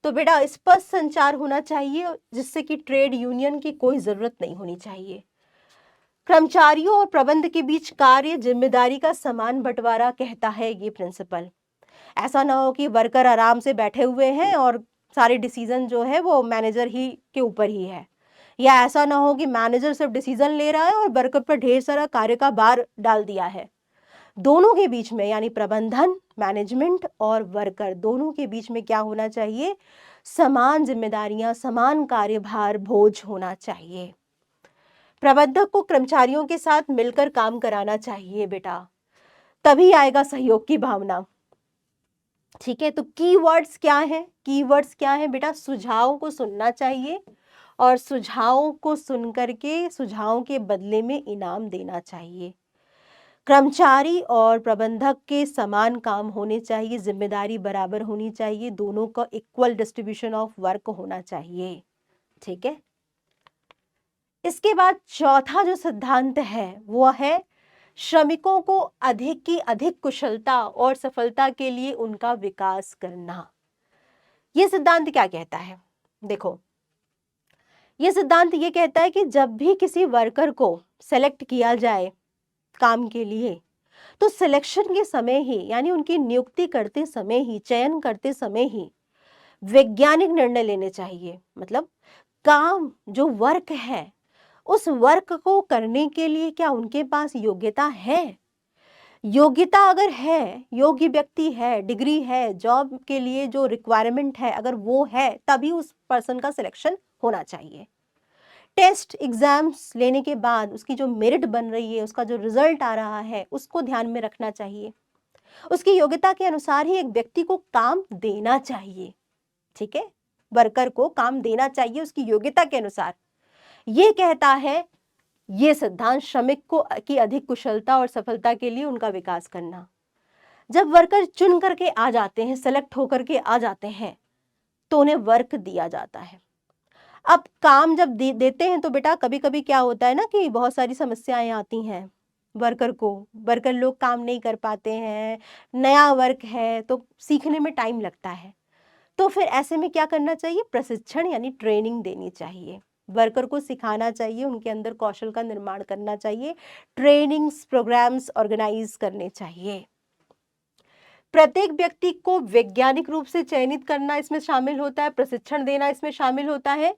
तो बेटा स्पष्ट संचार होना चाहिए जिससे कि ट्रेड यूनियन की कोई जरूरत नहीं होनी चाहिए। कर्मचारियों और प्रबंध के बीच कार्य जिम्मेदारी का समान बंटवारा कहता है ये प्रिंसिपल। ऐसा ना हो कि वर्कर आराम से बैठे हुए हैं और सारे डिसीजन जो है वो मैनेजर ही के ऊपर ही है, या ऐसा ना हो कि मैनेजर सिर्फ डिसीजन ले रहा है और वर्कर पर ढेर सारा कार्य का भार डाल दिया है। दोनों के बीच में यानी प्रबंधन, मैनेजमेंट और वर्कर दोनों के बीच में क्या होना चाहिए? समान जिम्मेदारियां, समान कार्यभार, बोझ होना चाहिए। प्रबंधक को कर्मचारियों के साथ मिलकर काम कराना चाहिए बेटा, तभी आएगा सहयोग की भावना। ठीक है, तो कीवर्ड्स क्या है? कीवर्ड्स क्या है बेटा? सुझावों को सुनना चाहिए और सुझावों को सुन करके सुझावों के बदले में इनाम देना चाहिए। कर्मचारी और प्रबंधक के समान काम होने चाहिए, जिम्मेदारी बराबर होनी चाहिए, दोनों का इक्वल डिस्ट्रीब्यूशन ऑफ वर्क होना चाहिए। ठीक है, इसके बाद चौथा जो सिद्धांत है वो है श्रमिकों को अधिक की अधिक कुशलता और सफलता के लिए उनका विकास करना। यह सिद्धांत क्या कहता है? देखो, यह सिद्धांत ये कहता है कि जब भी किसी वर्कर को सेलेक्ट किया जाए काम के लिए, तो सिलेक्शन के समय ही यानी उनकी नियुक्ति करते समय ही, चयन करते समय ही वैज्ञानिक निर्णय लेने चाहिए। मतलब काम जो वर्क है, उस वर्क को करने के लिए क्या उनके पास योग्यता है? योग्यता अगर है, योग्य व्यक्ति है, डिग्री है, जॉब के लिए जो रिक्वायरमेंट है अगर वो है, तभी उस पर्सन का सिलेक्शन होना चाहिए। टेस्ट एग्जाम्स लेने के बाद उसकी जो मेरिट बन रही है, उसका जो रिजल्ट आ रहा है, उसको ध्यान में रखना चाहिए। उसकी योग्यता के अनुसार ही एक व्यक्ति को काम देना चाहिए। ठीक है, वर्कर को काम देना चाहिए उसकी योग्यता के अनुसार। ये कहता है ये सिद्धांत श्रमिक को की अधिक कुशलता और सफलता के लिए उनका विकास करना। जब वर्कर चुन करके आ जाते हैं, सेलेक्ट होकर के आ जाते हैं, तो उन्हें वर्क दिया जाता है। अब काम जब देते हैं तो बेटा कभी कभी क्या होता है ना कि बहुत सारी समस्याएं आती हैं वर्कर को, वर्कर लोग काम नहीं कर पाते हैं, नया वर्क है तो सीखने में टाइम लगता है। तो फिर ऐसे में क्या करना चाहिए? प्रशिक्षण यानी ट्रेनिंग देनी चाहिए, वर्कर को सिखाना चाहिए, उनके अंदर कौशल का निर्माण करना चाहिए, ट्रेनिंग्स प्रोग्राम्स ऑर्गेनाइज करने चाहिए। प्रत्येक व्यक्ति को वैज्ञानिक रूप से चयनित करना इसमें शामिल होता है, प्रशिक्षण देना इसमें शामिल होता है,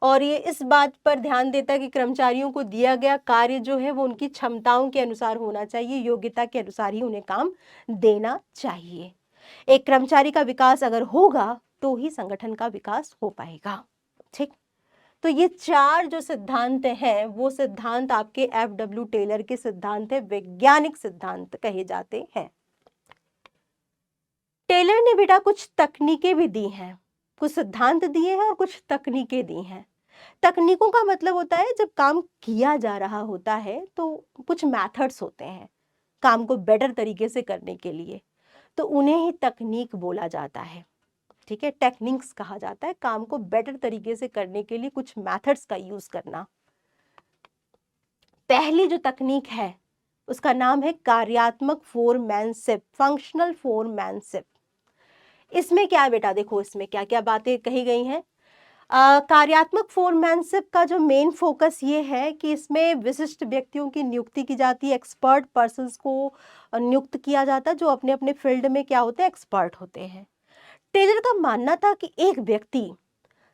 और ये इस बात पर ध्यान देता है कि कर्मचारियों को दिया गया कार्य जो है वो उनकी क्षमताओं के अनुसार होना चाहिए, योग्यता के अनुसार ही उन्हें काम देना चाहिए। एक कर्मचारी का विकास अगर होगा तो ही संगठन का विकास हो पाएगा। ठीक, तो ये चार जो सिद्धांत हैं वो सिद्धांत आपके FW टेलर के सिद्धांत है, वैज्ञानिक सिद्धांत कहे जाते हैं। टेलर ने बेटा कुछ तकनीकें भी दी हैं, कुछ सिद्धांत दिए हैं और कुछ तकनीकें दी हैं। तकनीकों का मतलब होता है जब काम किया जा रहा होता है तो कुछ मेथड्स होते हैं काम को बेटर तरीके से करने के लिए, तो उन्हें ही तकनीक बोला जाता है। ठीक है, टेक्निक्स कहा जाता है काम को बेटर तरीके से करने के लिए कुछ मेथड्स का यूज करना। पहली जो तकनीक है उसका नाम है कार्यात्मक फोरमैनशिप, फंक्शनल फोरमैनशिप। इसमें क्या है बेटा? देखो इसमें क्या क्या बातें कही गई हैं। कार्यात्मक फोरमैनशिप का जो मेन फोकस ये है कि इसमें विशिष्ट व्यक्तियों की नियुक्ति की जाती है, एक्सपर्ट पर्सन्स को नियुक्त किया जाता है जो अपने अपने फील्ड में क्या होते हैं, एक्सपर्ट होते हैं। टेलर का मानना था कि एक व्यक्ति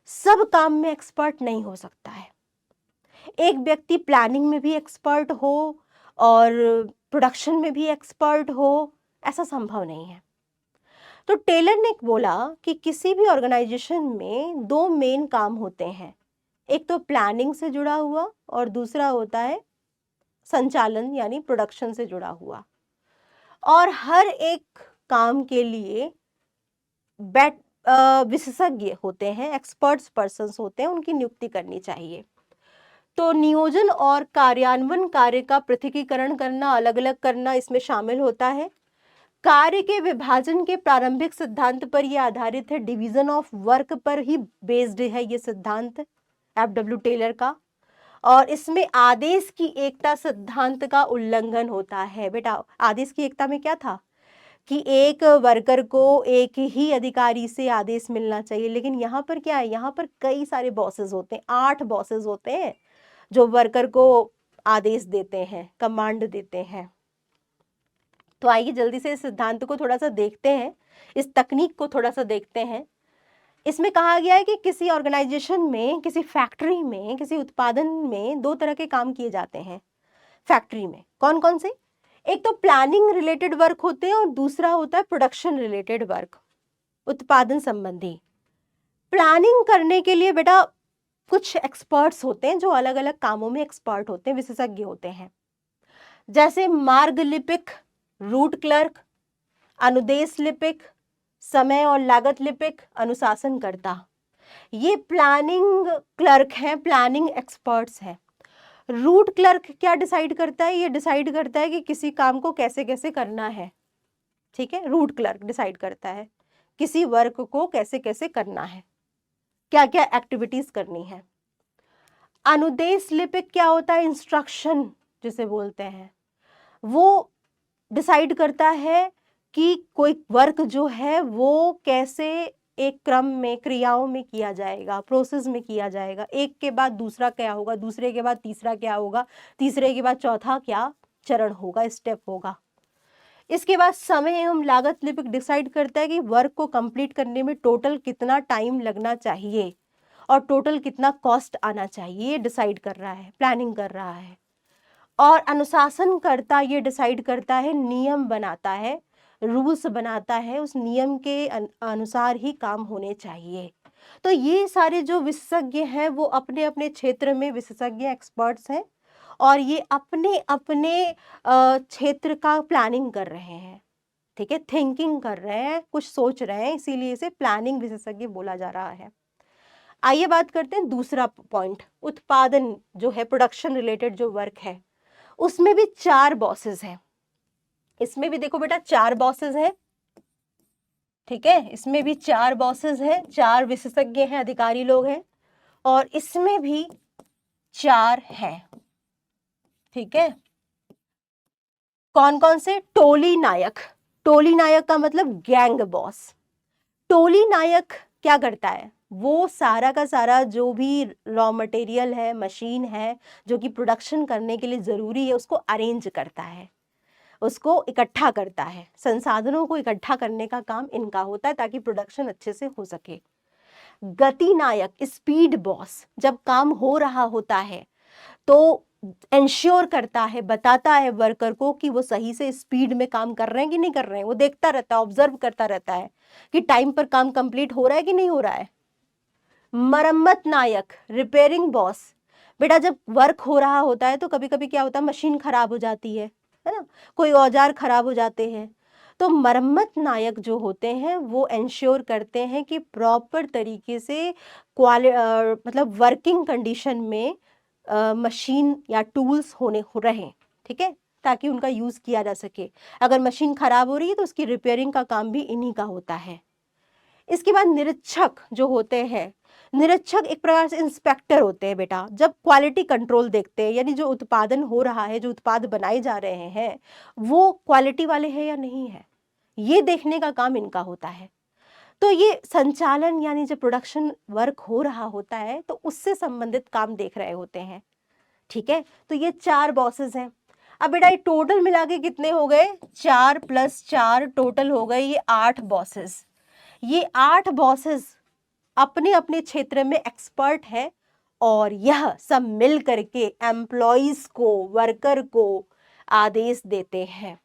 सब काम में एक्सपर्ट नहीं हो सकता है, एक व्यक्ति प्लानिंग में भी एक्सपर्ट हो और प्रोडक्शन में भी एक्सपर्ट हो, ऐसा संभव नहीं है। तो टेलर ने बोला कि किसी भी ऑर्गेनाइजेशन में दो मेन काम होते हैं, एक तो प्लानिंग से जुड़ा हुआ और दूसरा होता है संचालन यानी प्रोडक्शन से जुड़ा हुआ, और हर एक काम के लिए विशेषज्ञ होते हैं, एक्सपर्ट्स पर्सन्स होते हैं, उनकी नियुक्ति करनी चाहिए। तो नियोजन और कार्यान्वयन कार्य का पृथकीकरण करना, अलग अलग करना इसमें शामिल होता है। कार्य के विभाजन के प्रारंभिक सिद्धांत पर यह आधारित है, डिवीजन ऑफ वर्क पर ही बेस्ड है ये सिद्धांत F.W. टेलर का। और इसमें आदेश की एकता सिद्धांत का उल्लंघन होता है। बेटा आदेश की एकता में क्या था कि एक वर्कर को एक ही अधिकारी से आदेश मिलना चाहिए, लेकिन यहाँ पर क्या है, यहाँ पर कई सारे बॉसेस होते हैं, 8 बॉसेस होते हैं जो वर्कर को आदेश देते हैं, कमांड देते हैं। तो आइए जल्दी से इस सिद्धांत को थोड़ा सा देखते हैं, इस तकनीक को थोड़ा सा देखते हैं। इसमें कहा गया है कि किसी ऑर्गेनाइजेशन में, किसी फैक्ट्री में, किसी उत्पादन में 2 तरह के काम किए जाते हैं फैक्ट्री में। कौन कौन से? एक तो प्लानिंग रिलेटेड वर्क होते हैं और दूसरा होता है प्रोडक्शन रिलेटेड वर्क, उत्पादन संबंधी। प्लानिंग करने के लिए बेटा कुछ एक्सपर्ट्स होते हैं जो अलग अलग कामों में एक्सपर्ट होते हैं, विशेषज्ञ होते हैं, जैसे मार्ग लिपिक, रूट क्लर्क, अनुदेश लिपिक, समय और लागत लिपिक, अनुशासनकर्ता। ये प्लानिंग क्लर्क हैं, प्लानिंग एक्सपर्ट्स हैं। रूट क्लर्क क्या डिसाइड करता है? ये डिसाइड करता है कि किसी काम को कैसे कैसे करना है। ठीक है, रूट क्लर्क डिसाइड करता है किसी वर्क को कैसे कैसे करना है, क्या क्या एक्टिविटीज करनी है। अनुदेश लिपिक क्या होता है? इंस्ट्रक्शन जिसे बोलते हैं, वो डिसाइड करता है कि कोई वर्क जो है वो कैसे एक क्रम में, क्रियाओं में किया जाएगा, प्रोसेस में किया जाएगा। एक के बाद दूसरा क्या होगा, दूसरे के बाद तीसरा क्या होगा, तीसरे के बाद चौथा क्या चरण होगा, स्टेप होगा। इसके बाद समय एवं लागत लिपिक डिसाइड करता है कि वर्क को कंप्लीट करने में टोटल कितना टाइम लगना चाहिए और टोटल कितना कॉस्ट आना चाहिए, ये डिसाइड कर रहा है, प्लानिंग कर रहा है। और अनुशासन करता ये डिसाइड करता है, नियम बनाता है, रूल्स बनाता है, उस नियम के अनुसार ही काम होने चाहिए। तो ये सारे जो विशेषज्ञ हैं वो अपने अपने क्षेत्र में विशेषज्ञ एक्सपर्ट्स हैं और ये अपने अपने क्षेत्र का प्लानिंग कर रहे हैं। ठीक है, थिंकिंग कर रहे हैं, कुछ सोच रहे हैं, इसीलिए इसे प्लानिंग विशेषज्ञ बोला जा रहा है। आइए बात करते हैं दूसरा पॉइंट, उत्पादन जो है, प्रोडक्शन रिलेटेड जो वर्क है, उसमें भी 4 बॉसेस हैं। इसमें भी देखो बेटा 4 बॉसेस हैं। ठीक है, इसमें भी 4 बॉसेस हैं, 4 विशेषज्ञ हैं, अधिकारी लोग हैं, और इसमें भी 4 हैं। ठीक है, कौन कौन से? टोली नायक। टोली नायक का मतलब गैंग बॉस। टोली नायक क्या करता है? वो सारा का सारा जो भी रॉ मटेरियल है, मशीन है, जो कि प्रोडक्शन करने के लिए जरूरी है, उसको अरेंज करता है, उसको इकट्ठा करता है। संसाधनों को इकट्ठा करने का काम इनका होता है ताकि प्रोडक्शन अच्छे से हो सके। गति नायक, स्पीड बॉस, जब काम हो रहा होता है तो इंश्योर करता है, बताता है वर्कर को कि वो सही से स्पीड में काम कर रहे हैं कि नहीं कर रहे हैं। वो देखता रहता है, ऑब्जर्व करता रहता है कि टाइम पर काम कंप्लीट हो रहा है कि नहीं हो रहा है। मरम्मत नायक, रिपेयरिंग बॉस, बेटा जब वर्क हो रहा होता है तो कभी कभी क्या होता है, मशीन खराब हो जाती है ना, कोई औजार खराब हो जाते हैं, तो मरम्मत नायक जो होते हैं वो इंश्योर करते हैं कि प्रॉपर तरीके से मतलब वर्किंग कंडीशन में मशीन या टूल्स होने हो रहे। ठीक है, ताकि उनका यूज किया जा सके। अगर मशीन खराब हो रही है तो उसकी रिपेयरिंग का काम भी इन्हीं का होता है। इसके बाद निरीक्षक जो होते हैं, निरीक्षक एक प्रकार से इंस्पेक्टर होते हैं बेटा। जब क्वालिटी कंट्रोल देखते हैं, यानी जो उत्पादन हो रहा है, जो उत्पाद बनाए जा रहे हैं, वो क्वालिटी वाले हैं या नहीं है, ये देखने का काम इनका होता है। तो ये संचालन, यानी जब प्रोडक्शन वर्क हो रहा होता है तो उससे संबंधित काम देख रहे होते हैं। ठीक है, तो ये 4 बॉसेस हैं। अब बेटा ये टोटल मिला के कितने हो गए? 4 + 4 टोटल हो गए ये 8 बॉसेस। ये 8 बॉसेस अपने अपने क्षेत्र में एक्सपर्ट है और यह सब मिल करके एम्प्लॉइज को, वर्कर को आदेश देते हैं,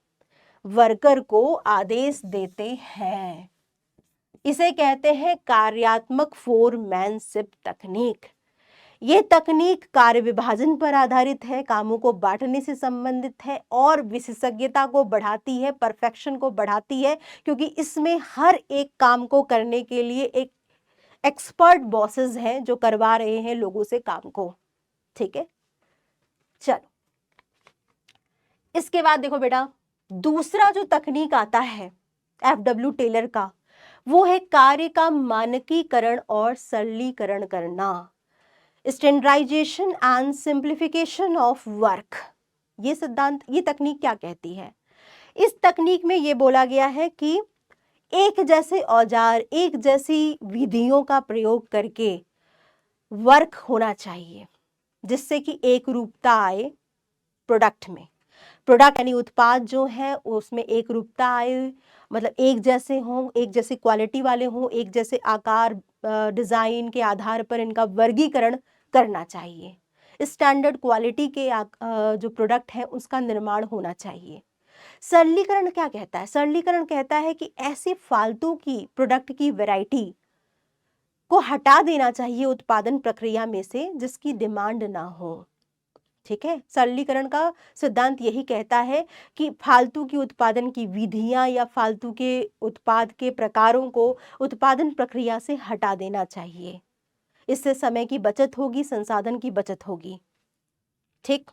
वर्कर को आदेश देते हैं। इसे कहते हैं कार्यात्मक फोरमैनशिप तकनीक। ये तकनीक कार्य विभाजन पर आधारित है, कामों को बांटने से संबंधित है और विशेषज्ञता को बढ़ाती है, परफेक्शन को बढ़ाती है, क्योंकि इसमें हर एक काम को करने के लिए एक एक्सपर्ट बॉसेस हैं जो करवा रहे हैं लोगों से काम को। ठीक है, चलो, इसके बाद देखो बेटा, दूसरा जो तकनीक आता है FW टेलर का, वो है कार्य का मानकीकरण और सरलीकरण करना, standardization and simplification of work. ये सिद्धांत, ये तकनीक क्या कहती है? इस तकनीक में ये बोला गया है कि एक जैसे औजार, एक जैसी विधियों का प्रयोग करके वर्क होना चाहिए, जिससे कि एक रूपता आए प्रोडक्ट में। प्रोडक्ट यानी उत्पाद जो है उसमें एक रूपता आए, मतलब एक जैसे हों, एक जैसी क्वालिटी वाले हों, एक जैसे आकार डिज़ाइन के आधार पर इनका वर्गीकरण करना चाहिए। स्टैंडर्ड क्वालिटी के जो प्रोडक्ट है उसका निर्माण होना चाहिए। सरलीकरण क्या कहता है? सरलीकरण कहता है कि ऐसी फालतू की प्रोडक्ट की वैरायटी को हटा देना चाहिए उत्पादन प्रक्रिया में से जिसकी डिमांड ना हो। ठीक है, सरलीकरण का सिद्धांत यही कहता है कि फालतू की उत्पादन की विधियां या फालतू के उत्पाद के प्रकारों को उत्पादन प्रक्रिया से हटा देना चाहिए। इससे समय की बचत होगी, संसाधन की बचत होगी। ठीक,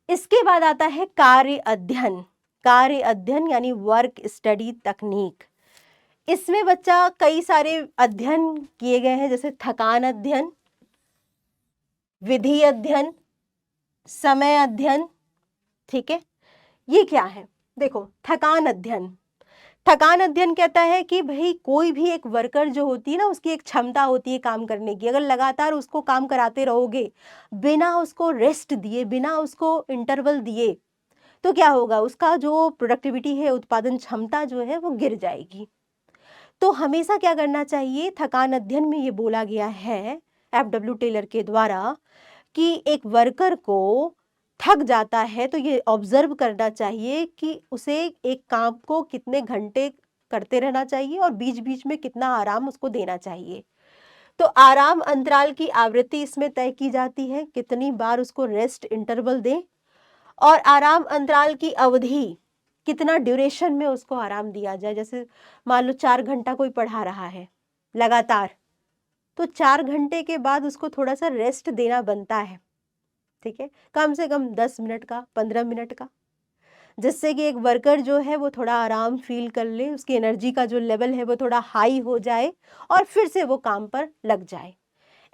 इसके बाद आता है कार्य अध्ययन। कार्य अध्ययन यानी वर्क स्टडी तकनीक। इसमें बच्चा कई सारे अध्ययन किए गए हैं, जैसे थकान अध्ययन, विधि अध्ययन, समय अध्ययन। ठीक है, ये क्या है? देखो, थकान अध्ययन। थकान अध्ययन कहता है कि भाई कोई भी एक वर्कर जो होती है ना, उसकी एक क्षमता होती है काम करने की। अगर लगातार उसको काम कराते रहोगे बिना उसको रेस्ट दिए, बिना उसको इंटरवल दिए, तो क्या होगा? उसका जो प्रोडक्टिविटी है, उत्पादन क्षमता जो है वो गिर जाएगी। तो हमेशा क्या करना चाहिए? थकान अध्ययन में ये बोला गया है FW टेलर के द्वारा कि एक वर्कर को थक जाता है तो ये ऑब्जर्व करना चाहिए कि उसे एक काम को कितने घंटे करते रहना चाहिए और बीच बीच में कितना आराम उसको देना चाहिए। तो आराम अंतराल की आवृत्ति इसमें तय की जाती है, कितनी बार उसको रेस्ट इंटरवल दें, और आराम अंतराल की अवधि, कितना ड्यूरेशन में उसको आराम दिया जाए। जैसे मान लो 4 घंटा कोई पढ़ा रहा है लगातार, तो 4 घंटे के बाद उसको थोड़ा सा रेस्ट देना बनता है। ठीक है, कम से कम 10 मिनट का, 15 मिनट का, जिससे कि एक वर्कर जो है वो थोड़ा आराम फील कर ले, उसकी एनर्जी का जो लेवल है वो थोड़ा हाई हो जाए और फिर से वो काम पर लग जाए।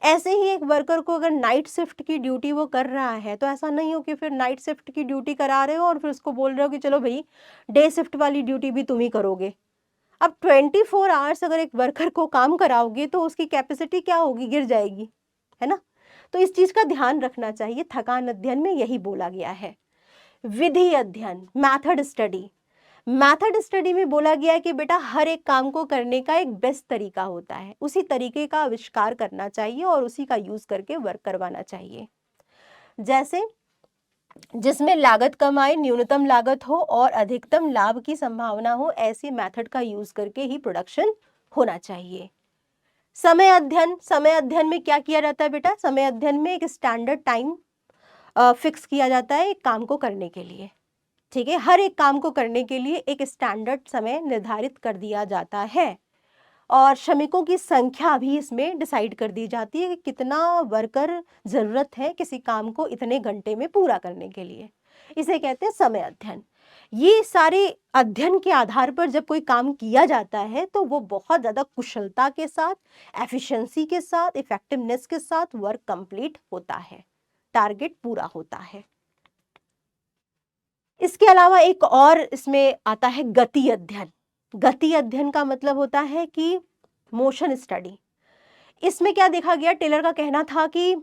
ऐसे ही एक वर्कर को अगर नाइट शिफ्ट की ड्यूटी वो कर रहा है, तो ऐसा नहीं हो कि फिर नाइट शिफ्ट की ड्यूटी करा रहे हो और फिर उसको बोल रहे हो कि चलो भाई डे शिफ्ट वाली ड्यूटी भी तुम ही करोगे। अब 24 आवर्स अगर एक वर्कर को काम कराओगे तो उसकी कैपेसिटी क्या होगी? गिर जाएगी, है ना? तो इस चीज का ध्यान रखना चाहिए। थकान अध्ययन में यही बोला गया है। विधि अध्ययन, मैथड स्टडी। मैथड स्टडी में बोला गया है कि बेटा हर एक काम को करने का एक बेस्ट तरीका होता है, उसी तरीके का आविष्कार करना चाहिए और उसी का यूज करके वर्क करवाना चाहिए। जैसे जिसमें लागत कम आए, न्यूनतम लागत हो और अधिकतम लाभ की संभावना हो, ऐसी मेथड का यूज करके ही प्रोडक्शन होना चाहिए। समय अध्ययन। समय अध्ययन में क्या किया जाता है बेटा? समय अध्ययन में एक स्टैंडर्ड टाइम फिक्स किया जाता है एक काम को करने के लिए। ठीक है, हर एक काम को करने के लिए एक स्टैंडर्ड समय निर्धारित कर दिया जाता है और श्रमिकों की संख्या भी इसमें डिसाइड कर दी जाती है कि कितना वर्कर जरूरत है किसी काम को इतने घंटे में पूरा करने के लिए। इसे कहते हैं समय अध्ययन। ये सारे अध्ययन के आधार पर जब कोई काम किया जाता है तो वो बहुत ज़्यादा कुशलता के साथ, एफिशिएंसी के साथ, इफेक्टिवनेस के साथ वर्क कंप्लीट होता है, टारगेट पूरा होता है। इसके अलावा एक और इसमें आता है गति अध्ययन। गति अध्ययन का मतलब होता है कि मोशन स्टडी। इसमें क्या देखा गया? टेलर का कहना था कि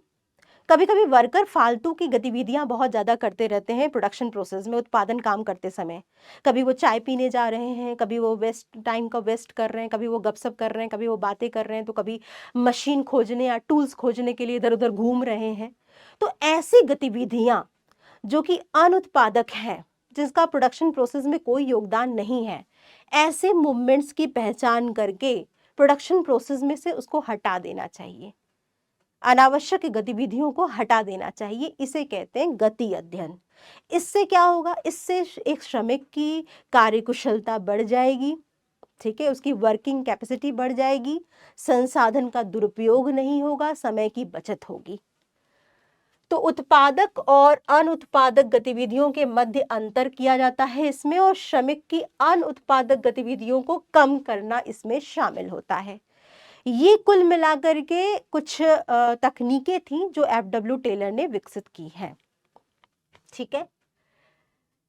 कभी कभी वर्कर फालतू की गतिविधियां बहुत ज़्यादा करते रहते हैं प्रोडक्शन प्रोसेस में, उत्पादन काम करते समय। कभी वो चाय पीने जा रहे हैं, कभी वो वेस्ट टाइम का वेस्ट कर रहे हैं, कभी वो गपशप कर रहे हैं, कभी वो बातें कर रहे हैं, तो कभी मशीन खोजने या टूल्स खोजने के लिए इधर उधर घूम रहे हैं। तो ऐसी गतिविधियां जो कि अनुत्पादक हैं, जिसका प्रोडक्शन प्रोसेस में कोई योगदान नहीं है, ऐसे मूवमेंट्स की पहचान करके प्रोडक्शन प्रोसेस में से उसको हटा देना चाहिए, अनावश्यक गतिविधियों को हटा देना चाहिए। इसे कहते हैं गति अध्ययन। इससे क्या होगा? इससे एक श्रमिक की कार्यकुशलता बढ़ जाएगी। ठीक है, उसकी वर्किंग कैपेसिटी बढ़ जाएगी, संसाधन का दुरुपयोग नहीं होगा, समय की बचत होगी। तो उत्पादक और अनुत्पादक गतिविधियों के मध्य अंतर किया जाता है इसमें, और श्रमिक की अनुत्पादक गतिविधियों को कम करना इसमें शामिल होता है। ये कुल मिलाकर के कुछ तकनीकें थी जो एफडब्ल्यू टेलर ने विकसित की हैं। ठीक है,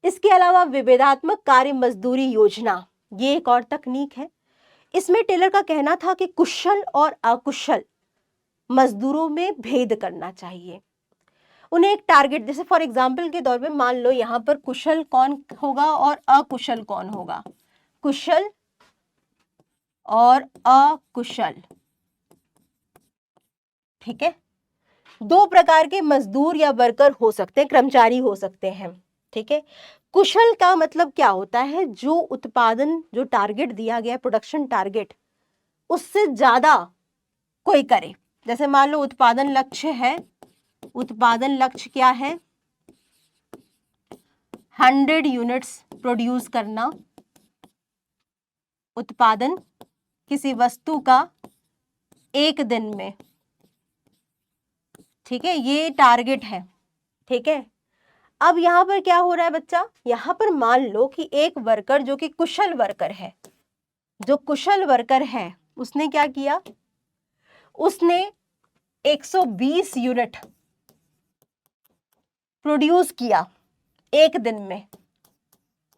इसके अलावा विभेदात्मक कार्य मजदूरी योजना, ये एक और तकनीक है। इसमें टेलर का कहना था कि कुशल और अकुशल मजदूरों में भेद करना चाहिए। उन्हें एक टारगेट, जैसे फॉर एग्जाम्पल के तौर पे मान लो यहाँ पर कुशल कौन होगा और अकुशल कौन होगा, कुशल और अकुशल। ठीक है, दो प्रकार के मजदूर या वर्कर हो सकते हैं, कर्मचारी हो सकते हैं। ठीक है, कुशल का मतलब क्या होता है, जो उत्पादन, जो टारगेट दिया गया प्रोडक्शन टारगेट, उससे ज्यादा कोई करे। जैसे मान लो उत्पादन लक्ष्य है, उत्पादन लक्ष्य क्या है, 100 यूनिट्स प्रोड्यूस करना, उत्पादन किसी वस्तु का एक दिन में। ठीक है, ये टारगेट है। ठीक है, अब यहां पर क्या हो रहा है बच्चा, यहां पर मान लो कि एक वर्कर जो कि कुशल वर्कर है, जो कुशल वर्कर है, उसने क्या किया, उसने 120 यूनिट प्रोड्यूस किया एक दिन में,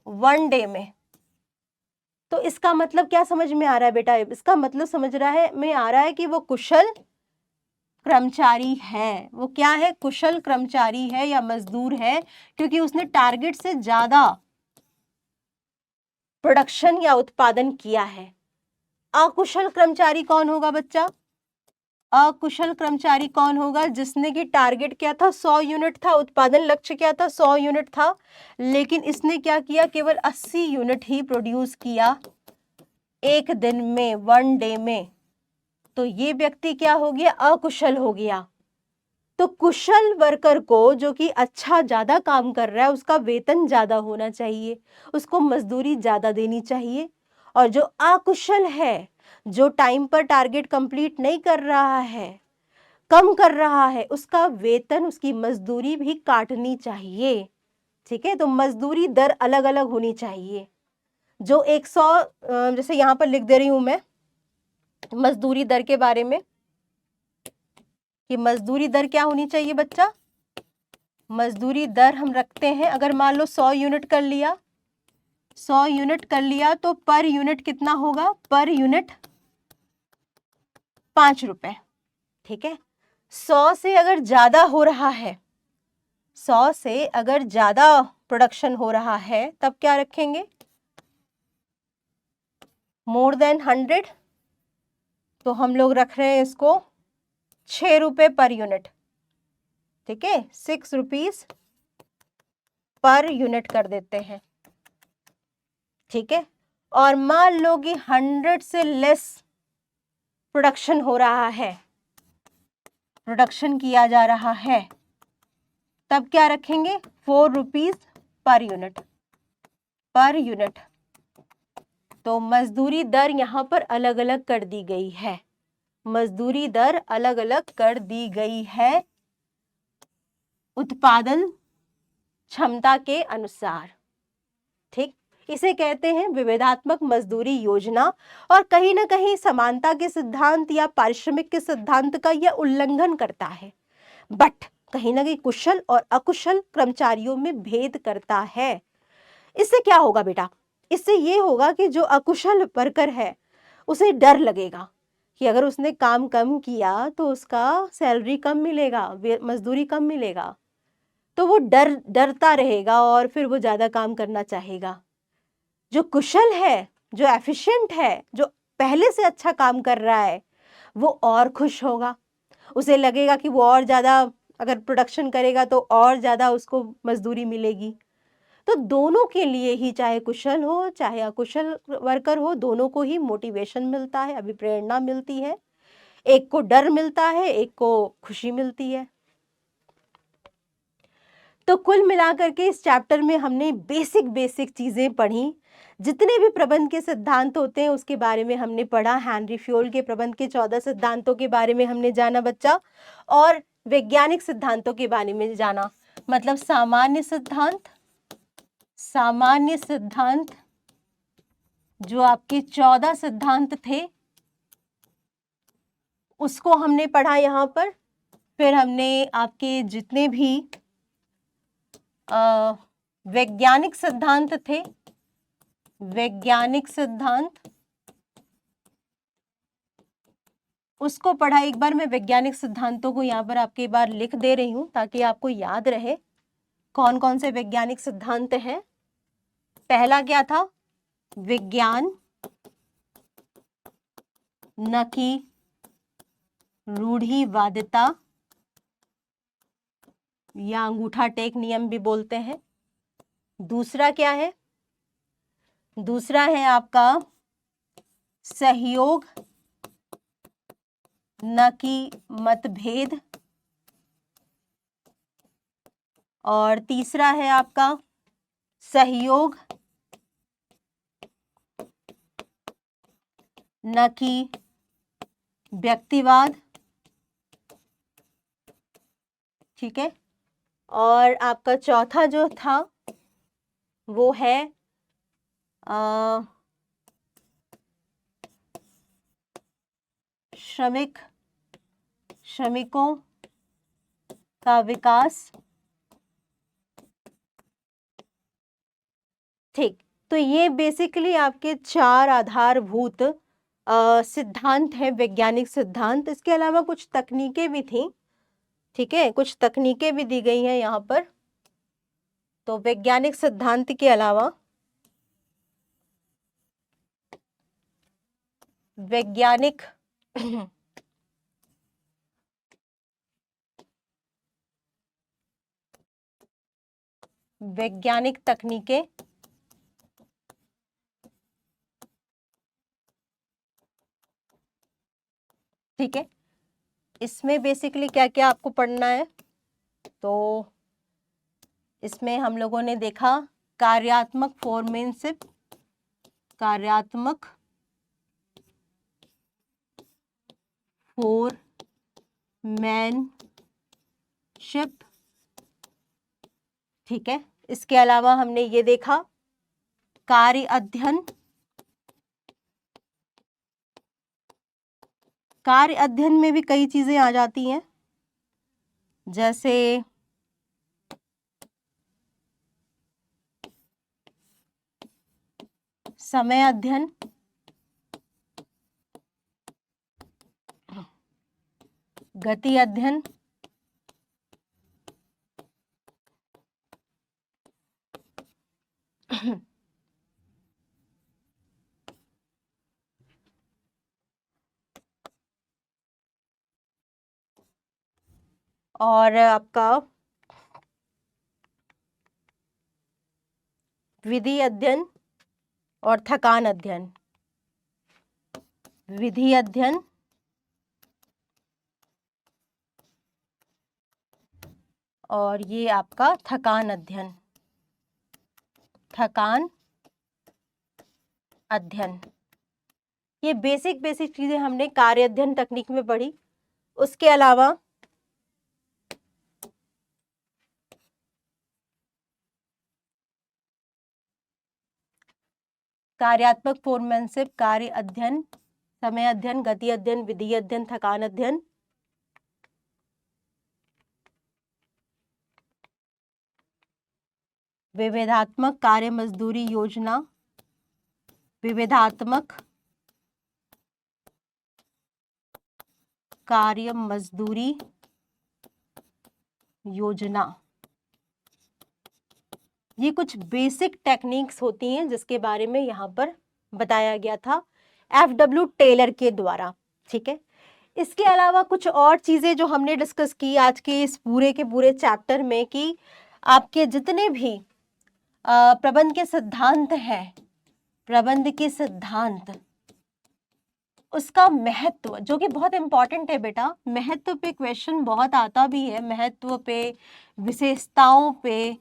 1 डे में। तो इसका मतलब क्या समझ में आ रहा है बेटा, इसका मतलब समझ रहा है में आ रहा है कि वो कुशल कर्मचारी है। वो क्या है, कुशल कर्मचारी है या मजदूर है, क्योंकि उसने टारगेट से ज्यादा प्रोडक्शन या उत्पादन किया है। अकुशल कर्मचारी कौन होगा बच्चा, अकुशल कर्मचारी कौन होगा, जिसने कि टारगेट क्या था, 100 यूनिट था, उत्पादन लक्ष्य क्या था, 100 यूनिट था, लेकिन इसने क्या किया, केवल 80 यूनिट ही प्रोड्यूस किया एक दिन में, 1 डे में। तो ये व्यक्ति क्या हो गया, अकुशल हो गया। तो कुशल वर्कर को, जो कि अच्छा ज्यादा काम कर रहा है, उसका वेतन ज्यादा होना चाहिए, उसको मजदूरी ज्यादा देनी चाहिए। और जो अकुशल है, जो टाइम पर टारगेट कंप्लीट नहीं कर रहा है, कम कर रहा है, उसका वेतन, उसकी मजदूरी भी काटनी चाहिए। ठीक है, तो मजदूरी दर अलग अलग होनी चाहिए। जो 100, जैसे यहां पर लिख दे रही हूं मैं मजदूरी दर के बारे में, कि मजदूरी दर क्या होनी चाहिए बच्चा, मजदूरी दर हम रखते हैं, अगर मान लो 100 यूनिट कर लिया, 100 यूनिट कर लिया, तो पर यूनिट कितना होगा, पर यूनिट 5 रुपए। ठीक है, 100 से अगर ज्यादा हो रहा है, 100 से अगर ज्यादा प्रोडक्शन हो रहा है, तब क्या रखेंगे, मोर देन 100, तो हम लोग रख रहे हैं इसको 6 रुपए पर यूनिट। ठीक है, 6 रुपीज पर यूनिट कर देते हैं। ठीक है, और मान लो कि 100 से लेस प्रोडक्शन हो रहा है, प्रोडक्शन किया जा रहा है, तब क्या रखेंगे, 4 rupees per unit, per unit. तो मजदूरी दर यहां पर अलग अलग कर दी गई है, मजदूरी दर अलग अलग कर दी गई है उत्पादन क्षमता के अनुसार। ठीक, इसे कहते हैं विभेदात्मक मजदूरी योजना। और कहीं ना कहीं समानता के सिद्धांत या पारिश्रमिक के सिद्धांत का यह उल्लंघन करता है, बट कहीं ना कहीं कुशल और अकुशल कर्मचारियों में भेद करता है। इससे क्या होगा बेटा, इससे ये होगा कि जो अकुशल वर्कर है, उसे डर लगेगा कि अगर उसने काम कम किया तो उसका सैलरी कम मिलेगा, मजदूरी कम मिलेगा, तो वो डरता रहेगा और फिर वो ज्यादा काम करना चाहेगा। जो कुशल है, जो एफिशिएंट है, जो पहले से अच्छा काम कर रहा है, वो और खुश होगा, उसे लगेगा कि वो और ज्यादा अगर प्रोडक्शन करेगा तो और ज्यादा उसको मजदूरी मिलेगी। तो दोनों के लिए ही, चाहे कुशल हो चाहे अकुशल वर्कर हो, दोनों को ही मोटिवेशन मिलता है, अभिप्रेरणा मिलती है। एक को डर मिलता है, एक को खुशी मिलती है। तो कुल मिलाकर के इस चैप्टर में हमने बेसिक चीजें पढ़ी। जितने भी प्रबंध के सिद्धांत होते हैं उसके बारे में हमने पढ़ा। हेनरी फ्योल के प्रबंध के 14 सिद्धांतों के बारे में हमने जाना बच्चा। और वैज्ञानिक सिद्धांतों के बारे में जाना, मतलब सामान्य सिद्धांत जो आपके 14 सिद्धांत थे उसको हमने पढ़ा यहाँ पर। फिर हमने आपके जितने भी वैज्ञानिक सिद्धांत थे, वैज्ञानिक सिद्धांत उसको पढ़ा। एक बार मैं वैज्ञानिक सिद्धांतों को यहाँ पर आपके बार लिख दे रही हूँ ताकि आपको याद रहे कौन कौन से वैज्ञानिक सिद्धांत हैं। पहला क्या था? विज्ञान न कि रूढ़िवादिता या अंगूठा टेक नियम भी बोलते हैं। दूसरा क्या है? दूसरा है आपका सहयोग न कि मतभेद। और तीसरा है आपका सहयोग न कि व्यक्तिवाद। ठीक है। और आपका चौथा जो था वो है श्रमिकों का विकास। ठीक, तो ये बेसिकली आपके 4 आधारभूत सिद्धांत हैं, वैज्ञानिक सिद्धांत। इसके अलावा कुछ तकनीकें भी थी। ठीक है, कुछ तकनीकें भी दी गई हैं यहाँ पर। तो वैज्ञानिक सिद्धांत के अलावा वैज्ञानिक वैज्ञानिक तकनीकें, ठीक है। इसमें बेसिकली क्या क्या आपको पढ़ना है? तो इसमें हम लोगों ने देखा कार्यात्मक फोरमैनशिप, कार्यात्मक फोरमैनशिप। ठीक है। इसके अलावा हमने ये देखा कार्य अध्ययन। कार्य अध्ययन में भी कई चीजें आ जाती हैं, जैसे समय अध्ययन, गति अध्ययन, और आपका विधि अध्ययन और थकान अध्ययन। विधि अध्ययन और ये आपका थकान अध्ययन, थकान अध्ययन। ये बेसिक चीजें हमने कार्य अध्ययन तकनीक में पढ़ी। उसके अलावा कार्यात्मक फोरमैनशिप, कार्य अध्ययन, समय अध्ययन, गति अध्ययन, विधि अध्ययन, थकान अध्ययन। विविधात्मक कार्य मजदूरी योजना, विविधात्मक कार्य मजदूरी योजना। ये कुछ बेसिक टेक्निक्स होती हैं जिसके बारे में यहाँ पर बताया गया था F.W. टेलर के द्वारा। ठीक है। इसके अलावा कुछ और चीजें जो हमने डिस्कस की आज के इस पूरे के पूरे चैप्टर में, कि आपके जितने भी प्रबंध के सिद्धांत हैं, प्रबंध के सिद्धांत, उसका महत्व जो कि बहुत इंपॉर्टेंट है बेटा। महत्व पे क्वेश्चन बहुत आता भी है, महत्व पे, विशेषताओं पे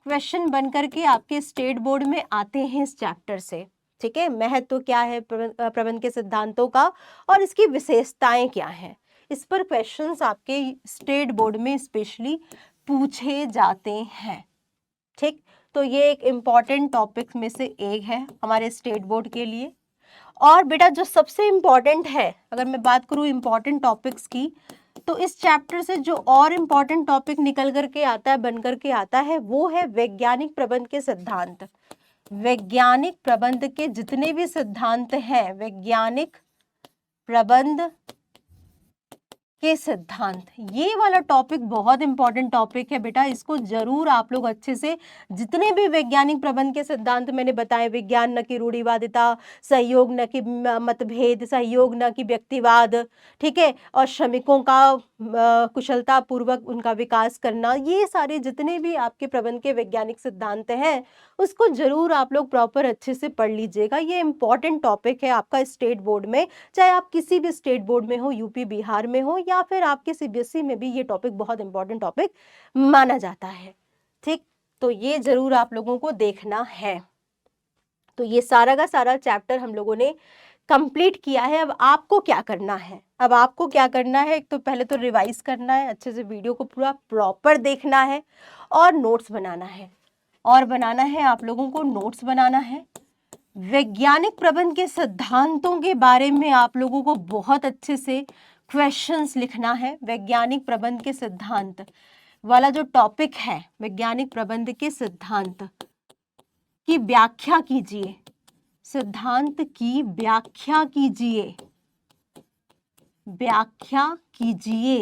क्वेश्चन बन करके आपके स्टेट बोर्ड में आते हैं इस चैप्टर से। ठीक है। महत्व क्या है प्रबंध के सिद्धांतों का और इसकी विशेषताएं क्या हैं, इस पर क्वेश्चंस आपके स्टेट बोर्ड में स्पेशली पूछे जाते हैं। ठीक, तो ये एक इम्पॉर्टेंट टॉपिक में से एक है हमारे स्टेट बोर्ड के लिए। और बेटा जो सबसे इम्पॉर्टेंट है, अगर मैं बात करूँ इम्पॉर्टेंट टॉपिक्स की, तो इस चैप्टर से जो और इम्पॉर्टेंट टॉपिक निकल करके आता है, बन करके आता है, वो है वैज्ञानिक प्रबंध के सिद्धांत। वैज्ञानिक प्रबंध के जितने भी सिद्धांत हैं, वैज्ञानिक प्रबंध के सिद्धांत, ये वाला टॉपिक बहुत इंपॉर्टेंट टॉपिक है बेटा। इसको जरूर आप लोग अच्छे से, जितने भी वैज्ञानिक प्रबंध के सिद्धांत मैंने बताए, विज्ञान न कि रूढ़िवादिता, सहयोग न कि मतभेद, सहयोग न कि व्यक्तिवाद, ठीक है, और श्रमिकों का कुशलता पूर्वक उनका विकास करना, ये सारे जितने भी आपके प्रबंध के वैज्ञानिक सिद्धांत हैं, उसको जरूर आप लोग प्रॉपर अच्छे से पढ़ लीजिएगा। ये इंपॉर्टेंट टॉपिक है आपका स्टेट बोर्ड में, चाहे आप किसी भी स्टेट बोर्ड में हो, यूपी बिहार में हो, या फिर आपके सीबीएसई में भी ये टॉपिक बहुत इंपॉर्टेंट टॉपिक माना जाता है। ठीक, तो ये जरूर आप लोगों को देखना है। तो ये सारा का सारा चैप्टर हम लोगों ने कंप्लीट किया है। अब आपको क्या करना है, अब आपको क्या करना है, एक तो पहले तो रिवाइज करना है, अच्छे से वीडियो को पूरा प्रॉपर देखना है और नोट्स बनाना है। और बनाना है आप लोगों को, नोट्स बनाना है। वैज्ञानिक प्रबंध के सिद्धांतों के बारे में आप लोगों को बहुत अच्छे से क्वेश्चंस लिखना है। वैज्ञानिक प्रबंध के सिद्धांत वाला जो टॉपिक है, वैज्ञानिक प्रबंध के सिद्धांत की व्याख्या कीजिए, सिद्धांत की व्याख्या कीजिए, व्याख्या कीजिए।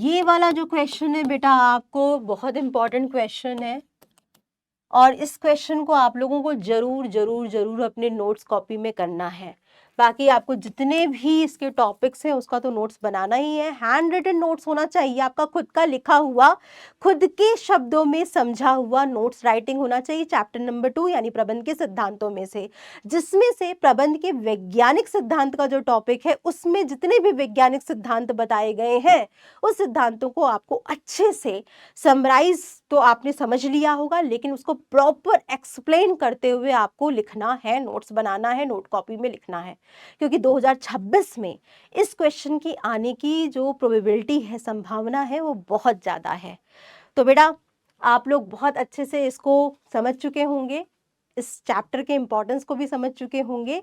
ये वाला जो क्वेश्चन है बेटा, आपको बहुत इंपॉर्टेंट क्वेश्चन है, और इस क्वेश्चन को आप लोगों को जरूर जरूर जरूर अपने नोट्स कॉपी में करना है। बाकी आपको जितने भी इसके टॉपिक्स हैं उसका तो नोट्स बनाना ही है। हैंड रिटन नोट्स होना चाहिए, आपका खुद का लिखा हुआ, खुद के शब्दों में समझा हुआ नोट्स राइटिंग होना चाहिए। चैप्टर नंबर 2 यानी प्रबंध के सिद्धांतों में से, जिसमें से प्रबंध के वैज्ञानिक सिद्धांत का जो टॉपिक है, उसमें जितने भी वैज्ञानिक सिद्धांत बताए गए हैं, उस सिद्धांतों को आपको अच्छे से समराइज तो आपने समझ लिया होगा, लेकिन उसको प्रॉपर एक्सप्लेन करते हुए आपको लिखना है, नोट्स बनाना है, नोट कॉपी में लिखना है। क्योंकि 2026 में इस क्वेश्चन की आने की जो प्रोबेबिलिटी है, संभावना है, वो बहुत ज़्यादा है। तो बेटा आप लोग बहुत अच्छे से इसको समझ चुके होंगे, इस चैप्टर के इम्पोर्टेंस को भी समझ चुके होंगे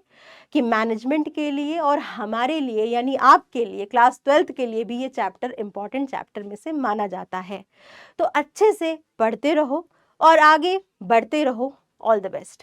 कि मैनेजमेंट के लिए और हमारे लिए, यानी आपके लिए, क्लास 12th के लिए भी ये चैप्टर इम्पॉर्टेंट चैप्टर में से माना जाता है। तो अच्छे से पढ़ते रहो और आगे बढ़ते रहो। All the best.